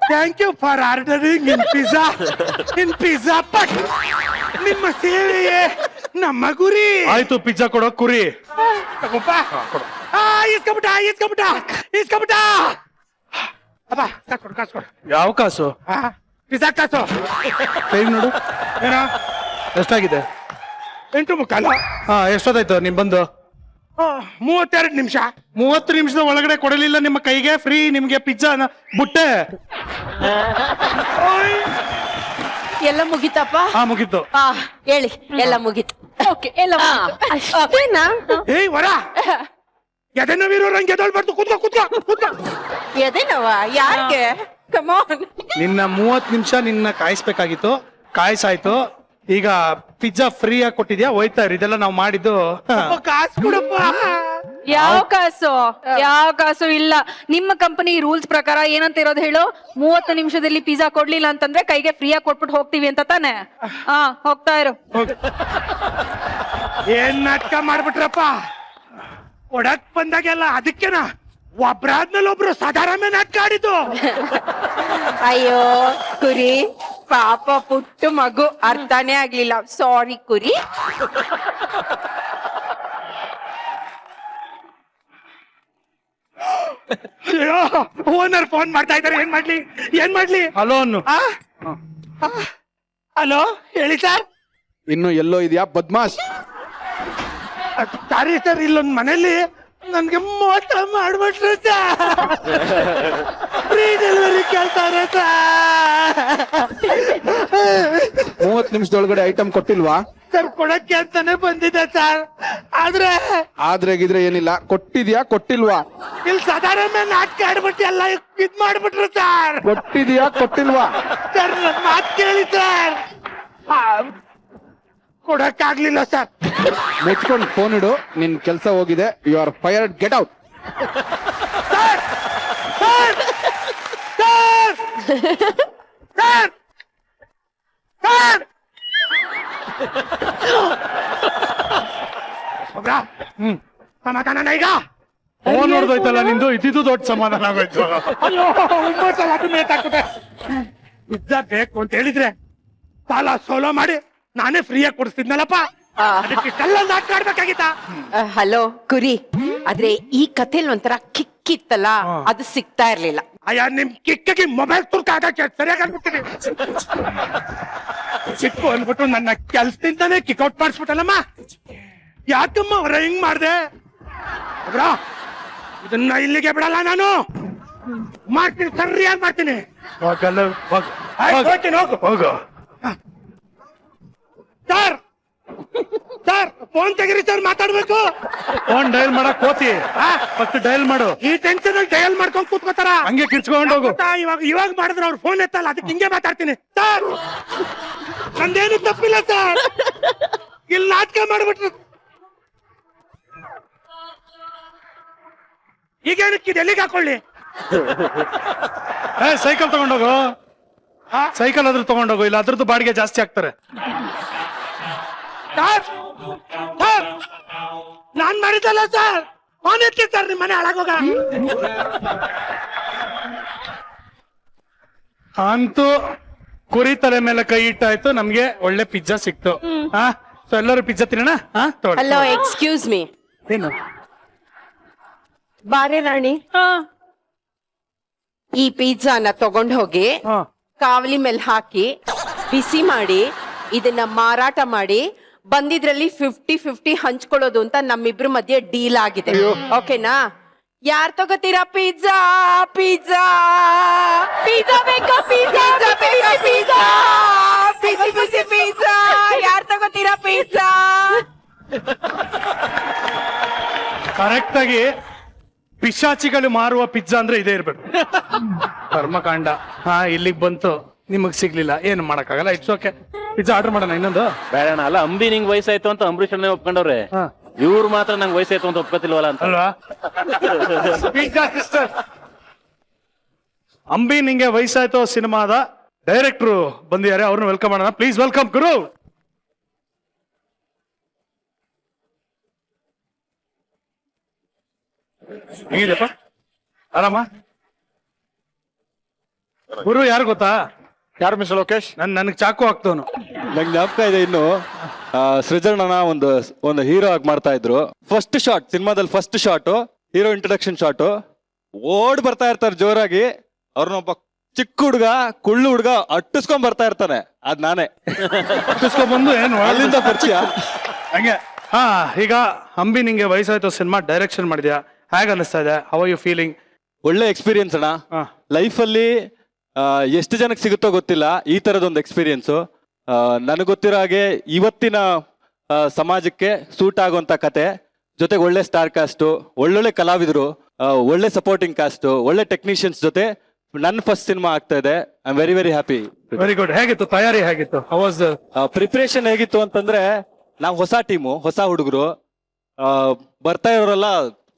Thank you for ordering in pizza put. ನಿಮ್ಮ ಸೇವೆಯೇ ನಮ್ಮ ಗುರಿ. ಆಯ್ತು, ಪಿಜ್ಜಾ ಕೊಡೋ ಕುರಿ. ತಗೋಪ್ಪ. ಇಸ್ಕೊಬಿಟ್ಟ. ಅಬ್ಬಾ ಕಾಸು ಕೊಡು. ಯಾವ ಕಾಸು? ಪಿಜ್ಜಾ ಕಾಸು. ಟೈಮ್ ನೋಡು. ಏನ ಎಷ್ಟಾಗಿದೆ? 8:45. ಹಾ, ಎಷ್ಟೊತ್ತಾಯ್ತು ನಿಮ್ ಬಂದು? 32 ನಿಮಿಷ. 30 ನಿಮಿಷದ ಒಳಗಡೆ ಕೊಡಲಿಲ್ಲ ನಿಮ್ಮ ಕೈಗೆ ಫ್ರೀ ನಿಮ್ಗೆ ಪಿಜ್ಜಾ ಬುಟ್ಟೆ. ಎಲ್ಲ ಮುಗಿತಪ್ಪ? ಹಾ ಮುಗೀತು. ಹೇಳಿ, ಎಲ್ಲ ಮುಗೀತು. ಓಕೆ ಎಲ್ಲ ಅಷ್ಟೇನಾ? ಏಯ್ ವರ, ಎದೆನವಿರೋ ರಂಗೆ ಎದೊಳ್ಬಾರ್ದು. ಕೂತ್ಕೋ. ಎದೇನವ ಯಾಕೆ? ಕಮಾನ್. ನಿನ್ನ 30 ನಿಮಿಷ ನಿನ್ನ ಕಾಯಿಸ್ಬೇಕಾಗಿತ್ತು, ಕಾಯಿಸಾಯ್ತು. ಈಗ ಪಿಜ್ಜಾ ಫ್ರೀ ಆಗಿ ಕೊಟ್ಟಿದ್ಯಾ, ಹೋಯ್ತಾ ಇರಿ. ಇದೆಲ್ಲ ನಾವು ಮಾಡಿದ್ದು. ಕಾಸು ಕೊಡಪ್ಪ. ಯಾವ ಕಾಸು ಇಲ್ಲ. ನಿಮ್ಮ ಕಂಪನಿ ರೂಲ್ಸ್ ಪ್ರಕಾರ ಏನಂತ ಇರೋದು ಹೇಳು? 30 ನಿಮಿಷದಲ್ಲಿ ಪಿಜ್ಜಾ ಕೊಡ್ಲಿಲ್ಲ ಅಂತಂದ್ರೆ ಕೈಗೆ ಫ್ರೀಯಾಗಿ ಕೊಟ್ಬಿಟ್ಟು ಹೋಗ್ತೀವಿ ಅಂತ ತಾನೆ? ಹಾ, ಹೋಗ್ತಾ ಇರು. ಏನ್ ನಾಟಕ ಮಾಡ್ಬಿಟ್ರಪ್ಪ. ಕೊಡಕ್ ಬಂದಾಗೆಲ್ಲ ಅದಕ್ಕೆನಾ ಒಬ್ರಾದ್ಮೇಲೆ ಒಬ್ರು ಸಾಧಾರಣ ನಾಟಕ ಆಡಿದ್ದು. ಅಯ್ಯೋ ಕುರಿ, ಪಾಪ ಪುಟ್ಟು ಮಗು, ಅರ್ಥನೇ ಆಗ್ಲಿಲ್ಲ. ಸಾರಿ ಕುರಿ. ಓನರ್ ಫೋನ್ ಮಾಡ್ತಾ ಇದಾರೆ. ಏನ್ ಮಾಡ್ಲಿ? ಹಲೋ ಅನ್ನು. ಹಲೋ, ಹೇಳಿ ಸರ್. ಇನ್ನು ಎಲ್ಲೋ ಇದೆಯಾ ಬದ್ಮಾಶ್? ಸಾರಿ ಸರ್, ಇಲ್ಲೊಂದ್ ಮನೇಲಿ ನನ್ಗೆ ಮೋಸ ಮಾಡ್ಬಿಟ್ರು ಸರ್. ಫ್ರೀ ಡೆಲಿವರಿ ಕೇಳ್ತಾರೆ ಸರ್. 30 ನಿಮಿಷದೊಳಗಡೆ ಐಟಮ್ ಕೊಟ್ಟಿಲ್ವಾ? ಸರ್ ಕೊಡಕ್ಕೆ ಅಂತಾನೆ ಬಂದಿದೆ ಸರ್. ಆದ್ರೆ ಗಿದ್ರೆ ಏನಿಲ್ಲ. ಕೊಟ್ಟಿದ್ಯಾ ಕೊಟ್ಟಿಲ್ವಾ? ಇಲ್ಲಿ ಸಾಧಾರಣ ನಾಟಕ ಆಡ್ಬಿಟ್ಟು ಎಲ್ಲ ಇದ್ ಮಾಡ್ಬಿಟ್ರು ಸರ್. ಕೊಟ್ಟಿದ್ಯಾ ಕೊಟ್ಟಿಲ್ವಾ? ಸರ್ ನನ್ ಮಾತು ಕೇಳಿ ಸರ್. ಕೊಡಕ್ಕಾಗ್ಲಿಲ್ಲ ಸರ್. ಮುಚ್ಕೊಂಡು ಫೋನ್ ಇಡು. ನಿನ್ ಕೆಲಸ ಹೋಗಿದೆ. You are fired. Get out. Sir ಸಮಾಧಾನ ಈಗ. ಫೋನ್ ನೋಡ್ದೋಯ್ತಲ್ಲ ನಿಂದು, ಇದ್ದಿದ್ದು ದೊಡ್ಡ ಸಮಾಧಾನ ಆಗೋಯ್ತು. ಅಯ್ಯೋ, 9 ಸಲ ಅದು ಮೇತಾಕ್ಬಿಟ್ಟೆ. ಪಿಜ್ಜಾ ಬೇಕು ಅಂತ ಹೇಳಿದ್ರೆ ಸಾಲ ಸೋಲೋ ಮಾಡಿ ನಾನೇ ಫ್ರೀಯಾಗಿ ಕೊಡಿಸ್ತಿದ್ನಲ್ಲಪ್ಪ. ಅದಕ್ಕಿಷ್ಟೆಲ್ಲ ನಾಟಕ ಆಡ್ಬೇಕಾಗಿತ್ತ? ಹಲೋ ಕುರಿ, ಆದ್ರೆ ಈ ಕಥೆಲ್ ಒಂಥರ ಕಿಕ್ಕಿತ್ತಲ್ಲ, ಅದು ಸಿಗ್ತಾ ಇರ್ಲಿಲ್ಲ. ಅಯ್ಯ, ನಿಮ್ ಕಿಕ್ಕಿ ಮೊಬೈಲ್ ತುರ್ಕ ಆಗಕ್ಕೆ ಸರಿಯಾಗಿ ಅನ್ಬಿಡ್ತೀನಿ. ಸಿಕ್ಕು ಅಂದ್ಬಿಟ್ಟು ನನ್ನ ಕೆಲ್ಸದಿಂದಾನೇ ಕಿಕ್ಔಟ್ ಮಾಡಿಸ್ಬಿಟ್ಟಲ್ಲಮ್ಮ. ಯಾಕಮ್ಮ ಅವ್ರ ಹಿಂಗ್ ಮಾಡ್ದೆ? ಇದನ್ನ ಇಲ್ಲಿಗೆ ಬಿಡಲ್ಲ ನಾನು. ಮಾಡ್ತೀನಿ, ಸರಿಯಾಗಿ ಮಾಡ್ತೀನಿ. ಹೋಗ್ತೀನಿ, ಹೋಗು. ಸರ್ ಫೋನ್ ತೆಗಿರಿ ಸರ್, ಮಾತಾಡ್ಬೇಕು. ಫೋನ್ ಡಯಲ್ ಮಾಡಕ್ ಹೋತಿ, ಫಸ್ಟ್ ಡಯಲ್ ಮಾಡು. ಈ ಟೆನ್ಷನ್ ಡಯಲ್ ಮಾಡ್ಕೊಂಡ್ ಕೂತ್ಕೋತಾರ. ಹಂಗೆ ಕಿರ್ಚ್ಕೊಂಡು ಹೋಗು. ಇವಾಗ ಮಾಡಿದ್ರೆ ಅವ್ರು ಫೋನ್ ಎತ್ತಲ್ಲ, ಅದಕ್ಕೆ ಹಿಂಗೆ ಮಾತಾಡ್ತೀನಿ. ಸರ್ ನಂದೇನು ತಪ್ಪಿಲ್ಲ ಸರ್. ಇಲ್ಲಿ ನಾಟಕ ಮಾಡ್ಬಿಟ್ರು ಈಗೇನಕ್ಕೆ ಎಲ್ಲಿಗೆ ಹಾಕೊಳ್ಳಿ? ಸೈಕಲ್ ತಗೊಂಡೋಗು, ಸೈಕಲ್ ಆದ್ರೂ ತಗೊಂಡೋಗು, ಇಲ್ಲ ಅದ್ರದ್ದು ಬಾಡಿಗೆ ಜಾಸ್ತಿ ಆಗ್ತಾರೆ. ನಾನ್ ಮಾಡಿದ್ದಲ್ಲ ಸರ್, ಫೋನ್ ಎತ್ತಿ ಸರ್, ನಿಮ್ ಮನೆ ಹಾಳಾಗೋಗ. ಅಂತೂ ಕುರಿ ತಲೆ ಮೇಲೆ ಕೈ ಇಟ್ಟಾಯ್ತು, ನಮ್ಗೆ ಒಳ್ಳೆ ಪಿಜ್ಜಾ ಸಿಕ್ತು. ಸೊ ಎಲ್ಲರೂ ಪಿಜ್ಜಾ ತಿನ್ನೋಣ. Hello, excuse me. ಏನು ಬಾರೆ ರಾಣಿ, ಈ ಪಿಜ್ಜಾನ ತಗೊಂಡ್ ಹೋಗಿ ಕಾವಲಿ ಮೇಲೆ ಹಾಕಿ ಬಿಸಿ ಮಾಡಿ ಇದನ್ನ ಮಾರಾಟ ಮಾಡಿ ಬಂದಿದ್ರಲ್ಲಿ 50-50 ಹಂಚ್ಕೊಳ್ಳೋದು ಅಂತ ನಮ್ಮಿಬ್ರ ಮಧ್ಯೆ ಡೀಲ್ ಆಗಿದೆ. ಓಕೆನಾ? ಯಾರ್ ತಗೋತೀರಾ ಪಿಜ್ಜಾ? ಪಿಜ್ಜಾ ಪಿಜ್ಜಾ ಬೇಕಾ? ಪಿಜ್ಜಾ ಪಿಜ್ಜಾ ಬಿಸಿ ಬಿಸಿ ಪಿಜ್ಜಾ. ಯಾರ್ ತಗೋತೀರಾ ಪಿಜ್ಜಾ? ಕರೆಕ್ಟ್ ಆಗಿ ಪಿಶಾಚಿಗಳು ಮಾರುವ ಪಿಜ್ಜಾ ಅಂದ್ರೆ ಇದೇ ಇರ್ಬೇಕು. ಕರ್ಮಕಾಂಡ. ಇಲ್ಲಿಗೆ ಬಂತು, ನಿಮಗ್ ಸಿಗ್ಲಿಲ್ಲ, ಏನು ಮಾಡಕ್ಕಾಗಲ್ಲ. ಇಟ್ಸ್ ಓಕೆ, ಪಿಜ್ಜಾ ಆರ್ಡರ್ ಮಾಡೋಣ. ಇನ್ನೊಂದು ಬೇಡಣ. ಅಲ್ಲ, ಅಂಬಿ ನಿಂಗ್ ವಯಸ್ಸಾಯ್ತು ಅಂತ ಅಂಬರೀಷ್ ಅಣ್ಣ ಒಪ್ಕೊಂಡವ್ರೆ, ಇವ್ರು ಮಾತ್ರ ನಂಗೆ ವಯಸ್ಸಾಯ್ತು ಅಂತ ಒಪ್ಕೋತಿಲ್ವಲ್ಲ ಅಂತ ಅಲ್ವಾ? ಅಂಬಿ ನಿಂಗೆ ವಯಸ್ಸಾಯ್ತು ಸಿನಿಮಾದ ಡೈರೆಕ್ಟ್ರು ಬಂದಿದ್ದಾರೆ, ಅವ್ರನ್ನ ವೆಲ್ಕಮ್ ಮಾಡೋಣ. ಪ್ಲೀಸ್ ವೆಲ್ಕಮ್ ಗುರು. ಹೇಗಿದೆಪ್ಪ? ಆರಾಮ? ಗುರು ಯಾರು ಗೊತ್ತಾ? ಯಾರು ಮಿಸ್ಟರ್ ಲೋಕೇಶ್? ನನಗೆ ಚಾಕು ಹಾಕ್ತವನು. ನಂಗೆ ಜ್ಞಾಪಕ ಇದೆ ಇನ್ನು, ಸೃಜನನ ಒಂದು ಹೀರೋ ಆಗಿ ಮಾಡ್ತಾ ಇದ್ರು. ಫಸ್ಟ್ ಶಾಟ್ ಸಿನಿಮಾದಲ್ಲಿ, first shot hero introduction shot, ಓಡ್ ಬರ್ತಾ ಇರ್ತಾರೆ ಜೋರಾಗಿ. ಅವ್ರನ್ನೊಬ್ಬ ಚಿಕ್ಕ ಹುಡ್ಗ, ಕುಳ್ಳು ಹುಡ್ಗ ಅಟ್ಟಿಸ್ಕೊಂಡ್ ಬರ್ತಾ ಇರ್ತಾನೆ, ಅದ್ ನಾನೇ. ಬಂದು ಏನು ಅಲ್ಲಿಂದ ಪರಿಚಯ. ಹಂಗೆ. ಈಗ ಅಂಬಿ ನಿಂಗೆ ವಯಸ್ಸಾಯ್ತು ಸಿನಿಮಾ ಡೈರೆಕ್ಷನ್ ಮಾಡಿದ್ಯಾ, ಹೇಗೆ ಅನಿಸ್ತಾ ಇದೆ? How are you feeling? ಒಳ್ಳೆ ಎಕ್ಸ್ಪೀರಿಯನ್ಸ್ ಅಣ್ಣ. ಲೈಫಲ್ಲಿ ಎಷ್ಟು ಜನಕ್ಕೆ ಸಿಗುತ್ತೋ ಗೊತ್ತಿಲ್ಲ ಈ ತರದೊಂದು ಎಕ್ಸ್ಪೀರಿಯನ್ಸು. ನನಗೆ ಗೊತ್ತಿರೋ ಹಾಗೆ ಇವತ್ತಿನ ಸಮಾಜಕ್ಕೆ ಸೂಟ್ ಆಗುವಂತ ಕತೆ, ಜೊತೆಗೆ ಒಳ್ಳೆ ಸ್ಟಾರ್ ಕಾಸ್ಟು, ಒಳ್ಳೊಳ್ಳೆ ಕಲಾವಿದರು, ಒಳ್ಳೆ ಸಪೋರ್ಟಿಂಗ್ ಕಾಸ್ಟು, ಒಳ್ಳೆ ಟೆಕ್ನಿಷಿಯನ್ಸ್ ಜೊತೆ ನನ್ನ ಫಸ್ಟ್ ಸಿನಿಮಾ ಆಗ್ತಾ ಇದೆ. I am very very happy. Very good. ಹೇಗಿತ್ತು ತಯಾರಿ? ಹೇಗಿತ್ತು? How was preparation? ಹೇಗಿತ್ತು ಅಂತಂದ್ರೆ, ನಾವು ಹೊಸ ಟೀಮು, ಹೊಸ ಹುಡುಗರು, ಬರ್ತಾ ಇರೋರೆಲ್ಲ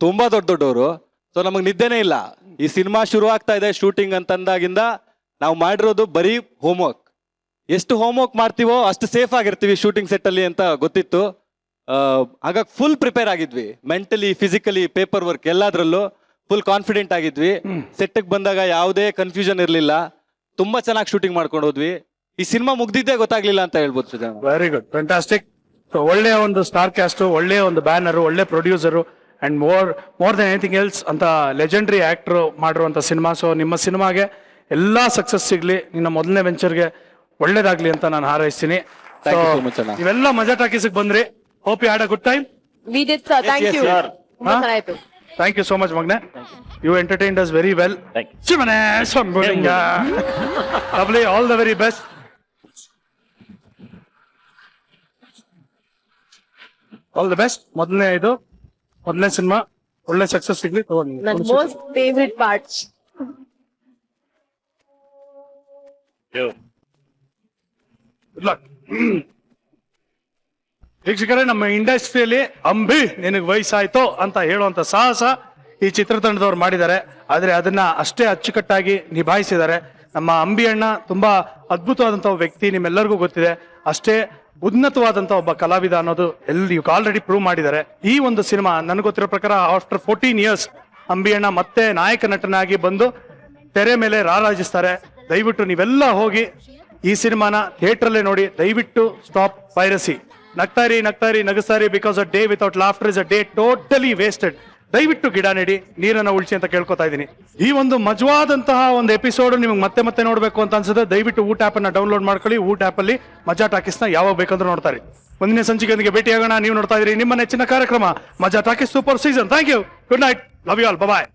ತುಂಬಾ ದೊಡ್ಡವರು. ಸೊ ನಮಗ್ ನಿದ್ದೆನೇ ಇಲ್ಲ. ಈ ಸಿನಿಮಾ ಶುರು ಆಗ್ತಾ ಇದೆ ಶೂಟಿಂಗ್ ಅಂತಂದಾಗಿಂದ ನಾವು ಮಾಡಿರೋದು ಬರೀ ಹೋಮ್ವರ್ಕ್. ಎಷ್ಟು ಹೋಮ್ವರ್ಕ್ ಮಾಡ್ತೀವೋ ಅಷ್ಟು ಸೇಫ್ ಆಗಿರ್ತೀವಿ ಶೂಟಿಂಗ್ ಸೆಟ್ ಅಲ್ಲಿ ಅಂತ ಗೊತ್ತಿತ್ತು. ಹಾಗಾಗಿ ಫುಲ್ ಪ್ರಿಪೇರ್ ಆಗಿದ್ವಿ, ಮೆಂಟಲಿ, ಫಿಸಿಕಲಿ, ಪೇಪರ್ ವರ್ಕ್ ಎಲ್ಲದ್ರಲ್ಲೂ ಫುಲ್ ಕಾನ್ಫಿಡೆಂಟ್ ಆಗಿದ್ವಿ. ಸೆಟ್ಗೆ ಬಂದಾಗ ಯಾವುದೇ ಕನ್ಫ್ಯೂಷನ್ ಇರಲಿಲ್ಲ. ತುಂಬಾ ಚೆನ್ನಾಗಿ ಶೂಟಿಂಗ್ ಮಾಡ್ಕೊಂಡು ಹೋದ್ವಿ. ಈ ಸಿನಿಮಾ ಮುಗ್ದಿದ್ದೇ ಗೊತ್ತಾಗ್ಲಿಲ್ಲ ಅಂತ ಹೇಳ್ಬೋದು. Very good, fantastic. ಒಳ್ಳೆಯ ಒಂದು ಸ್ಟಾರ್ ಕ್ಯಾಸ್ಟ್, ಒಳ್ಳೆಯ ಒಂದು ಬ್ಯಾನರ್, ಒಳ್ಳೆ producer, and more than anything else ಅಂತ ಲೆಜೆಂಡ್ರಿ ಆಕ್ಟರ್ ಮಾಡಿರುವಂತ ಸಿನಿಮಾ. ಸೊ ನಿಮ್ಮ ಸಿನಿಮಾಗೆ ಎಲ್ಲಾ ಸಕ್ಸಸ್ ಸಿಗ್ಲಿ, ನಿನ್ನ ಮೊದಲನೇ ವೆಂಚರ್ಗೆ ಒಳ್ಳೇದಾಗ್ಲಿ ಅಂತ ನಾನು ಹಾರೈಸ್ತೀನಿ. ಇವೆಲ್ಲ ಮಜಾ ಟಾಕೀಸ್ ಬಂದ್ರಿ. Hope you had a good time. We did, sir. Thank you. ತುಂಬಾ ಚೆನ್ನಾಯ್ತು. ಥ್ಯಾಂಕ್ ಯು ಸೋ ಮಚ್ ಮಗ್ನೆ. You entertained us very well. ಶಿವನೇ Sambulinga. Lovely, all the very best. All the best. ಮೊದಲನೇ ಸಿನಿಮಾ ಒಳ್ಳೆ ಸಕ್ಸಸ್ ಸಿಗ್ಲಿ. ನನ್ನ most favourite part. ವೀಕ್ಷಕರೇ, ನಮ್ಮ ಇಂಡಸ್ಟ್ರಿಯಲ್ಲಿ ಅಂಬಿ ನಿನಗೆ ವಯಸ್ಸಾಯ್ತೋ ಅಂತ ಹೇಳುವಂತ ಸಾಹಸ ಈ ಚಿತ್ರತಂಡದವ್ರು ಮಾಡಿದ್ದಾರೆ. ಆದ್ರೆ ಅದನ್ನ ಅಷ್ಟೇ ಅಚ್ಚುಕಟ್ಟಾಗಿ ನಿಭಾಯಿಸಿದ್ದಾರೆ. ನಮ್ಮ ಅಂಬಿ ಅಣ್ಣ ತುಂಬಾ ಅದ್ಭುತವಾದಂತ ವ್ಯಕ್ತಿ, ನಿಮ್ಮೆಲ್ಲರಿಗೂ ಗೊತ್ತಿದೆ. ಅಷ್ಟೇ ಉನ್ನತವಾದಂತ ಒಬ್ಬ ಕಲಾವಿದ ಅನ್ನೋದು ಆಲ್ರೆಡಿ ಪ್ರೂವ್ ಮಾಡಿದ್ದಾರೆ. ಈ ಒಂದು ಸಿನಿಮಾ ನನಗೆ ಗೊತ್ತಿರೋ ಪ್ರಕಾರ ಆಫ್ಟರ್ 14 years ಅಂಬಿ ಅಣ್ಣ ಮತ್ತೆ ನಾಯಕ ನಟನಾಗಿ ಬಂದು ತೆರೆ ಮೇಲೆ ರಾರಾಜಿಸ್ತಾರೆ. ದಯವಿಟ್ಟು ನೀವೆಲ್ಲ ಹೋಗಿ ಈ ಸಿನಿಮಾನ ಥಿಯೇಟರ್ ಅಲ್ಲೇ ನೋಡಿ. ದಯವಿಟ್ಟು ಸ್ಟಾಪ್ ಪೈರಸಿ. ನಗ್ತಾರಿ ನಗಸ್ತಾರಿ, because a day without laughter is a day totally wasted. ದಯವಿಟ್ಟು ಗಿಡ ನೆಡಿ, ನೀರನ್ನ ಉಳಿಸಿ ಅಂತ ಕೇಳ್ಕೊತಾ ಇದ್ದೀನಿ. ಈ ಒಂದು ಮಜವಾದಂತಹ ಒಂದು ಎಪಿಸೋಡ್ ನಿಮ್ಗೆ ಮತ್ತೆ ನೋಡ್ಬೇಕು ಅಂತ ಅನ್ಸುತ್ತೆ, ದಯವಿಟ್ಟು ಊಟ ಆಪ್ ಅನ್ನ ಡೌನ್ಲೋಡ್ ಮಾಡ್ಕೊಳ್ಳಿ. ಊಟ ಆಪ್ ಅಲ್ಲಿ ಮಜಾ ಟಾಕೀಸ್ ನ ಯಾವಾಗ ಬೇಕಂದ್ರೆ ನೋಡ್ತಾರೆ. ಮುಂದಿನ ಸಂಚಿಕೆಯೊಂದಿಗೆ ಭೇಟಿಯಾಗೋಣ. ನೀವು ನೋಡ್ತಾ ಇದ್ದೀರಿ ನಿಮ್ಮ ನೆಚ್ಚಿನ ಕಾರ್ಯಕ್ರಮ Maja talkies super season. Thank you. Good night. Love you all. Bye.